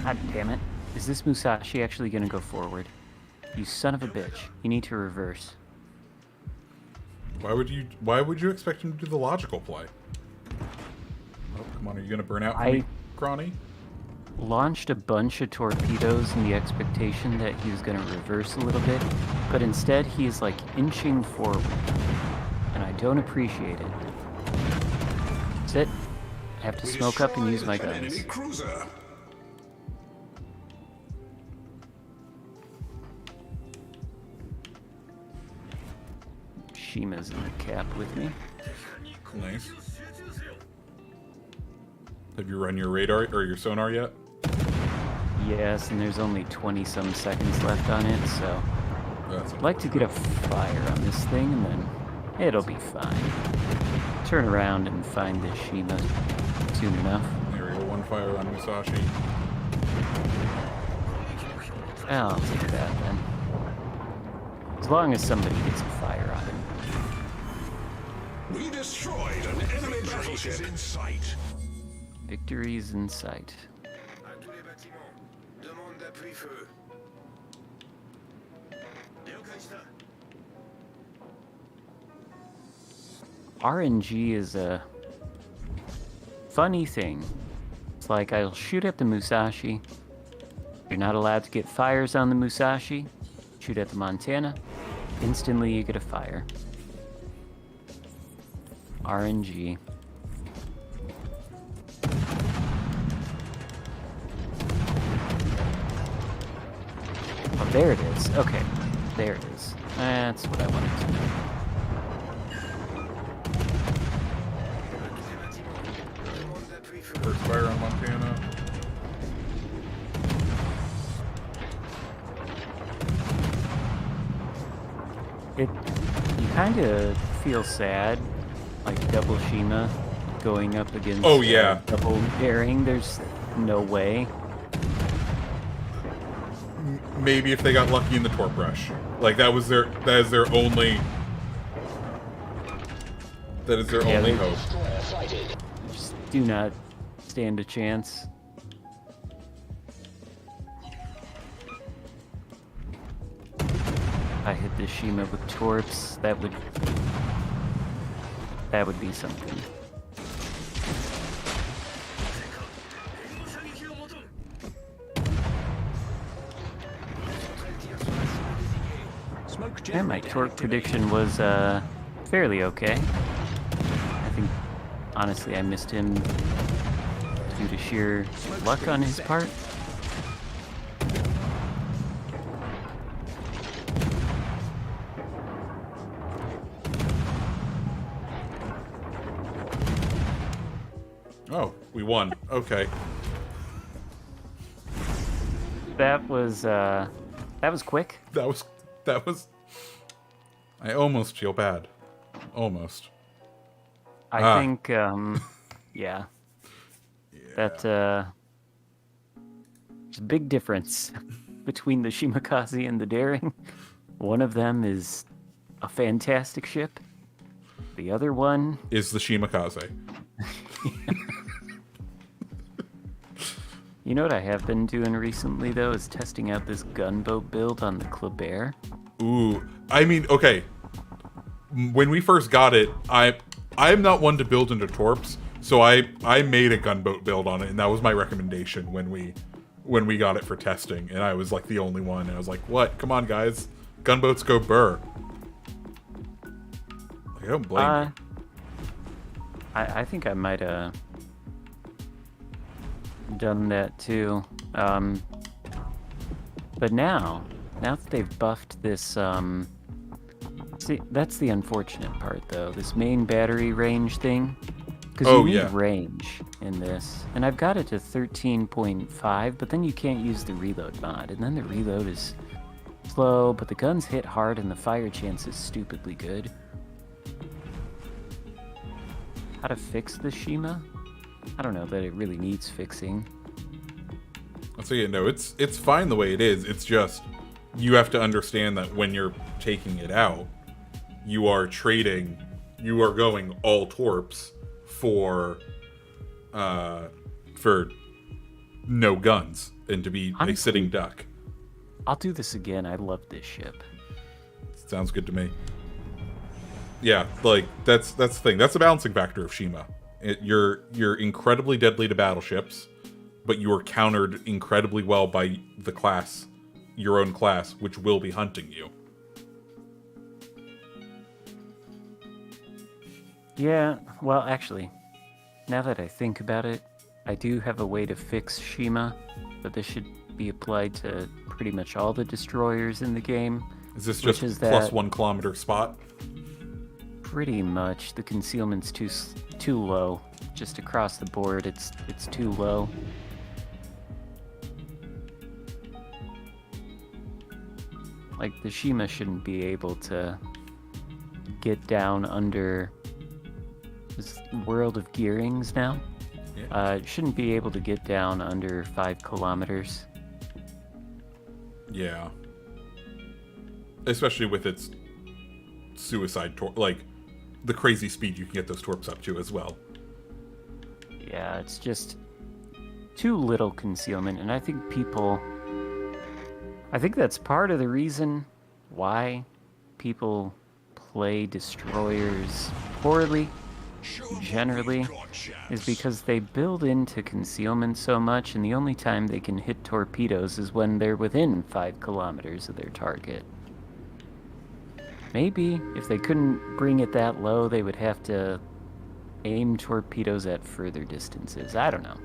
Speaker 2: God damn it. Is this Musashi actually gonna go forward? You son of a bitch. You need to reverse.
Speaker 1: Why would you expect him to do the logical play? Oh, come on, are you gonna burn out for me, Crawny?
Speaker 2: Launched a bunch of torpedoes in the expectation that he was gonna reverse a little bit, but instead he is like inching forward. And I don't appreciate it. That's it. I have to smoke up and use my guns.
Speaker 4: Enemy cruiser.
Speaker 2: Shima's in the cap with me.
Speaker 1: Nice. Have you run your radar or your sonar yet?
Speaker 2: Yes, and there's only 20-some seconds left on it, so I'd like to get a fire on this thing, and then it'll be fine. Turn around and find this Shima soon enough.
Speaker 1: Aerial 1 fire on Musashi.
Speaker 2: I'll take that then. As long as somebody gets a fire on him.
Speaker 4: We destroyed an enemy battleship in sight.
Speaker 2: Victory's in sight. RNG is a funny thing. It's like I'll shoot at the Musashi. You're not allowed to get fires on the Musashi. Shoot at the Montana. Instantly you get a fire. RNG. Oh, there it is. Okay. There it is. That's what I wanted to know.
Speaker 1: First fire on Montana.
Speaker 2: You kind of feel sad, like double Shima going up against double Daring. There's no way.
Speaker 1: Maybe if they got lucky in the torp rush. Like that is their only That is their
Speaker 2: Yeah,
Speaker 1: only
Speaker 2: they-
Speaker 1: hope.
Speaker 2: Just do not stand a chance. If I hit the Shima with torps, that would be something.
Speaker 4: Smoke
Speaker 2: Yeah, my
Speaker 4: generator
Speaker 2: torque prediction was fairly okay. I think, honestly, I missed him due to sheer luck on his part.
Speaker 1: Oh, we won. Okay.
Speaker 2: That was quick.
Speaker 1: That was. I almost feel bad. Almost.
Speaker 2: I think, yeah. That, there's a big difference between the Shimakaze and the Daring. One of them is a fantastic ship. The other one...
Speaker 1: Is the Shimakaze.
Speaker 2: You know what I have been doing recently, though, is testing out this gunboat build on the Kleber.
Speaker 1: Ooh. I mean, okay. When we first got it, I'm not one to build into torps, so I made a gunboat build on it, and that was my recommendation when we got it for testing, and I was like the only one, and I was like, what? Come on, guys. Gunboats go burr. I don't blame you.
Speaker 2: I think I might have done that too. But now that they've buffed this, see, that's the unfortunate part though, this main battery range thing. Because you need range in this. And I've got it to 13.5, but then you can't use the reload mod. And then the reload is slow, but the guns hit hard and the fire chance is stupidly good. How to fix the Shima? I don't know that it really needs fixing.
Speaker 1: So yeah, no, it's fine the way it is. It's just you have to understand that when you're taking it out, you are going all torps for no guns and to be a sitting duck.
Speaker 2: I'll do this again. I love this ship.
Speaker 1: Sounds good to me. Yeah, like that's the thing. That's the balancing factor of Shima. You're incredibly deadly to battleships, but you are countered incredibly well by the class, your own class, which will be hunting you.
Speaker 2: Yeah, well, actually, now that I think about it, I do have a way to fix Shima, but this should be applied to pretty much all the destroyers in the game.
Speaker 1: Is this just plus 1 kilometer spot?
Speaker 2: Pretty much. The concealment's too low. Just across the board, it's too low. Like, the Shima shouldn't be able to get down under this world of gearings now.
Speaker 1: Yeah.
Speaker 2: It shouldn't be able to get down under 5 kilometers.
Speaker 1: Yeah. Especially with its suicide like the crazy speed you can get those torps up to as well.
Speaker 2: Yeah, it's just too little concealment, and I think that's part of the reason why people play destroyers poorly, generally, is because they build into concealment so much, and the only time they can hit torpedoes is when they're within 5 kilometers of their target. Maybe if they couldn't bring it that low, they would have to aim torpedoes at further distances. I don't know.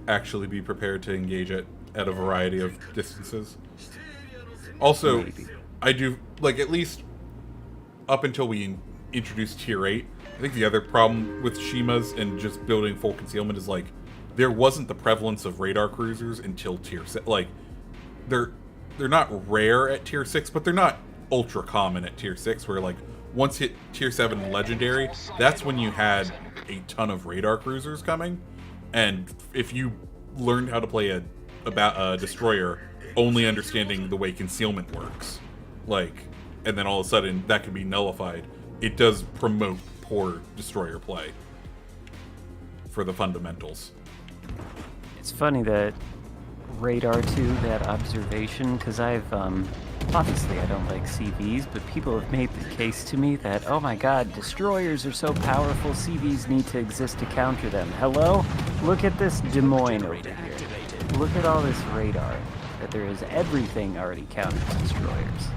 Speaker 1: Actually be prepared to engage it at a variety of distances. Also,
Speaker 2: Maybe.
Speaker 1: I do, like, at least up until we introduced Tier 8, I think the other problem with Shimas and just building full concealment is, like, there wasn't the prevalence of radar cruisers until Tier 6. Like, they're not rare at Tier 6, but they're not ultra common at Tier 6, where, like, once hit Tier 7 Legendary, that's when you had a ton of radar cruisers coming. And if you learned how to play a destroyer only understanding the way concealment works, like, and then all of a sudden that can be nullified, it does promote poor destroyer play for the fundamentals.
Speaker 2: It's funny that radar 2, that observation, because I've, obviously I don't like CVs, but people have made the case to me that, oh my god, destroyers are so powerful, CVs need to exist to counter them. Hello? Look at this Des Moines over here. Look at all this radar, that there is everything already counters destroyers.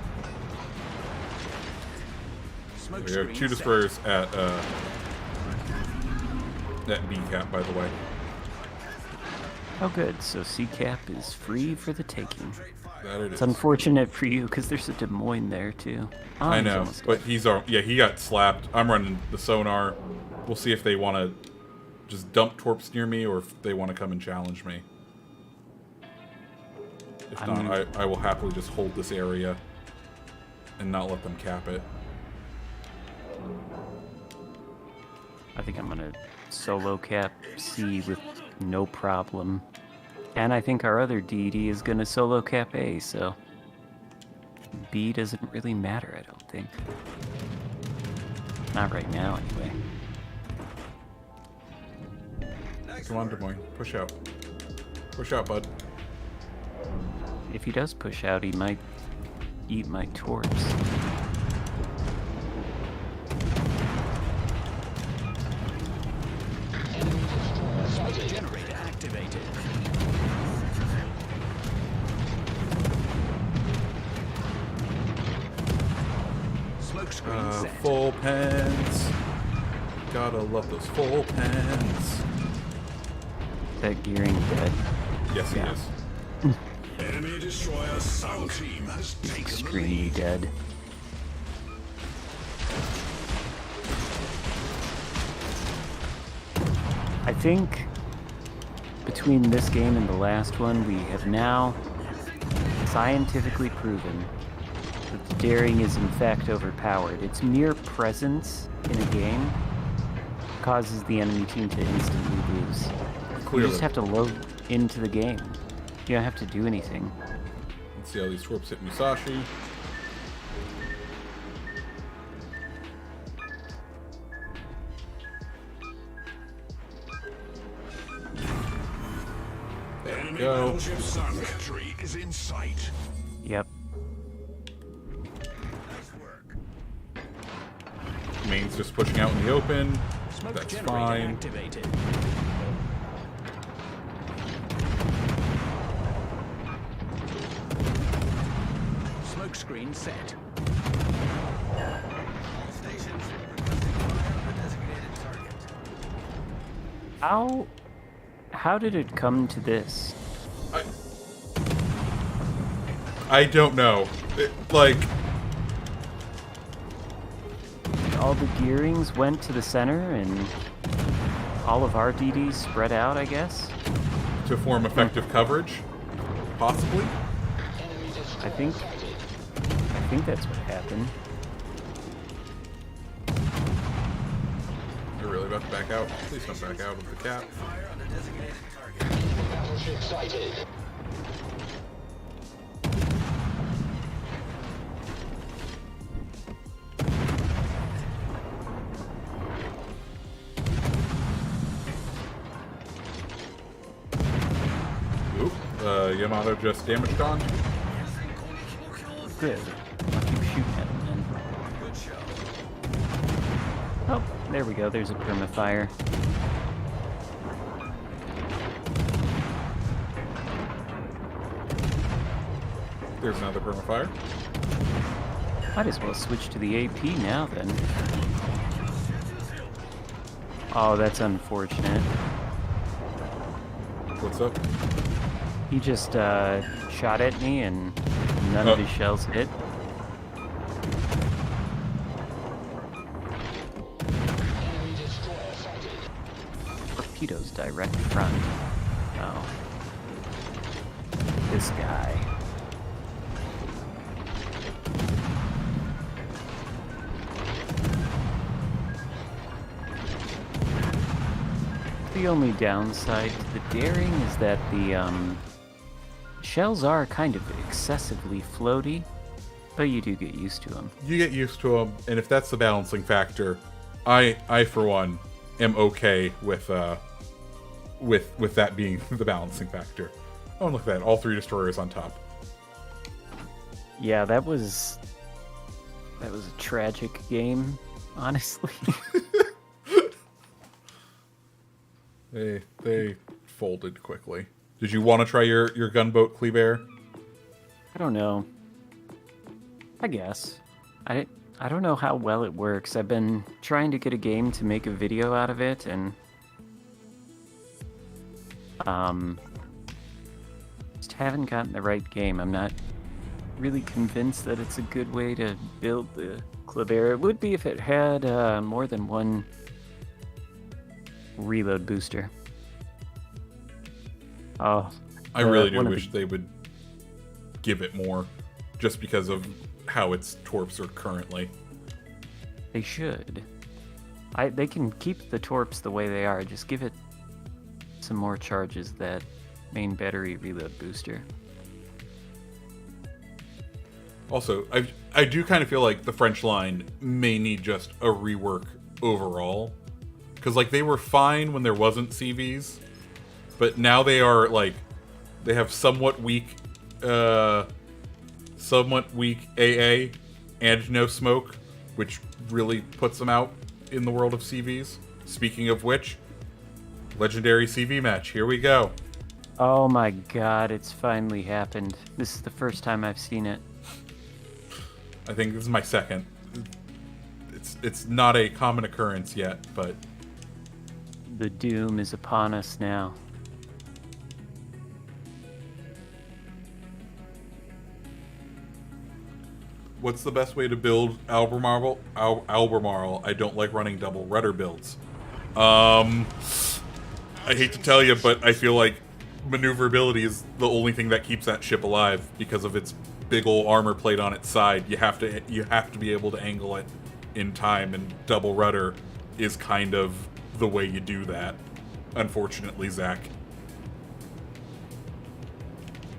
Speaker 1: We have 2 destroyers at B cap, by the way.
Speaker 2: Oh good, so C-cap is free for the taking.
Speaker 1: That it
Speaker 2: It's
Speaker 1: is.
Speaker 2: unfortunate for you, because there's a Des Moines there, too. Oh,
Speaker 1: I
Speaker 2: he's
Speaker 1: know,
Speaker 2: almost
Speaker 1: but
Speaker 2: dead.
Speaker 1: he got slapped. I'm running the sonar. We'll see if they want to just dump torps near me or if they want to come and challenge me. If not, I will happily just hold this area and not let them cap it.
Speaker 2: I think I'm going to solo cap C with no problem. And I think our other DD is going to solo cap A, so B doesn't really matter, I don't think. Not right now, anyway.
Speaker 1: Come on, Des Moines. Push out. Push out, bud.
Speaker 2: If he does push out, he might eat my torps.
Speaker 3: Generator activated. Smokescreen set.
Speaker 1: Full pens. Gotta love those full pens.
Speaker 2: That gearing dead.
Speaker 1: Yes, he
Speaker 2: Yeah.
Speaker 1: is.
Speaker 4: Enemy destroyer Sound Team has taken the
Speaker 2: Extremely
Speaker 4: lead.
Speaker 2: dead. I think between this game and the last one, we have now scientifically proven that the daring is in fact overpowered. Its mere presence in a game causes the enemy team to instantly lose. You
Speaker 1: Clearly.
Speaker 2: just have to load into the game. You don't have to do anything.
Speaker 1: Let's see how these torps hit Musashi. There we
Speaker 4: Enemy
Speaker 1: go.
Speaker 4: battleship sunk. Victory is in sight.
Speaker 2: Yep.
Speaker 1: Main's just pushing out in the open.
Speaker 3: Smoke
Speaker 1: That's
Speaker 3: generator
Speaker 1: fine.
Speaker 3: activated. Smokescreen set.
Speaker 2: How did it come to this?
Speaker 1: I don't know. Like,
Speaker 2: All the gearings went to the center and all of our DDs spread out, I guess?
Speaker 1: to form effective coverage? Possibly?
Speaker 2: I think that's what happened.
Speaker 1: They're really about to back out. Please don't back out of the cap. Oop. Yamato just damaged on.
Speaker 2: Good. I'll keep shooting at him then. Oh, there we go. There's a permafire.
Speaker 1: There's another permafire.
Speaker 2: Might as well switch to the AP now then. Oh, that's unfortunate.
Speaker 1: What's up?
Speaker 2: He just shot at me and none of his shells hit. Torpedoes direct front. Oh. This guy. The only downside to the daring is that the shells are kind of excessively floaty. But you do get used to them.
Speaker 1: You get used to them, and if that's the balancing factor, I for one am okay with that being the balancing factor. Oh, look at that! All 3 destroyers on top.
Speaker 2: Yeah, that was a tragic game, honestly.
Speaker 1: They folded quickly. Did you want to try your gunboat, Kleber?
Speaker 2: I don't know. I guess. I don't know how well it works. I've been trying to get a game to make a video out of it, and just haven't gotten the right game. I'm not really convinced that it's a good way to build the Kleber. It would be if it had more than one reload booster. Oh,
Speaker 1: I really do wish they would give it more, just because of how its torps are currently.
Speaker 2: They should. They can keep the torps the way they are. Just give it some more charges, that main battery reload booster.
Speaker 1: Also, I do kind of feel like the French line may need just a rework overall. Because, like, they were fine when there wasn't CVs, but now they are, like, they have somewhat weak AA and no smoke, which really puts them out in the world of CVs. Speaking of which, legendary CV match, here we go.
Speaker 2: Oh my god, it's finally happened. This is the first time I've seen it.
Speaker 1: I think this is my second. It's not a common occurrence yet, but
Speaker 2: The doom is upon us now.
Speaker 1: what's the best way to build Albemarle? Albemarle. I don't like running double rudder builds. I hate to tell you, but I feel like maneuverability is the only thing that keeps that ship alive because of its big ol' armor plate on its side. You have to be able to angle it in time, and double rudder is kind of the way you do that. Unfortunately, Zach.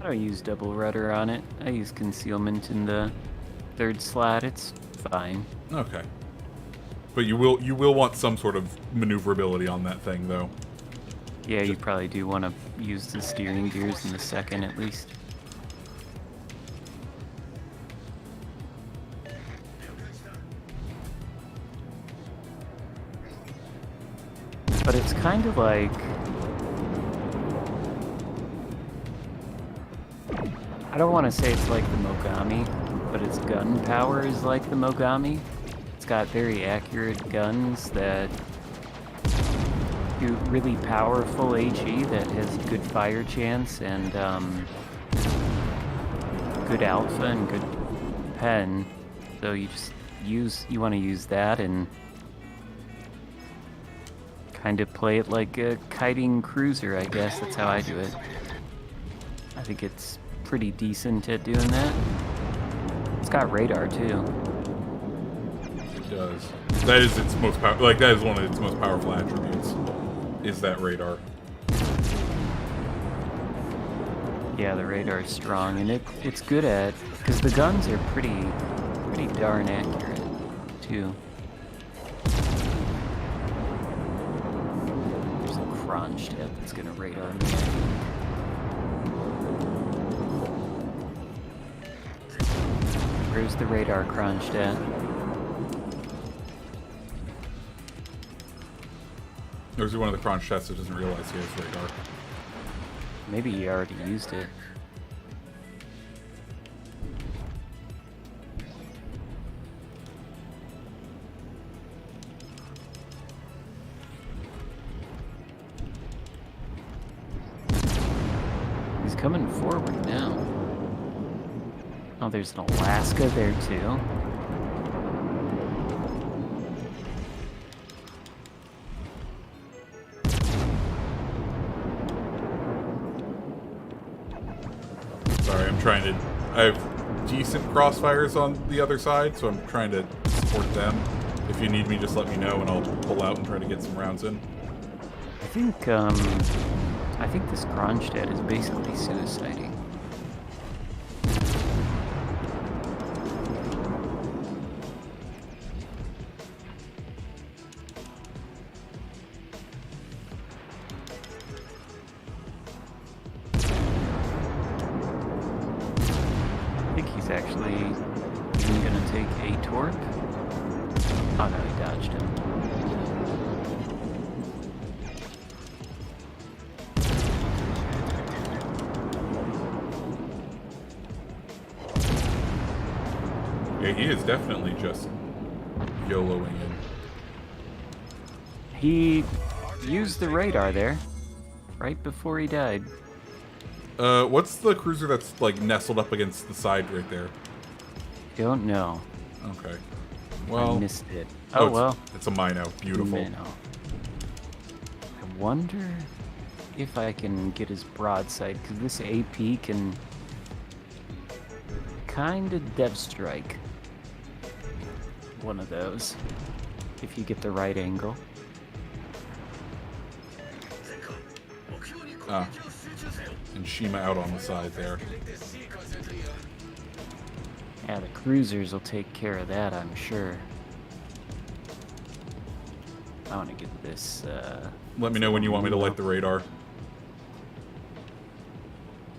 Speaker 2: I don't use double rudder on it. I use concealment in the third slot. It's fine.
Speaker 1: Okay. But you will want some sort of maneuverability on that thing, though.
Speaker 2: Yeah, you probably do want to use the steering gears in the second at least. But it's kind of like... I don't want to say it's like the Mogami, but its gun power is like the Mogami. It's got very accurate guns that do really powerful HE that has good fire chance and good alpha and good pen. So you want to use that and kind of play it like a kiting cruiser, I guess. That's how I do it. I think it's pretty decent at doing that. It's got radar too.
Speaker 1: It does. That is its most that is one of its most powerful attributes. Is that radar?
Speaker 2: Yeah, the radar is strong, and it's good at, because the guns are pretty darn accurate too. There's a Kronstadt that's gonna radar me. Where's the radar, Kronstadt?
Speaker 1: There's one of the Kronstadts that doesn't realize he has radar.
Speaker 2: Maybe he already used it. He's coming forward now. Oh, there's an Alaska there too.
Speaker 1: Sorry, I have decent crossfires on the other side, so I'm trying to support them. If you need me, just let me know and I'll pull out and try to get some rounds in.
Speaker 2: I think this Kronstadt is basically suiciding. He's actually even gonna take a torp. Oh no, he dodged him.
Speaker 1: Yeah, he is definitely just YOLOing in.
Speaker 2: He used the radar there, right before he died.
Speaker 1: What's the cruiser that's like nestled up against the side right there?
Speaker 2: Don't know.
Speaker 1: Okay.
Speaker 2: I
Speaker 1: Well,
Speaker 2: missed it. Oh, well.
Speaker 1: It's a Mino. Beautiful.
Speaker 2: Minnow. I wonder if I can get his broadside, because this AP can kind of dev strike one of those if you get the right angle.
Speaker 1: Ah. And Shima out on the side there.
Speaker 2: Yeah, the cruisers will take care of that, I'm sure. I want to get this.
Speaker 1: Let me know when you want me to light the radar.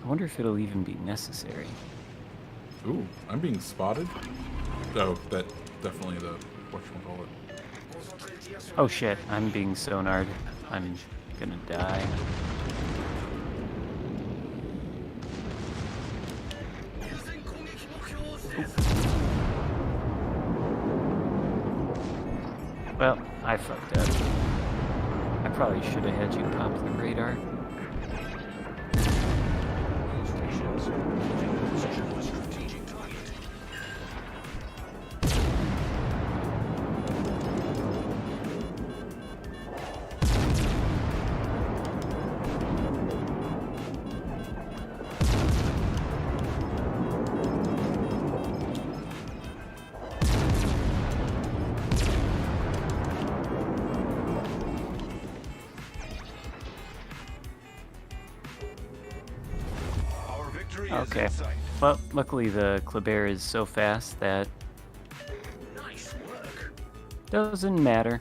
Speaker 2: I wonder if it'll even be necessary.
Speaker 1: Ooh, I'm being spotted. Oh, that definitely the whatchamacallit.
Speaker 2: Oh shit, I'm being sonared. I'm gonna die. Well, I fucked up. I probably should have had you pop the radar. Okay. Well, luckily the Kleber is so fast that doesn't matter.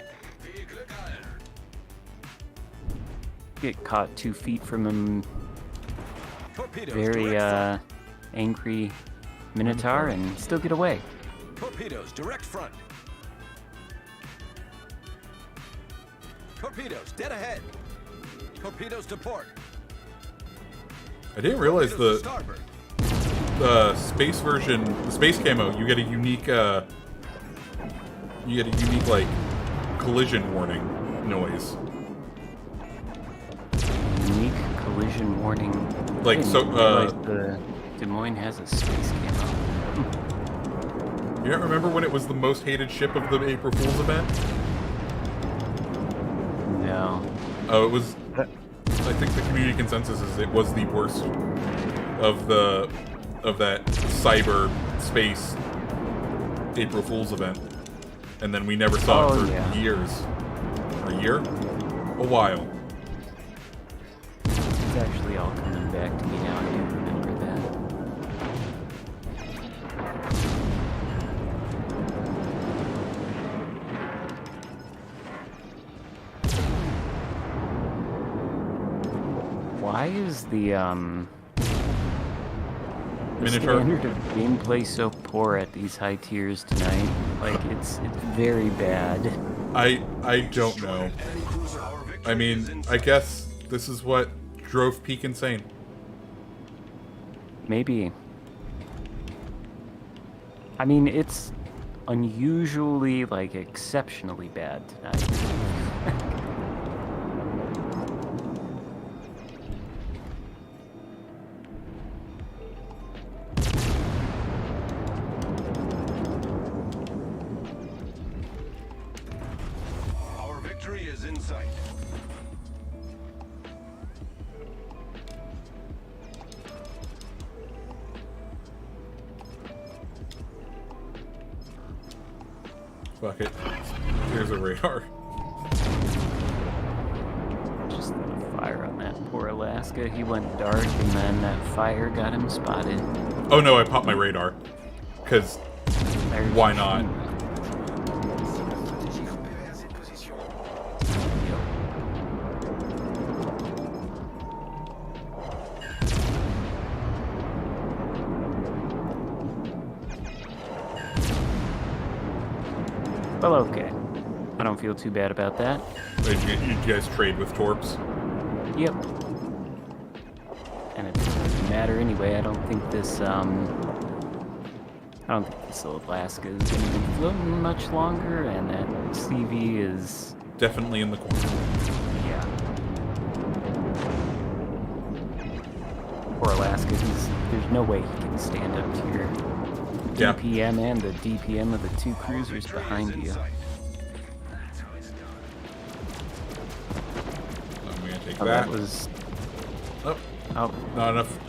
Speaker 2: Get caught 2 feet from him. Very angry Minotaur and still get away.
Speaker 3: Torpedoes, direct front. Torpedoes, dead ahead. Torpedoes to port.
Speaker 1: I didn't realize
Speaker 3: Torpedoes to starboard.
Speaker 1: the space version, the space camo, you get a unique like collision warning noise.
Speaker 2: Unique collision warning.
Speaker 1: Like,
Speaker 2: I
Speaker 1: so,
Speaker 2: didn't realize the Des Moines has a space camo.
Speaker 1: You don't remember when it was the most hated ship of the April Fool's event?
Speaker 2: No.
Speaker 1: Oh, it was. I think the community consensus is it was the worst of that cyber space April Fool's event, and then we never saw it for years. A year? A while.
Speaker 2: It's actually all coming back to me now. I do remember that. Why is the
Speaker 1: Minotaur?
Speaker 2: standard of gameplay so poor at these high tiers tonight? Like, it's very bad.
Speaker 1: I don't know. I mean, I guess this is what drove Peak insane.
Speaker 2: Maybe. I mean, it's unusually, like, exceptionally bad tonight.
Speaker 4: Our victory is in sight.
Speaker 1: Fuck it. Here's a radar.
Speaker 2: Just lit a fire on that poor Alaska. He went dark, and then that fire got him spotted.
Speaker 1: Oh no, I popped my radar. Cause
Speaker 2: There's
Speaker 1: why
Speaker 2: your
Speaker 1: not?
Speaker 2: shooter. Well, okay. I don't feel too bad about that.
Speaker 1: You guys trade with torps?
Speaker 2: Yep. And it doesn't matter anyway. I don't think this Alaska is going to be floating much longer, and that CV is
Speaker 1: Definitely in the corner.
Speaker 2: yeah. Poor Alaska, there's no way he can stand up to your
Speaker 1: Yeah.
Speaker 2: DPM and the DPM of the two cruisers behind you.
Speaker 1: I'm gonna take
Speaker 2: Oh,
Speaker 1: that.
Speaker 2: that was
Speaker 1: Oh,
Speaker 2: oh,
Speaker 1: not enough.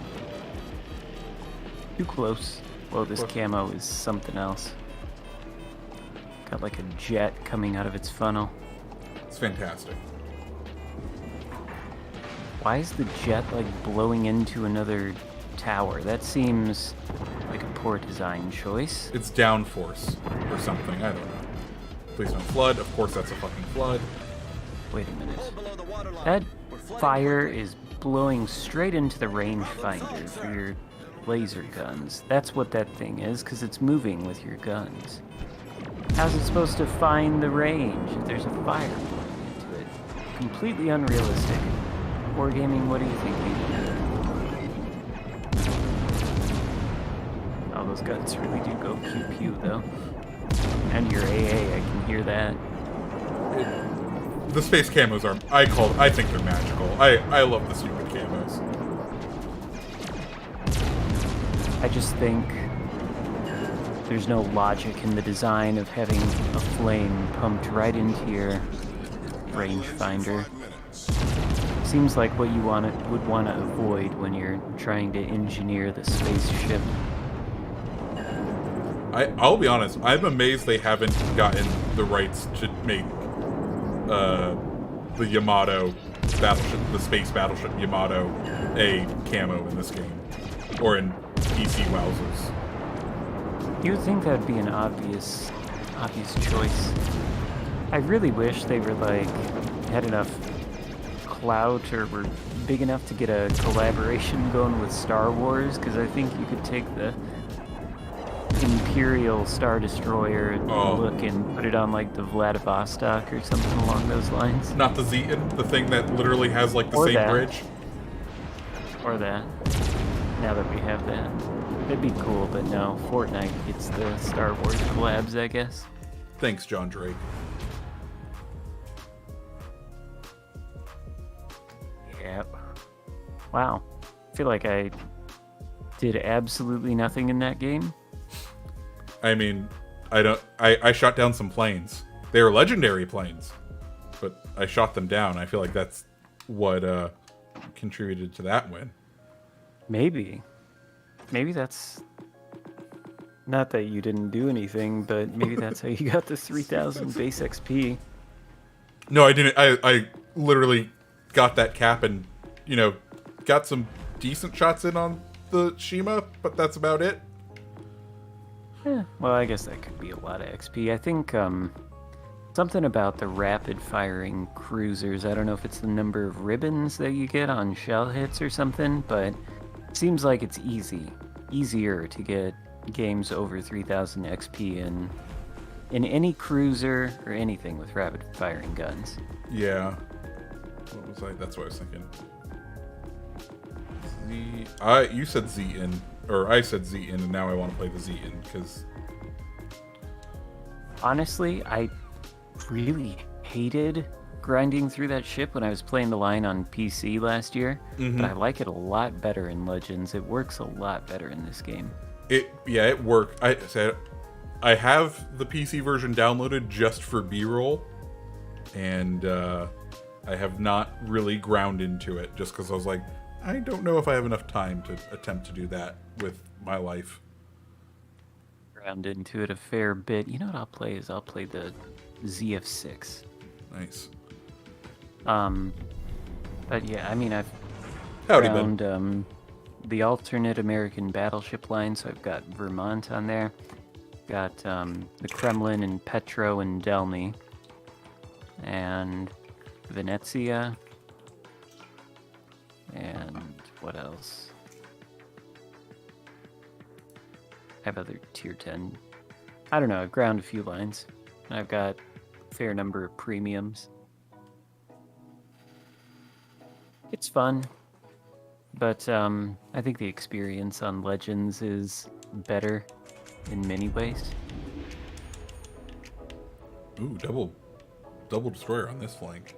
Speaker 2: too close. Whoa, this
Speaker 1: Close.
Speaker 2: camo is something else. Got like a jet coming out of its funnel.
Speaker 1: It's fantastic.
Speaker 2: Why is the jet like blowing into another tower? That seems like a poor design choice.
Speaker 1: It's downforce or something. I don't know. Please don't flood. Of course, that's a fucking flood.
Speaker 2: Wait a minute. That fire is blowing straight into the rangefinder for your laser guns. That's what that thing is, because it's moving with your guns. How's it supposed to find the range if there's a fire blowing into it? Completely unrealistic. Wargaming, what do you think we do? Oh, those guns really do go pew-pew, though. And your AA, I can hear that.
Speaker 1: The space camos are. I think they're magical. I love the stupid camos.
Speaker 2: I just think there's no logic in the design of having a flame pumped right into your rangefinder. Seems like what you would want to avoid when you're trying to engineer the spaceship.
Speaker 1: I'll be honest. I'm amazed they haven't gotten the rights to make the Yamato battleship, the space battleship Yamato, a camo in this game, or in PC Wowzers.
Speaker 2: You would think that'd be an obvious choice. I really wish they were like had enough clout or were big enough to get a collaboration going with Star Wars, because I think you could take the Imperial Star Destroyer look and put it on like the Vladivostok or something along those lines.
Speaker 1: Not the Zeton, the thing that literally has like the
Speaker 2: Or
Speaker 1: same
Speaker 2: that.
Speaker 1: bridge.
Speaker 2: Or that. Now that we have that. That'd be cool, but no. Fortnite gets the Star Wars collabs, I guess.
Speaker 1: Thanks, John Drake.
Speaker 2: Yep. Wow. I feel like I did absolutely nothing in that game.
Speaker 1: I mean, I shot down some planes. They were legendary planes, but I shot them down. I feel like that's what contributed to that win.
Speaker 2: Maybe that's not that you didn't do anything, but maybe that's how you got the 3,000 base XP.
Speaker 1: No, I didn't. I literally got that cap and, got some decent shots in on the Shima, but that's about it.
Speaker 2: Well, I guess that could be a lot of XP. I think something about the rapid firing cruisers. I don't know if it's the number of ribbons that you get on shell hits or something, but it seems like it's easier to get games over 3,000 XP in any cruiser or anything with rapid firing guns.
Speaker 1: Yeah. What was I? That's what I was thinking. You said Zeton, or I said Zeton, and now I want to play the Zeton because.
Speaker 2: Honestly, I really hated grinding through that ship when I was playing the line on PC last year, but I like it a lot better in Legends. It works a lot better in this game.
Speaker 1: It worked. I have the PC version downloaded just for B-roll, and I have not really ground into it just because I was like, I don't know if I have enough time to attempt to do that with my life.
Speaker 2: Ground into it a fair bit. You know what I'll play is I'll play the ZF6.
Speaker 1: Nice.
Speaker 2: But yeah, I mean, I've
Speaker 1: Howdy,
Speaker 2: found the alternate American battleship line, so I've got Vermont on there. Got the Kremlin and Petro and Delny. And Venezia. And what else? I have other tier 10. I don't know, I've ground a few lines. I've got a fair number of premiums. It's fun, but I think the experience on Legends is better in many ways.
Speaker 1: Ooh, double destroyer on this flank.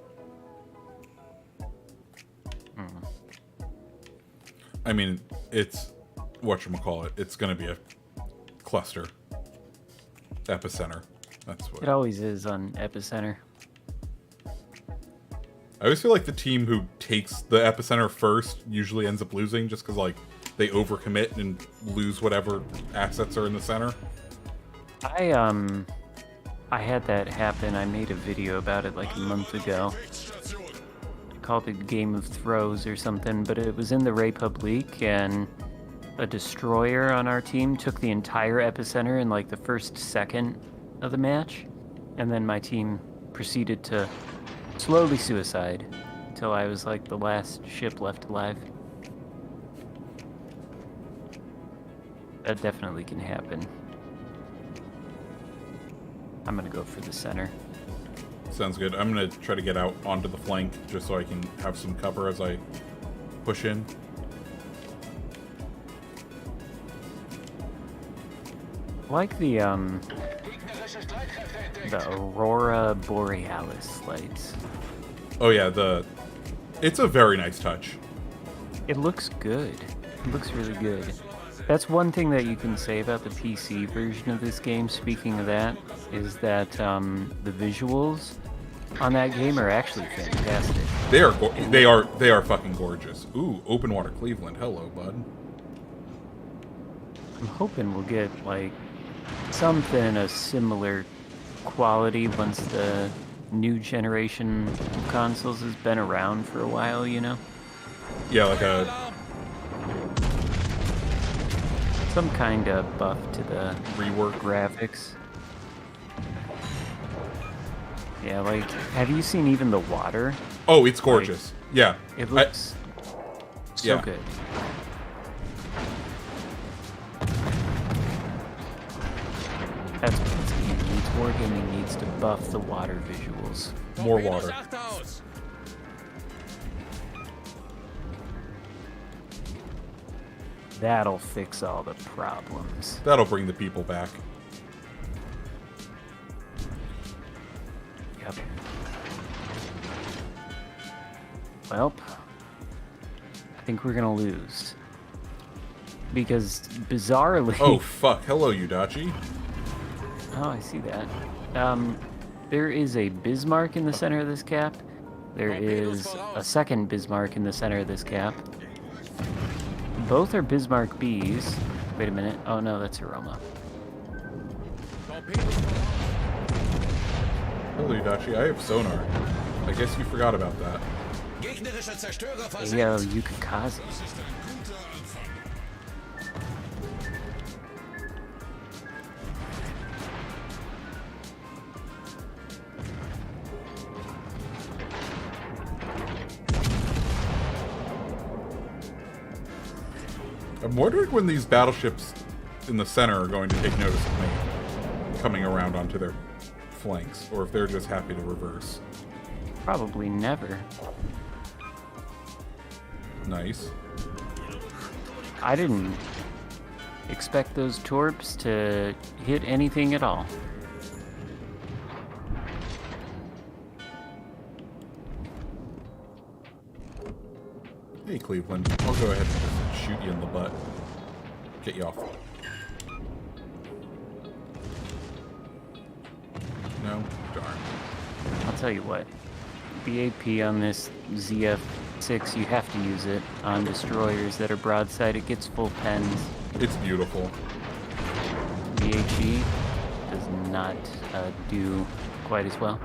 Speaker 1: I mean, it's whatchamacallit. It's going to be a cluster. Epicenter. That's what.
Speaker 2: It always is on Epicenter.
Speaker 1: I always feel like the team who takes the Epicenter first usually ends up losing just because, like, they overcommit and lose whatever assets are in the center.
Speaker 2: I had that happen. I made a video about it like a month ago. Called it Game of Throws or something, but it was in the Republique, and a destroyer on our team took the entire Epicenter in like the first second of the match, and then my team proceeded to slowly suicide until I was like the last ship left alive. That definitely can happen. I'm gonna go for the center.
Speaker 1: Sounds good. I'm going to try to get out onto the flank just so I can have some cover as I push in.
Speaker 2: I like the Aurora Borealis lights.
Speaker 1: Oh yeah, it's a very nice touch.
Speaker 2: It looks good. It looks really good. That's one thing that you can say about the PC version of this game, speaking of that, is that the visuals on that game are actually fantastic.
Speaker 1: They are fucking gorgeous. Ooh, open water Cleveland. Hello, bud.
Speaker 2: I'm hoping we'll get like something a similar quality once the new generation of consoles has been around for a while, you know?
Speaker 1: Yeah, like
Speaker 2: some kind of buff to the
Speaker 1: rework
Speaker 2: graphics. Yeah, like, have you seen even the water?
Speaker 1: Oh, it's gorgeous.
Speaker 2: Like,
Speaker 1: yeah.
Speaker 2: It looks so good. That's what this game needs. Wargaming needs to buff the water visuals.
Speaker 1: More water.
Speaker 2: That'll fix all the problems.
Speaker 1: That'll bring the people back.
Speaker 2: Yep. Well, I think we're gonna lose. Because, bizarrely...
Speaker 1: Oh, fuck. Hello, Yudachi.
Speaker 2: Oh, I see that. There is a Bismarck in the center of this cap. There is a second Bismarck in the center of this cap. Both are Bismarck Bs. Wait a minute. Oh no, that's Aroma.
Speaker 1: Hello, Yudachi. I have sonar. I guess you forgot about that.
Speaker 2: Yeah, Yukikaze.
Speaker 1: I'm wondering when these battleships in the center are going to take notice of me coming around onto their flanks, or if they're just happy to reverse.
Speaker 2: Probably never.
Speaker 1: Nice.
Speaker 2: I didn't expect those torps to hit anything at all.
Speaker 1: Hey, Cleveland. I'll go ahead and just shoot you in the butt. Get you off. No? Darn.
Speaker 2: I'll tell you what. The AP on this ZF-6, you have to use it on destroyers that are broadside. It gets full pens.
Speaker 1: It's beautiful.
Speaker 2: The HE does not do quite as well.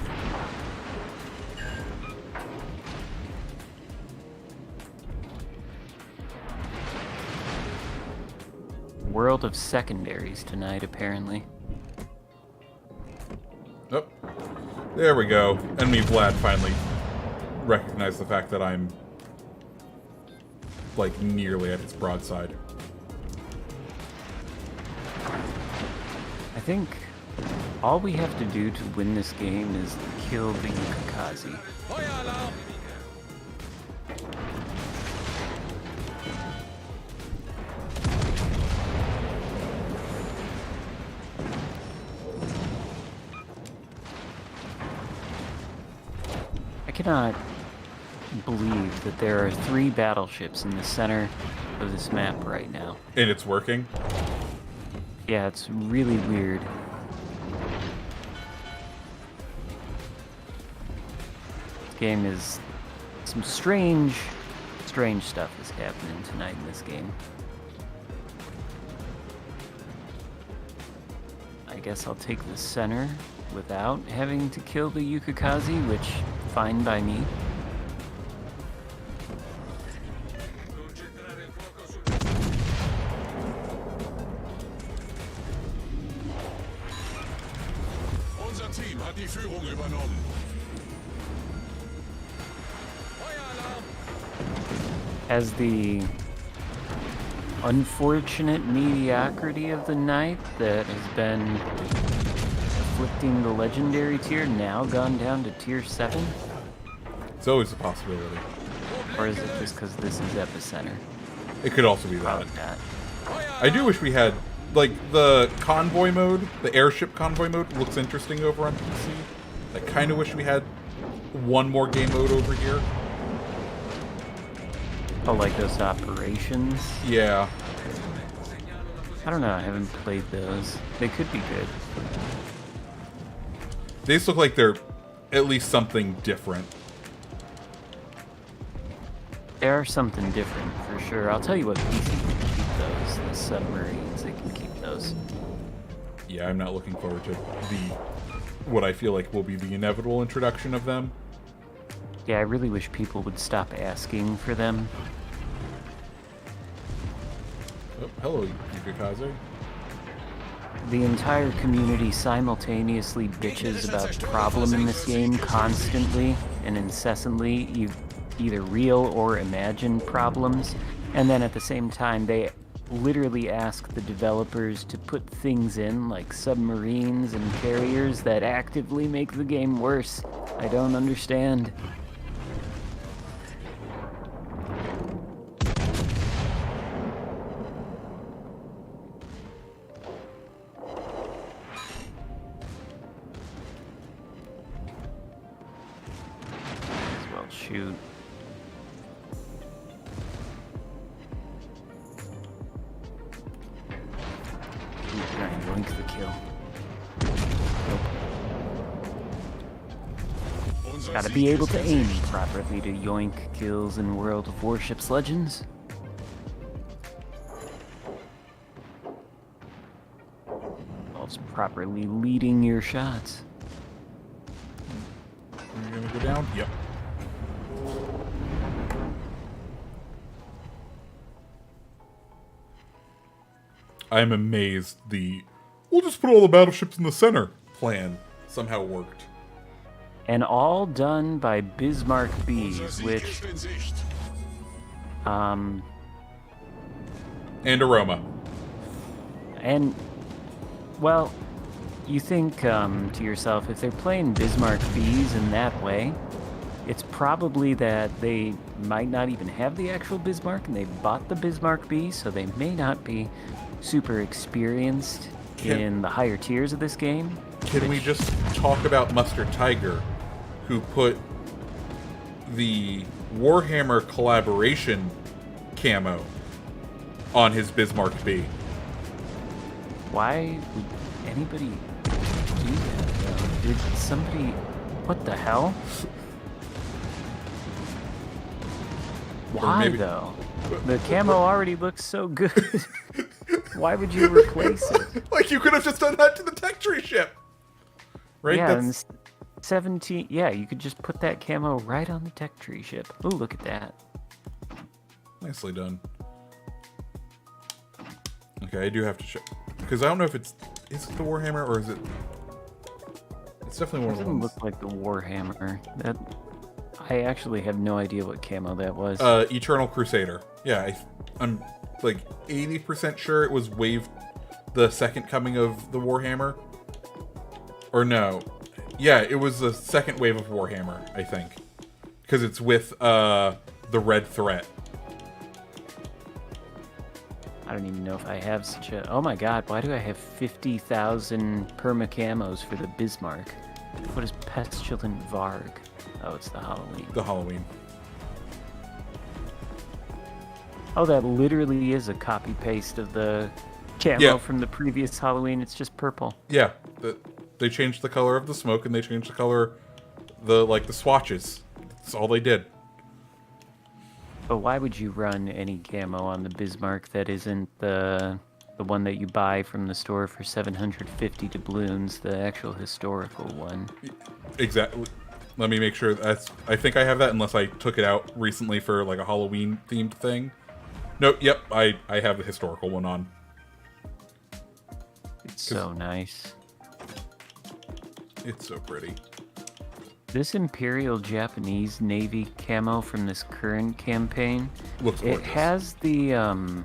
Speaker 2: World of secondaries tonight, apparently.
Speaker 1: Oh, there we go. Enemy Vlad finally recognized the fact that I'm, like, nearly at its broadside.
Speaker 2: I think All we have to do to win this game is kill the Yukikaze.
Speaker 3: Feueralarm!
Speaker 2: I cannot believe that there are 3 battleships in the center of this map right now.
Speaker 1: And it's working.
Speaker 2: Yeah, it's really weird. This game is... some strange stuff is happening tonight in this game. I guess I'll take the center without having to kill the Yukikaze, which, fine by me.
Speaker 4: Unser Team hat die Führung übernommen.
Speaker 3: Feueralarm!
Speaker 2: As the unfortunate mediocrity of the night that has been afflicting the legendary tier now gone down to tier 7?
Speaker 1: It's always a possibility.
Speaker 2: Or is it just because this is Epicenter?
Speaker 1: It could also be that.
Speaker 2: Probably not.
Speaker 1: I do wish we had, like, the convoy mode, the airship convoy mode looks interesting over on PC. I kind of wish we had one more game mode over here.
Speaker 2: Oh, like those operations?
Speaker 1: Yeah.
Speaker 2: I don't know, I haven't played those. They could be good.
Speaker 1: They just look like they're at least something different.
Speaker 2: They are something different, for sure. I'll tell you what, PC can keep those. The submarines, they can keep those.
Speaker 1: Yeah, I'm not looking forward to what I feel like will be the inevitable introduction of them.
Speaker 2: Yeah, I really wish people would stop asking for them.
Speaker 1: Oh, hello, Yukikaze.
Speaker 2: The entire community simultaneously bitches about problem in this game constantly and incessantly, either real or imagined problems, and then at the same time they literally ask the developers to put things in like submarines and carriers that actively make the game worse. I don't understand. Shoot. Trying to link the kill. Nope. Gotta be able to aim properly to yoink kills in World of Warships Legends. Whilst properly leading your shots.
Speaker 1: Are you gonna go down? Yep. I'm amazed we'll just put all the battleships in the center plan somehow worked.
Speaker 2: And all done by Bismarck Bs, which,
Speaker 1: And Aroma.
Speaker 2: and, well, you think to yourself, if they're playing Bismarck Bs in that way, it's probably that they might not even have the actual Bismarck, and they bought the Bismarck B, so they may not be super experienced in the higher tiers of this game.
Speaker 1: Can we just talk about Mustard Tiger, who put the Warhammer collaboration camo on his Bismarck B?
Speaker 2: Why would anybody do that, though? Did somebody... What the hell? Why,
Speaker 1: maybe-
Speaker 2: though? The camo already looks so good. Why would you replace it?
Speaker 1: Like, you could have just done that to the tech tree ship! Right?
Speaker 2: Yeah,
Speaker 1: That's...
Speaker 2: and 17... Yeah, you could just put that camo right on the tech tree ship. Ooh, look at that.
Speaker 1: Nicely done. Okay, I do have to check. Because I don't know if is it the Warhammer or is it... It's definitely one
Speaker 2: It
Speaker 1: of the
Speaker 2: doesn't
Speaker 1: ones.
Speaker 2: look like the Warhammer. That... I actually have no idea what camo that was.
Speaker 1: Eternal Crusader. Yeah, I'm like 80% sure it was the second coming of the Warhammer. Or no. Yeah, it was the second wave of Warhammer, I think. Because it's with the Red Threat.
Speaker 2: I don't even know if I have such a... Oh my god, why do I have 50,000 perma-camos for the Bismarck? What is Pestilent Varg? Oh, it's the Halloween.
Speaker 1: The Halloween.
Speaker 2: Oh, that literally is a copy-paste of the camo from the previous Halloween. It's just purple.
Speaker 1: Yeah, they changed the color of the smoke and they changed the color, the swatches. That's all they did.
Speaker 2: But why would you run any camo on the Bismarck that isn't the one that you buy from the store for 750 doubloons, the actual historical one?
Speaker 1: Exactly. Let me make sure I think I have that unless I took it out recently for like a Halloween themed thing. Nope, yep, I have the historical one on.
Speaker 2: It's so nice.
Speaker 1: It's so pretty.
Speaker 2: This Imperial Japanese Navy camo from this current campaign,
Speaker 1: Looks gorgeous.
Speaker 2: it has the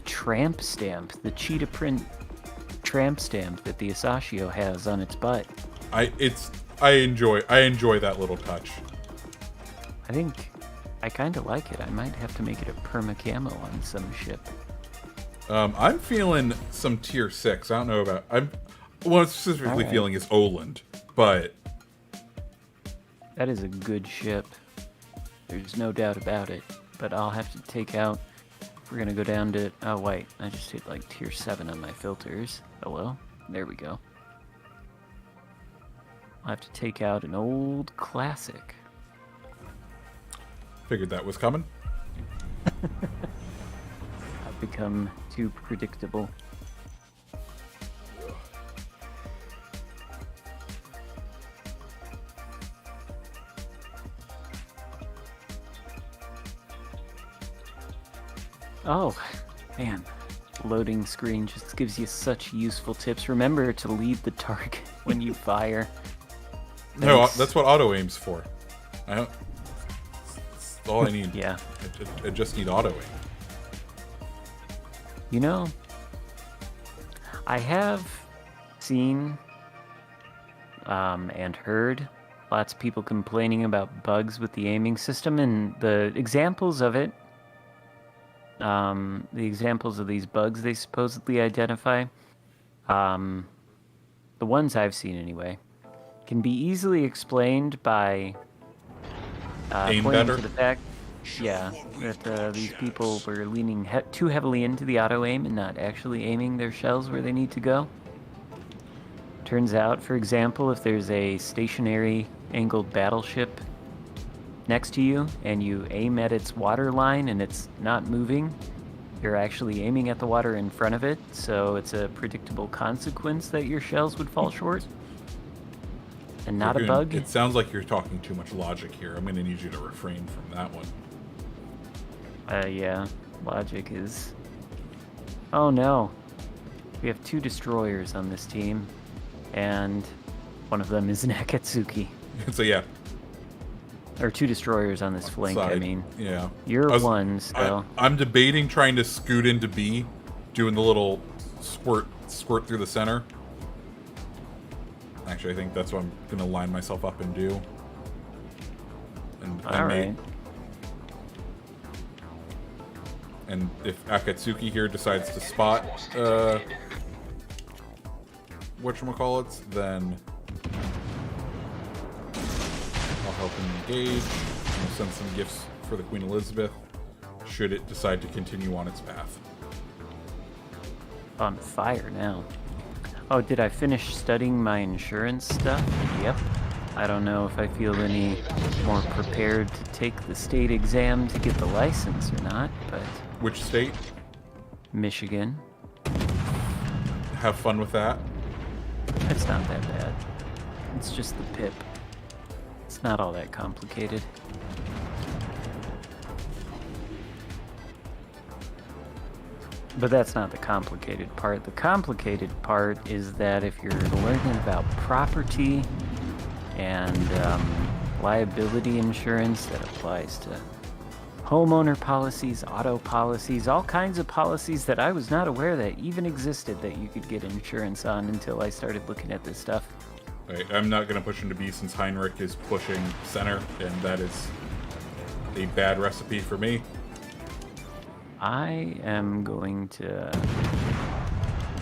Speaker 2: tramp stamp, the cheetah print tramp stamp that the Asashio has on its butt.
Speaker 1: I enjoy that little touch.
Speaker 2: I think I kind of like it. I might have to make it a perma camo on some ship.
Speaker 1: I'm feeling some tier 6. I don't know about... what I'm specifically feeling is Oland, but...
Speaker 2: That is a good ship. There's no doubt about it. But I'll have to take out... We're going to go down to... Oh, wait. I just hit like tier 7 on my filters. Hello? There we go. I'll have to take out an old classic.
Speaker 1: Figured that was coming.
Speaker 2: I've become too predictable. Oh, man. Loading screen just gives you such useful tips. Remember to leave the target when you fire.
Speaker 1: No,
Speaker 2: Thanks.
Speaker 1: that's what auto aim's for. That's all I need.
Speaker 2: Yeah.
Speaker 1: I just need auto aim.
Speaker 2: You know, I have seen and heard lots of people complaining about bugs with the aiming system, and the examples of it, the examples of these bugs they supposedly identify, the ones I've seen anyway, can be easily explained by
Speaker 1: Aim
Speaker 2: pointing
Speaker 1: better?
Speaker 2: to the fact, that these people were leaning too heavily into the auto aim and not actually aiming their shells where they need to go. Turns out, for example, if there's a stationary angled battleship next to you and you aim at its water line and it's not moving, you're actually aiming at the water in front of it, so it's a predictable consequence that your shells would fall short. And not a bug.
Speaker 1: It sounds like you're talking too much logic here. I'm going to need you to refrain from that one.
Speaker 2: Yeah, logic is... Oh no. We have 2 destroyers on this team, and one of them is an Akatsuki.
Speaker 1: So yeah.
Speaker 2: Or 2 destroyers on this flank, I
Speaker 1: Side.
Speaker 2: mean.
Speaker 1: Yeah.
Speaker 2: You're one, so...
Speaker 1: I'm debating trying to scoot into B, doing the little squirt through the center. Actually, I think that's what I'm going to line myself up and do. And
Speaker 2: Alright.
Speaker 1: And if Akatsuki here decides to spot whatchamacallits, then I'll help him engage. I'll send some gifts for the Queen Elizabeth, should it decide to continue on its path.
Speaker 2: On fire now. Oh, did I finish studying my insurance stuff? Yep. I don't know if I feel any more prepared to take the state exam to get the license or not, but...
Speaker 1: Which state?
Speaker 2: Michigan.
Speaker 1: Have fun with that.
Speaker 2: It's not that bad. It's just the PIP. It's not all that complicated. But that's not the complicated part. The complicated part is that if you're learning about property and liability insurance, that applies to homeowner policies, auto policies, all kinds of policies that I was not aware that even existed that you could get insurance on until I started looking at this stuff.
Speaker 1: Right, I'm not going to push into B since Heinrich is pushing center, and that is a bad recipe for me.
Speaker 2: I am going to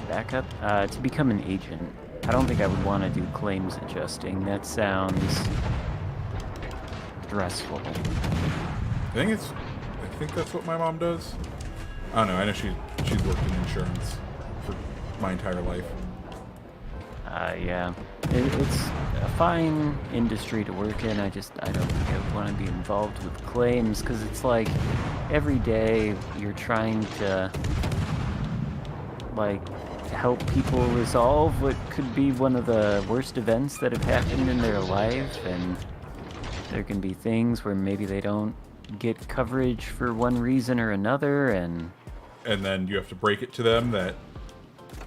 Speaker 2: back up to become an agent. I don't think I would want to do claims adjusting. That sounds stressful.
Speaker 1: I think that's what my mom does. I don't know. I know she's worked in insurance for my entire life.
Speaker 2: Yeah. It's a fine industry to work in. I don't think I would want to be involved with claims because it's like every day you're trying to like help people resolve what could be one of the worst events that have happened in their life, and there can be things where maybe they don't get coverage for one reason or another, and
Speaker 1: then you have to break it to them that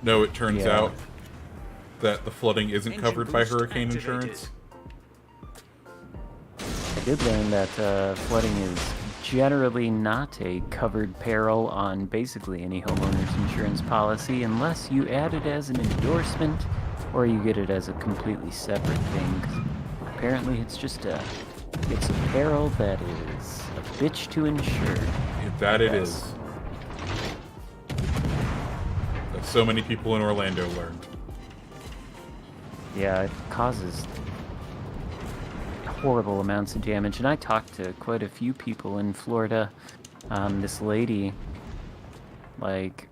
Speaker 1: no, it turns
Speaker 2: Yeah.
Speaker 1: out that the flooding isn't covered by hurricane insurance.
Speaker 2: I did learn that flooding is generally not a covered peril on basically any homeowner's insurance policy unless you add it as an endorsement or you get it as a completely separate thing. 'Cause apparently it's a peril that is a bitch to insure.
Speaker 1: That it
Speaker 2: Yes.
Speaker 1: is. That so many people in Orlando learned.
Speaker 2: Yeah, it causes horrible amounts of damage, and I talked to quite a few people in Florida. This lady, like,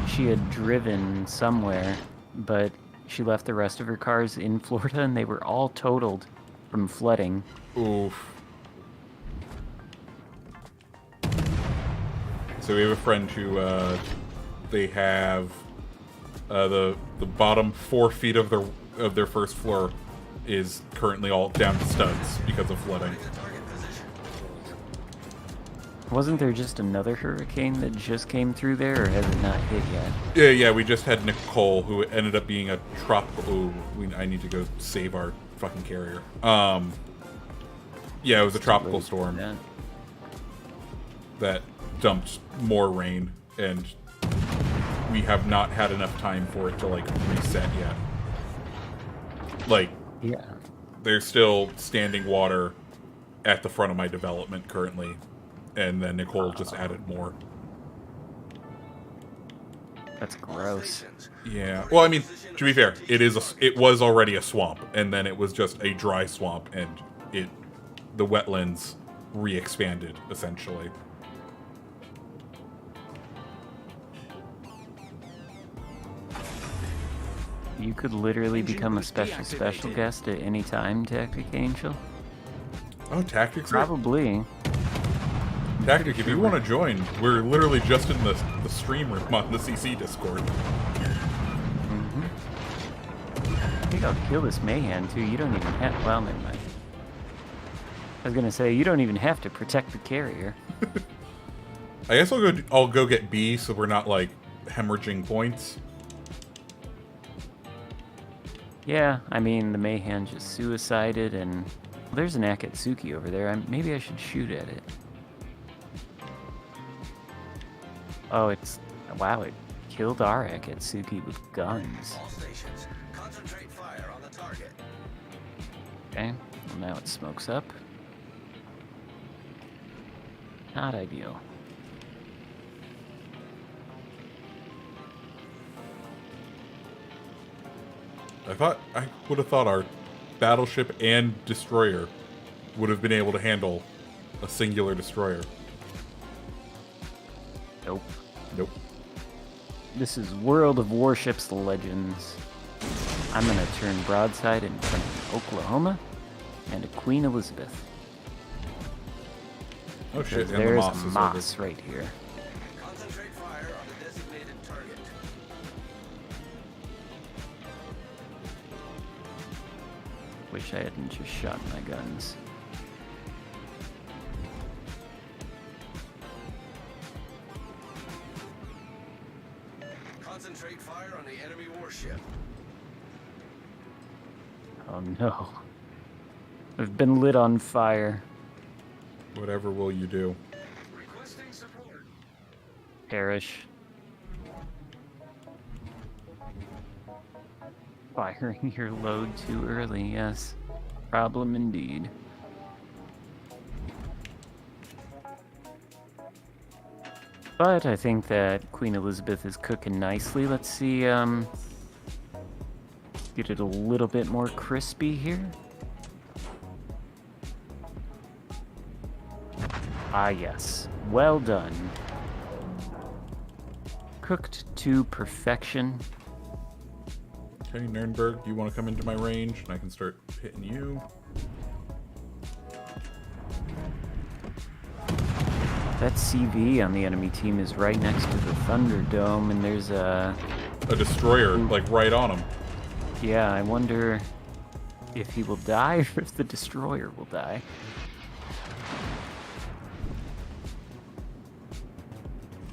Speaker 2: she had driven somewhere, but she left the rest of her cars in Florida, and they were all totaled from flooding.
Speaker 1: Oof. So we have a friend who, they have the bottom 4 feet of their first floor is currently all down to studs because of flooding.
Speaker 2: Wasn't there just another hurricane that just came through there, or has it not hit yet?
Speaker 1: Yeah, we just had Nicole, who ended up being a tropical. I need to go save our fucking carrier. Yeah, it was a tropical storm
Speaker 2: Yeah.
Speaker 1: that dumped more rain, and we have not had enough time for it to like reset yet. Like,
Speaker 2: Yeah.
Speaker 1: there's still standing water at the front of my development currently, and then Nicole just added more.
Speaker 2: That's gross.
Speaker 1: Yeah. Well, I mean, to be fair, it was already a swamp, and then it was just a dry swamp, and the wetlands re-expanded essentially.
Speaker 2: You could literally become a special guest at any time, Tactic Angel.
Speaker 1: Oh, Tactics.
Speaker 2: Probably.
Speaker 1: Tactic, if you want to join, we're literally just in the stream room on the CC Discord.
Speaker 2: I think I'll kill this Mayhem too. You don't even have. Well, never mind. I was gonna say you don't even have to protect the carrier.
Speaker 1: I guess I'll go get B, so we're not like hemorrhaging points.
Speaker 2: Yeah, I mean the Mayhem just suicided, and there's an Akatsuki over there. Maybe I should shoot at it. Oh, wow! It killed our Akatsuki with guns.
Speaker 6: All stations, concentrate fire on the target.
Speaker 2: Okay, well now it smokes up. Not ideal.
Speaker 1: I would have thought our battleship and destroyer would have been able to handle a singular destroyer.
Speaker 2: Nope.
Speaker 1: Nope.
Speaker 2: This is World of Warships Legends. I'm gonna turn broadside in front of an Oklahoma and a Queen Elizabeth.
Speaker 1: Oh shit, and the
Speaker 2: There's
Speaker 1: moss
Speaker 2: a
Speaker 1: is
Speaker 2: moss right here.
Speaker 6: Concentrate fire on the designated target.
Speaker 2: Wish I hadn't just shot my guns.
Speaker 6: Concentrate fire on the enemy warship.
Speaker 2: Oh no. I've been lit on fire.
Speaker 1: Whatever will you do?
Speaker 6: Requesting support.
Speaker 2: Perish. Firing your load too early, yes. Problem indeed. But I think that Queen Elizabeth is cooking nicely. Let's see, get it a little bit more crispy here. Ah, yes. Well done. Cooked to perfection.
Speaker 1: Okay, Nuremberg, do you want to come into my range and I can start hitting you?
Speaker 2: That CV on the enemy team is right next to the Thunderdome, and there's a
Speaker 1: destroyer, like, right on him.
Speaker 2: Yeah, I wonder if he will die or if the destroyer will die.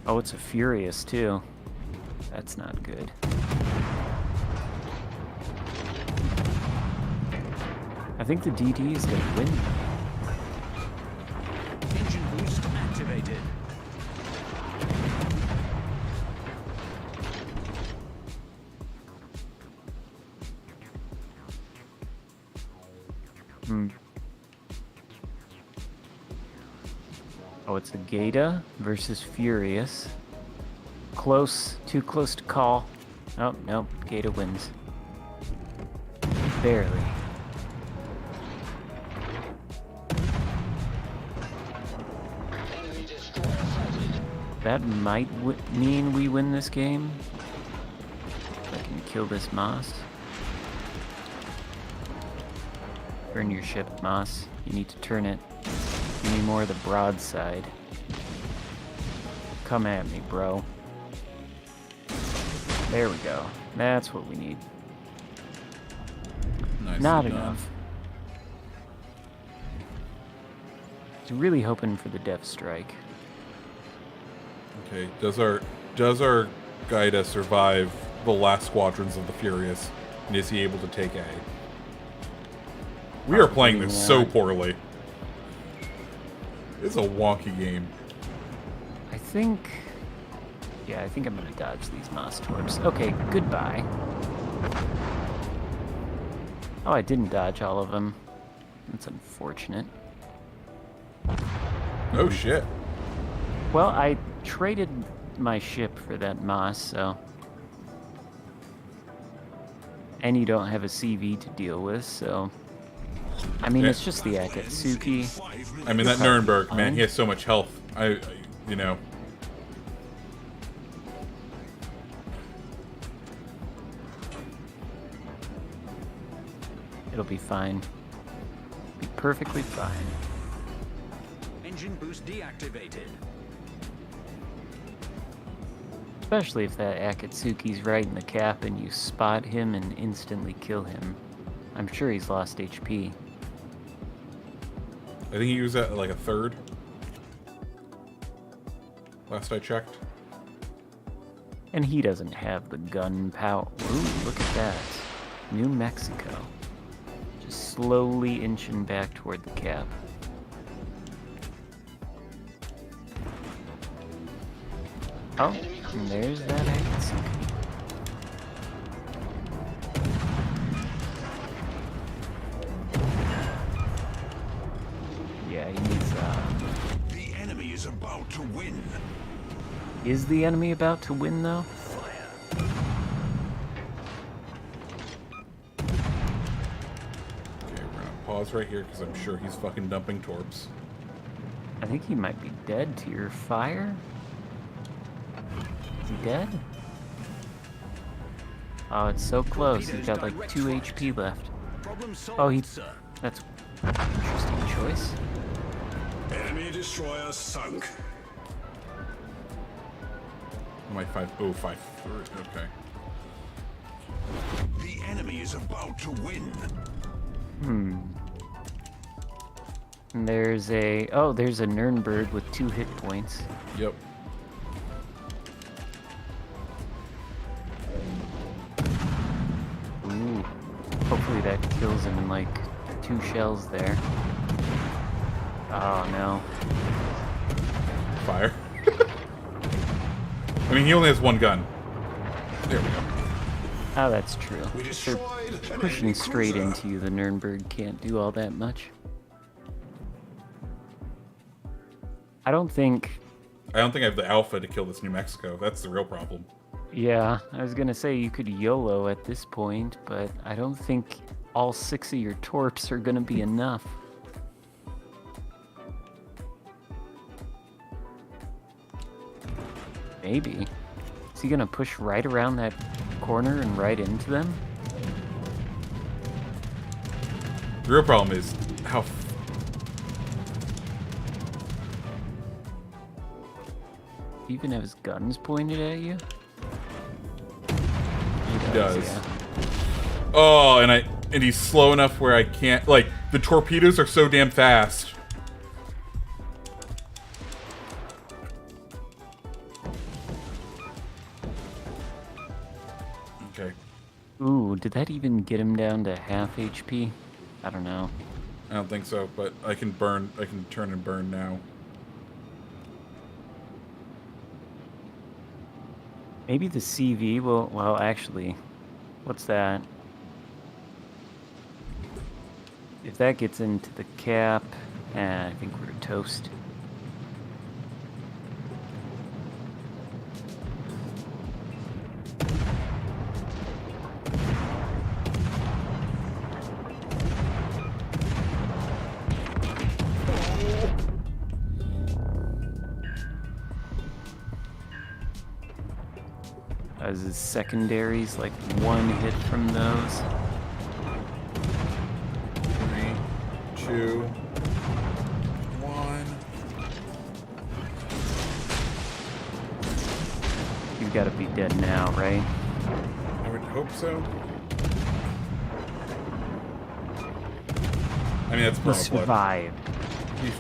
Speaker 2: Oh, it's a Furious, too. That's not good. I think the DD is gonna win.
Speaker 3: Engine boost activated.
Speaker 2: Oh, it's a Gata versus Furious. Close, too close to call. Oh, no, Gata wins. Barely. That might mean we win this game. If I can kill this Moss. Turn your ship, Moss. You need to turn it. Give me more of the broadside. Come at me, bro. There we go. That's what we need.
Speaker 1: Nicely
Speaker 2: Not
Speaker 1: done.
Speaker 2: enough. I was really hoping for the Death Strike.
Speaker 1: Okay, does our Gaida survive the last squadrons of the Furious? And is he able to take A? We are playing this so
Speaker 2: not.
Speaker 1: poorly. It's a wonky game.
Speaker 2: I think I'm gonna dodge these Moss Torps. Okay, goodbye. Oh, I didn't dodge all of them. That's unfortunate.
Speaker 1: Oh shit.
Speaker 2: Well, I traded my ship for that Moss, so... And you don't have a CV to deal with, so... I mean,
Speaker 1: Yeah.
Speaker 2: it's just the Akatsuki.
Speaker 1: I mean, that Nuremberg, man, he has so much health. You know.
Speaker 2: It'll be fine. Be perfectly fine.
Speaker 3: Engine boost deactivated.
Speaker 2: Especially if that Akatsuki's right in the cap and you spot him and instantly kill him. I'm sure he's lost HP.
Speaker 1: I think he was at like a third. Last I checked.
Speaker 2: And he doesn't have the gun power. Ooh, look at that. New Mexico. Just slowly inching back toward the cap. Oh, and there's that Akatsuki. Yeah, he needs,
Speaker 4: The enemy is about to win.
Speaker 2: Is the enemy about to win, though?
Speaker 1: Okay, we're gonna pause right here because I'm sure he's fucking dumping torps.
Speaker 2: I think he might be dead to your fire. Is he dead? Oh, it's so close. He's got like 2 HP left.
Speaker 3: Problem solved,
Speaker 2: Oh, he...
Speaker 3: sir.
Speaker 2: That's an interesting choice.
Speaker 4: Enemy destroyer sunk.
Speaker 1: Am I 5-0-5-3? Okay.
Speaker 4: The enemy is about to win.
Speaker 2: And there's a... Oh, there's a Nuremberg with 2 hit points.
Speaker 1: Yep.
Speaker 2: Ooh. Hopefully that kills him in like 2 shells there. Oh, no.
Speaker 1: Fire. I mean, he only has one gun. There we go.
Speaker 2: Oh, that's true.
Speaker 4: We
Speaker 2: If
Speaker 4: destroyed
Speaker 2: they're
Speaker 4: an
Speaker 2: pushing
Speaker 4: enemy
Speaker 2: straight
Speaker 4: cruiser.
Speaker 2: into you, the Nuremberg can't do all that much. I don't think...
Speaker 1: I don't think I have the alpha to kill this New Mexico. That's the real problem.
Speaker 2: Yeah, I was gonna say you could YOLO at this point, but I don't think all 6 of your torps are gonna be enough. Maybe. Is he gonna push right around that corner and right into them?
Speaker 1: The real problem is how...
Speaker 2: He even have his guns pointed at you?
Speaker 1: He does.
Speaker 2: Yeah.
Speaker 1: Oh, and he's slow enough where I can't... Like, the torpedoes are so damn fast. Okay.
Speaker 2: Ooh, did that even get him down to half HP? I don't know.
Speaker 1: I don't think so, but I can burn. I can turn and burn now.
Speaker 2: Maybe the CV will... Well, actually, what's that? If that gets into the cap, I think we're toast. As his secondaries, like one hit from those.
Speaker 1: 3, 2, 1.
Speaker 2: You've got to be dead now, right?
Speaker 1: I would hope so. I mean, that's
Speaker 2: He
Speaker 1: perma blood.
Speaker 2: survived.
Speaker 1: He's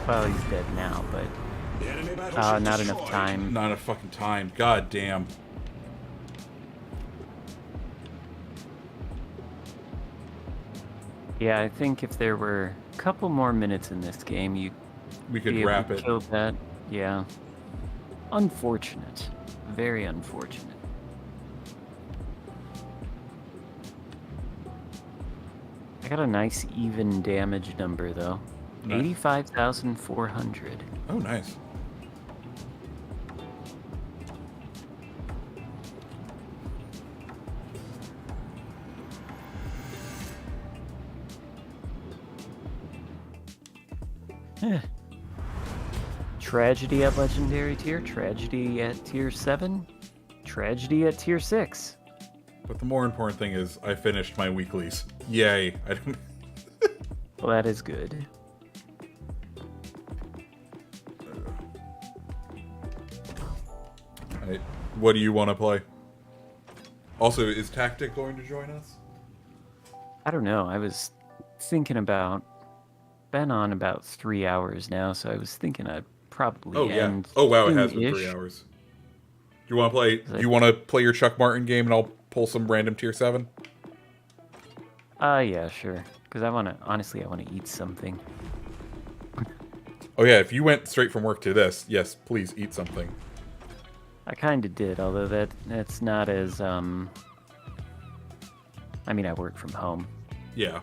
Speaker 2: Well, he's dead now, but
Speaker 4: The enemy battleship
Speaker 2: not enough
Speaker 4: destroyed.
Speaker 2: time.
Speaker 1: not enough fucking time. God damn.
Speaker 2: Yeah, I think if there were a couple more minutes in this game, you'd
Speaker 1: We could
Speaker 2: be able
Speaker 1: wrap
Speaker 2: to
Speaker 1: it.
Speaker 2: kill that. Yeah. Unfortunate. Very unfortunate. I got a nice even damage number though.
Speaker 1: Nice.
Speaker 2: 85,400.
Speaker 1: Oh, nice.
Speaker 2: Eh. Tragedy at legendary tier, tragedy at tier 7, tragedy at tier 6.
Speaker 1: But the more important thing is I finished my weeklies. Yay. I don't...
Speaker 2: Well, that is good.
Speaker 1: Alright, what do you want to play? Also, is Tactic going to join us?
Speaker 2: I don't know. I was thinking about... Been on about 3 hours now, so I was thinking I'd probably
Speaker 1: Oh, yeah.
Speaker 2: end
Speaker 1: Oh, wow, it has been
Speaker 2: soon-ish.
Speaker 1: 3 hours. Do you want to play... Do you want to play your Chuck Martin game and I'll pull some random tier 7?
Speaker 2: Yeah, sure. Because I want to... Honestly, I want to eat something.
Speaker 1: Oh, yeah, if you went straight from work to this, yes, please eat something.
Speaker 2: I kind of did, although that's not as... I mean, I work from home.
Speaker 1: Yeah.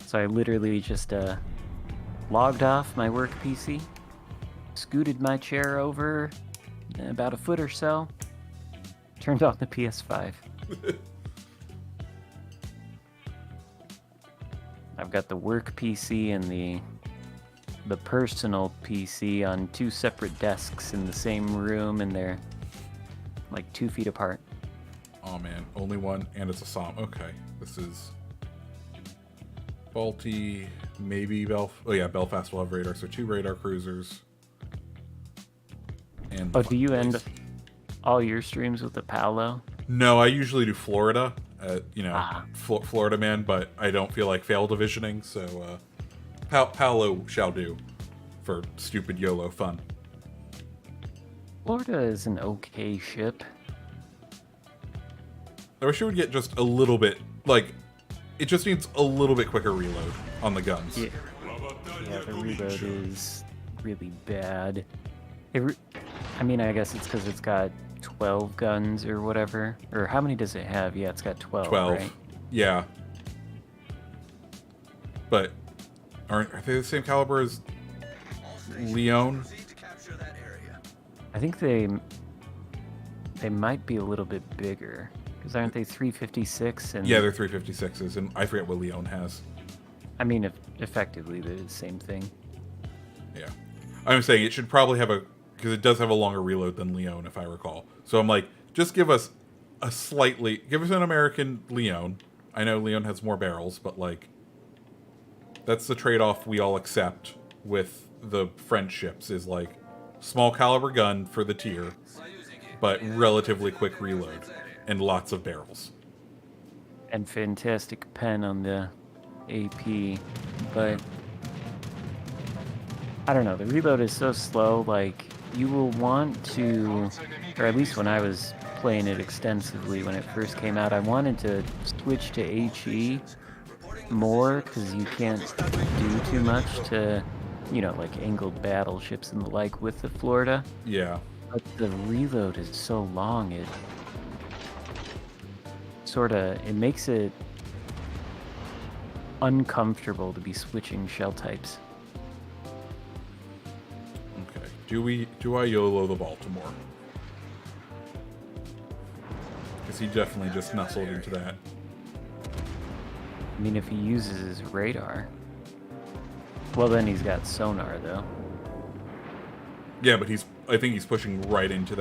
Speaker 2: So I literally just logged off my work PC, scooted my chair over about a foot or so, turned on the PS5. I've got the work PC and the personal PC on 2 separate desks in the same room, and they're like 2 feet apart.
Speaker 1: Oh, man. Only one, and it's a SOM. Okay. This is... Balti, maybe Belfast will have radar, so 2 radar cruisers. And
Speaker 2: Oh, do you end all your streams with the Paolo?
Speaker 1: No, I usually do Florida.
Speaker 2: Ah.
Speaker 1: Florida man, but I don't feel like fail divisioning, so Paolo shall do for stupid YOLO fun.
Speaker 2: Florida is an okay ship.
Speaker 1: I wish it would get just a little bit, like, it just needs a little bit quicker reload. on the guns.
Speaker 2: Yeah, the reload is really bad. I mean, I guess it's because it's got 12 guns or whatever. Or how many does it have? Yeah, it's got 12.
Speaker 1: 12.
Speaker 2: Right?
Speaker 1: Yeah. But are they the same caliber as Leon?
Speaker 6: Proceed to capture that area.
Speaker 2: I think they might be a little bit bigger. Because aren't they 356? And
Speaker 1: Yeah, they're 356s, and I forget what Leon has.
Speaker 2: I mean, effectively, they're the same thing.
Speaker 1: Yeah. I'm saying it should probably have because it does have a longer reload than Leon, if I recall. So I'm like, just give us an American Leon. I know Leon has more barrels, but like, that's the trade-off we all accept with the French ships, is like, small caliber gun for the tier, but relatively quick reload, and lots of barrels.
Speaker 2: And fantastic pen on the AP, but I don't know, the reload is so slow, like, you will want to, or at least when I was playing it extensively when it first came out, I wanted to switch to HE more, because you can't do too much to, you know, like angled battleships and the like with the Florida.
Speaker 1: Yeah.
Speaker 2: But the reload is so long, it makes it uncomfortable to be switching shell types.
Speaker 1: Okay. Do I YOLO the Baltimore? Because he definitely just nestled into that.
Speaker 2: I mean, if he uses his radar. Well, then he's got sonar, though.
Speaker 1: Yeah, but I think he's pushing right into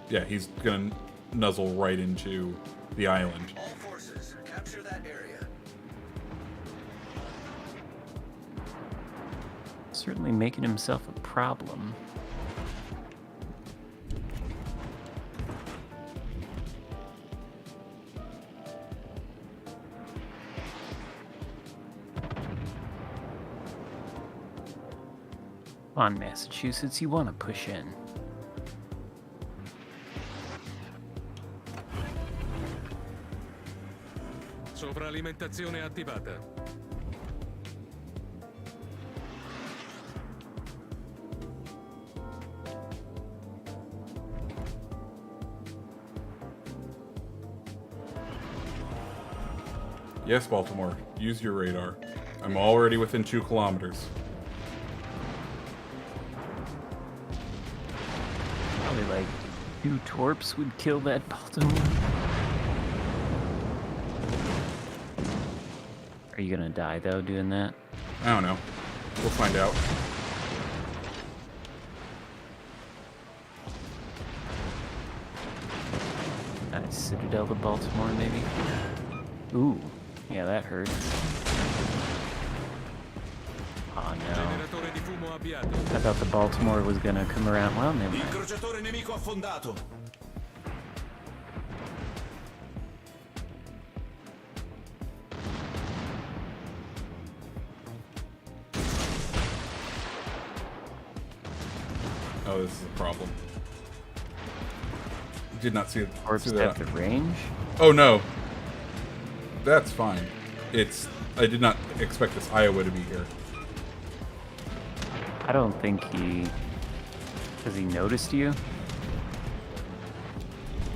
Speaker 1: yeah, he's gonna nuzzle right into the island.
Speaker 6: All forces, capture that area.
Speaker 2: Certainly making himself a problem. Come on, Massachusetts, you want to push in.
Speaker 3: Sovralimentazione attivata.
Speaker 1: Yes, Baltimore, use your radar. I'm already within 2 kilometers.
Speaker 2: Probably like 2 torps would kill that Baltimore. Are you gonna die though doing that?
Speaker 1: I don't know. We'll find out.
Speaker 2: Nice. Citadel to Baltimore, maybe? Ooh. Yeah, that hurts. Oh no.
Speaker 3: Generatore di fumo avviato.
Speaker 2: I thought the Baltimore was gonna come around. Well, never mind.
Speaker 4: Incrociatore nemico affondato.
Speaker 1: Oh, this is a problem. Did not see
Speaker 2: Torps
Speaker 1: see
Speaker 2: have
Speaker 1: that.
Speaker 2: the range?
Speaker 1: Oh no. That's fine. I did not expect this Iowa to be here.
Speaker 2: I don't think has he noticed you?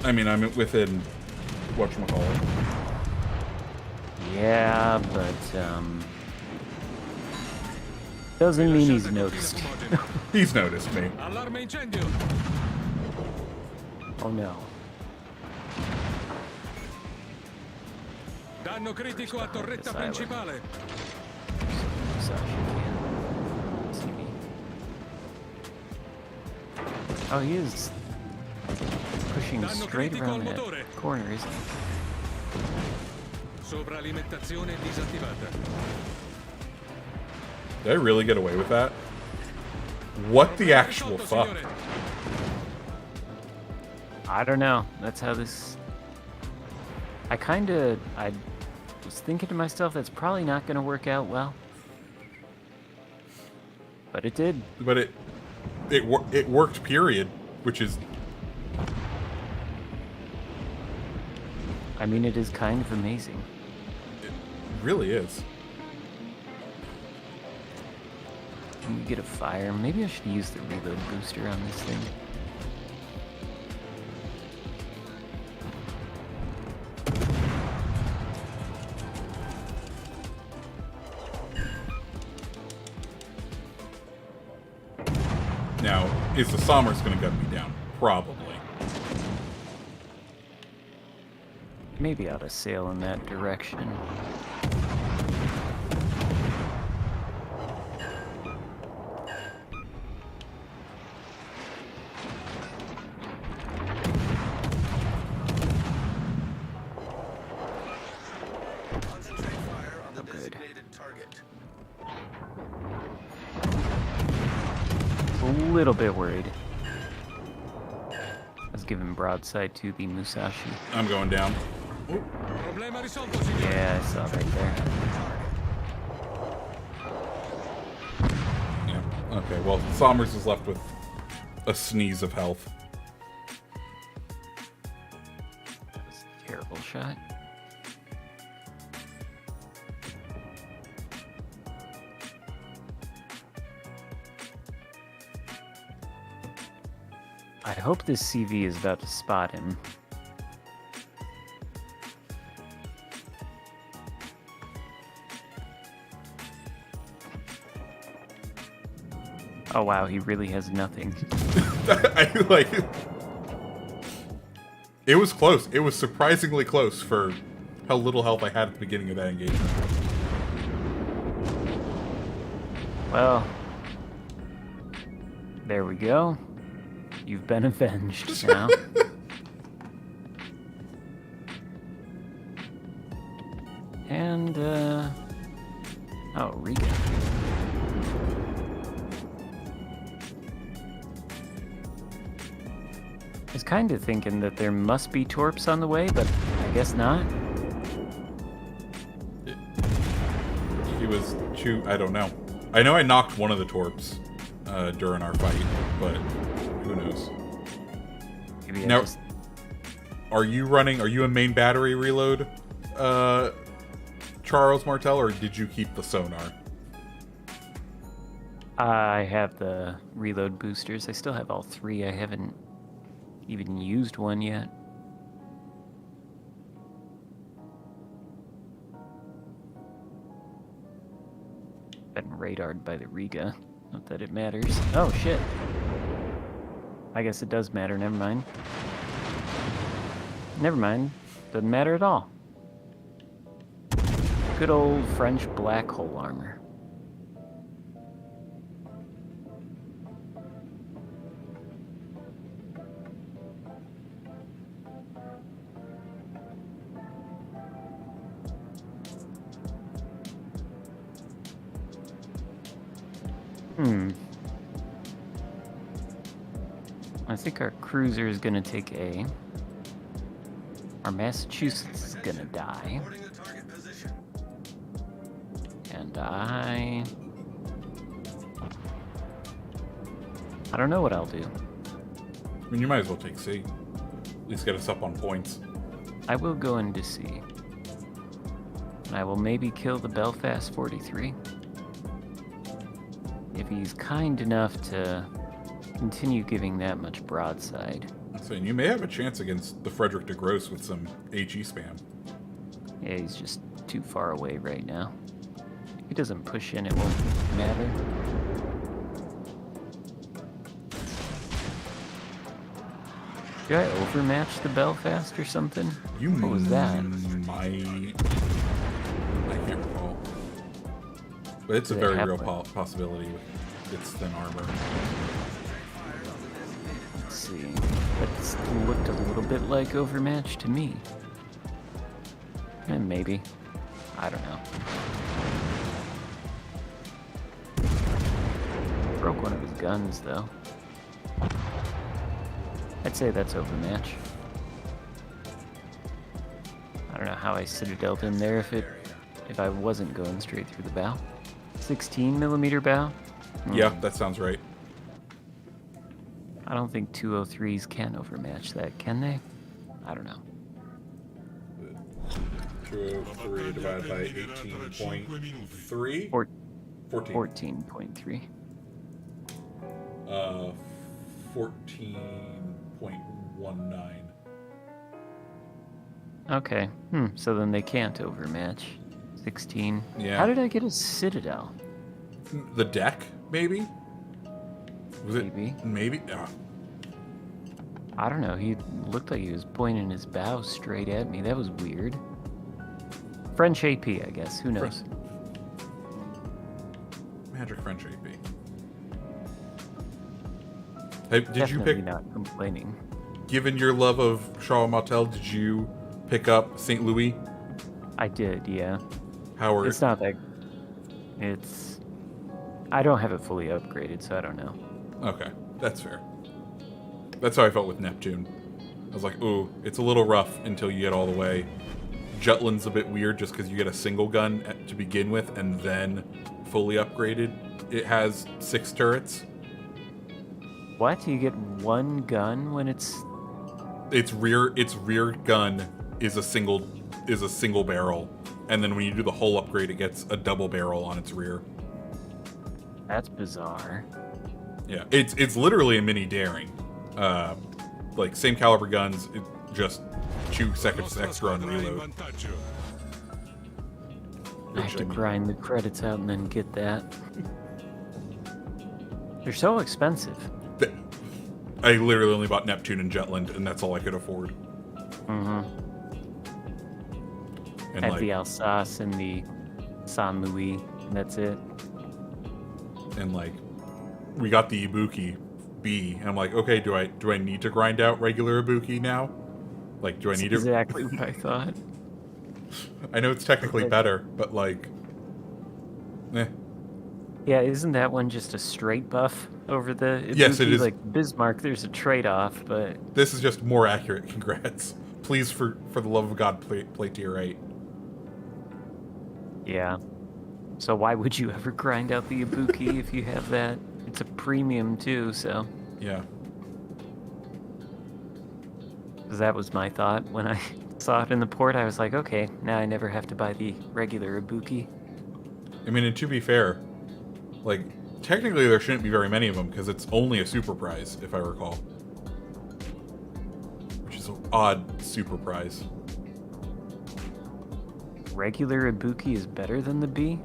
Speaker 1: I mean, I'm within whatchamacallit.
Speaker 2: Yeah, but doesn't mean he's noticed.
Speaker 1: He's noticed me.
Speaker 3: Allarme incendio.
Speaker 2: Oh no.
Speaker 3: Danno critico a torretta principale.
Speaker 2: So she can see me. Oh, he is pushing straight around that corner, isn't he?
Speaker 3: Sovralimentazione disattivata.
Speaker 1: Did I really get away with that? What the actual fuck?
Speaker 3: Signore.
Speaker 2: I don't know. That's how this... I was thinking to myself, that's probably not going to work out well. But it did.
Speaker 1: But it worked, period. Which is...
Speaker 2: I mean, it is kind of amazing.
Speaker 1: really is.
Speaker 2: Can we get a fire? Maybe I should use the reload booster on this thing.
Speaker 1: Now, is the Sommer's going to gun me down? Probably.
Speaker 2: Maybe I ought to sail in that direction.
Speaker 6: Concentrate fire on the
Speaker 2: Oh, good.
Speaker 6: designated target.
Speaker 2: A little bit worried. I was giving broadside to the Musashi.
Speaker 1: I'm going down.
Speaker 3: Problema risolto, signore.
Speaker 2: Yeah, I saw right there.
Speaker 1: Yeah. Okay, well, Somers is left with a sneeze of health.
Speaker 2: That was a terrible shot. I hope this CV is about to spot him. Oh wow, he really has nothing.
Speaker 1: I like. It was close. It was surprisingly close for how little health I had at the beginning of that engagement.
Speaker 2: Well, there we go. You've been avenged now. And, oh, Riga. I was kind of thinking that there must be torps on the way, but I guess not.
Speaker 1: He was too. I don't know. I know I knocked one of the torps during our fight, but who knows?
Speaker 2: Maybe I
Speaker 1: Now,
Speaker 2: just...
Speaker 1: are you running? Are you a main battery reload, Charles Martel, or did you keep the sonar?
Speaker 2: I have the reload boosters. I still have all three. I haven't even used one yet. Been radared by the Riga. Not that it matters. Oh shit. I guess it does matter. Never mind. Never mind. Doesn't matter at all. Good old French black hole armor. I think our cruiser is gonna take A. Our Massachusetts is gonna die.
Speaker 6: Boarding the target position.
Speaker 2: And I don't know what I'll do.
Speaker 1: I mean, you might as well take C. At least get us up on points.
Speaker 2: I will go into C. And I will maybe kill the Belfast 43. If he's kind enough to continue giving that much broadside.
Speaker 1: I'm saying you may have a chance against the Frederick de Grosse with some HE spam.
Speaker 2: Yeah, he's just too far away right now. If he doesn't push in, it won't matter. Did I overmatch the Belfast or something? What was that?
Speaker 1: I can't recall. But it's a
Speaker 2: Did it
Speaker 1: very
Speaker 2: have,
Speaker 1: real
Speaker 2: like-
Speaker 1: possibility with its thin armor.
Speaker 2: Let's see. That looked a little bit like overmatch to me. Maybe. I don't know. Broke one of his guns, though. I'd say that's overmatch. I don't know how I citadeled him there if I wasn't going straight through the bow. 16mm bow?
Speaker 1: Yeah, that sounds right.
Speaker 2: I don't think 203s can overmatch that, can they? I don't know.
Speaker 1: 203 divided by 18.3? 14.
Speaker 2: 14.3.
Speaker 1: 14.19.
Speaker 2: Okay. So then they can't overmatch. 16.
Speaker 1: Yeah.
Speaker 2: How did I get a Citadel?
Speaker 1: The deck, maybe? Was
Speaker 2: Maybe.
Speaker 1: it? Maybe? Ah.
Speaker 2: I don't know. He looked like he was pointing his bow straight at me. That was weird. French AP, I guess. Who knows?
Speaker 1: Magic French AP. Hey, did
Speaker 2: Definitely
Speaker 1: you pick,
Speaker 2: not complaining.
Speaker 1: given your love of Charles Martel, did you pick up St. Louis?
Speaker 2: I did, yeah.
Speaker 1: How are
Speaker 2: It's not that... It's... I don't have it fully upgraded, so I don't know.
Speaker 1: Okay, that's fair. That's how I felt with Neptune. I was like, ooh, it's a little rough until you get all the way. Jutland's a bit weird just because you get a single gun to begin with and then fully upgraded. It has 6 turrets.
Speaker 2: What? You get one gun when it's...
Speaker 1: Its rear gun is a single barrel, and then when you do the whole upgrade, it gets a double barrel on its rear.
Speaker 2: That's bizarre.
Speaker 1: Yeah, it's literally a mini daring. Like same caliber guns, just 2 seconds extra on reload.
Speaker 2: I have to grind the credits out and then get that. They're so expensive.
Speaker 1: I literally only bought Neptune and Jutland, and that's all I could afford.
Speaker 2: Mm-hmm.
Speaker 1: And
Speaker 2: I have
Speaker 1: like,
Speaker 2: the Alsace and the San Louis, and that's it.
Speaker 1: and like, we got the Ibuki B, and I'm like, okay, do I need to grind out regular Ibuki now? Like, do I need
Speaker 2: That's
Speaker 1: to?
Speaker 2: exactly what I thought.
Speaker 1: I know it's technically better, but like, eh.
Speaker 2: Yeah, isn't that one just a straight buff over the Ibuki?
Speaker 1: Yes, it is.
Speaker 2: Like Bismarck, there's a trade-off, but...
Speaker 1: This is just more accurate. Congrats. Please, for the love of God, play tier 8.
Speaker 2: Yeah. So why would you ever grind out the Ibuki if you have that? It's a premium too, so...
Speaker 1: Yeah.
Speaker 2: 'Cause that was my thought when I saw it in the port. I was like, okay, now I never have to buy the regular Ibuki.
Speaker 1: I mean, and to be fair, like, technically there shouldn't be very many of them, because it's only a super prize, if I recall. Which is an odd super prize.
Speaker 2: Regular Ibuki is better than the B?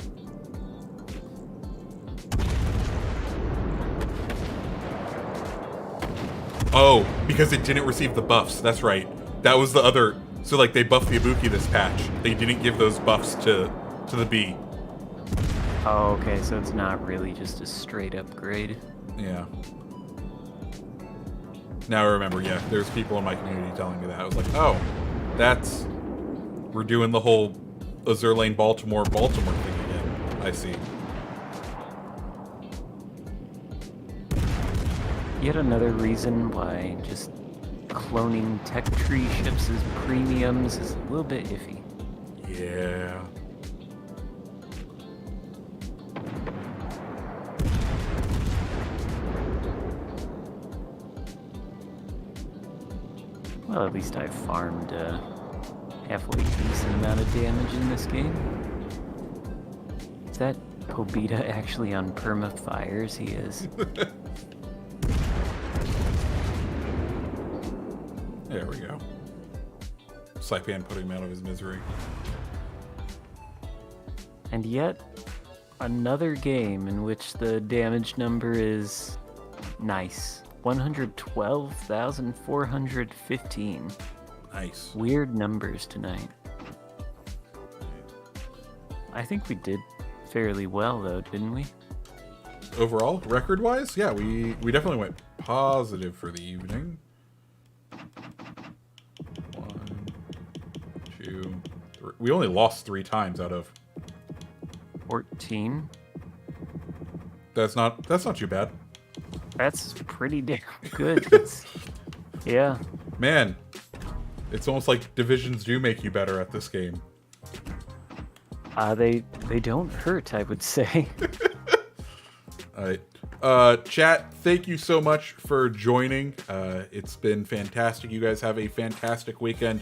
Speaker 1: Oh, because it didn't receive the buffs. That's right. That was the other... So, like, they buffed the Ibuki this patch. They didn't give those buffs to the B.
Speaker 2: Oh, okay, so it's not really just a straight upgrade.
Speaker 1: Yeah. Now I remember, yeah, there's people in my community telling me that. I was like, oh, that's... We're doing the whole Azure Lane Baltimore thing again. I see.
Speaker 2: Yet another reason why just cloning tech tree ships as premiums is a little bit iffy.
Speaker 1: Yeah.
Speaker 2: Well, at least I farmed a halfway decent amount of damage in this game. Is that Pobita actually on perma fires? He is.
Speaker 1: There we go. Saipan putting him out of his misery.
Speaker 2: And yet, another game in which the damage number is nice. 112,415.
Speaker 1: Nice.
Speaker 2: Weird numbers tonight. I think we did fairly well, though, didn't we?
Speaker 1: Overall, record-wise, yeah, we definitely went positive for the evening. 1, 2, 3. We only lost 3 times out of...
Speaker 2: 14.
Speaker 1: That's not too bad.
Speaker 2: That's pretty damn good. It's, yeah.
Speaker 1: Man, it's almost like divisions do make you better at this game.
Speaker 2: They don't hurt, I would say.
Speaker 1: Alright. Chat, thank you so much for joining. It's been fantastic. You guys have a fantastic weekend.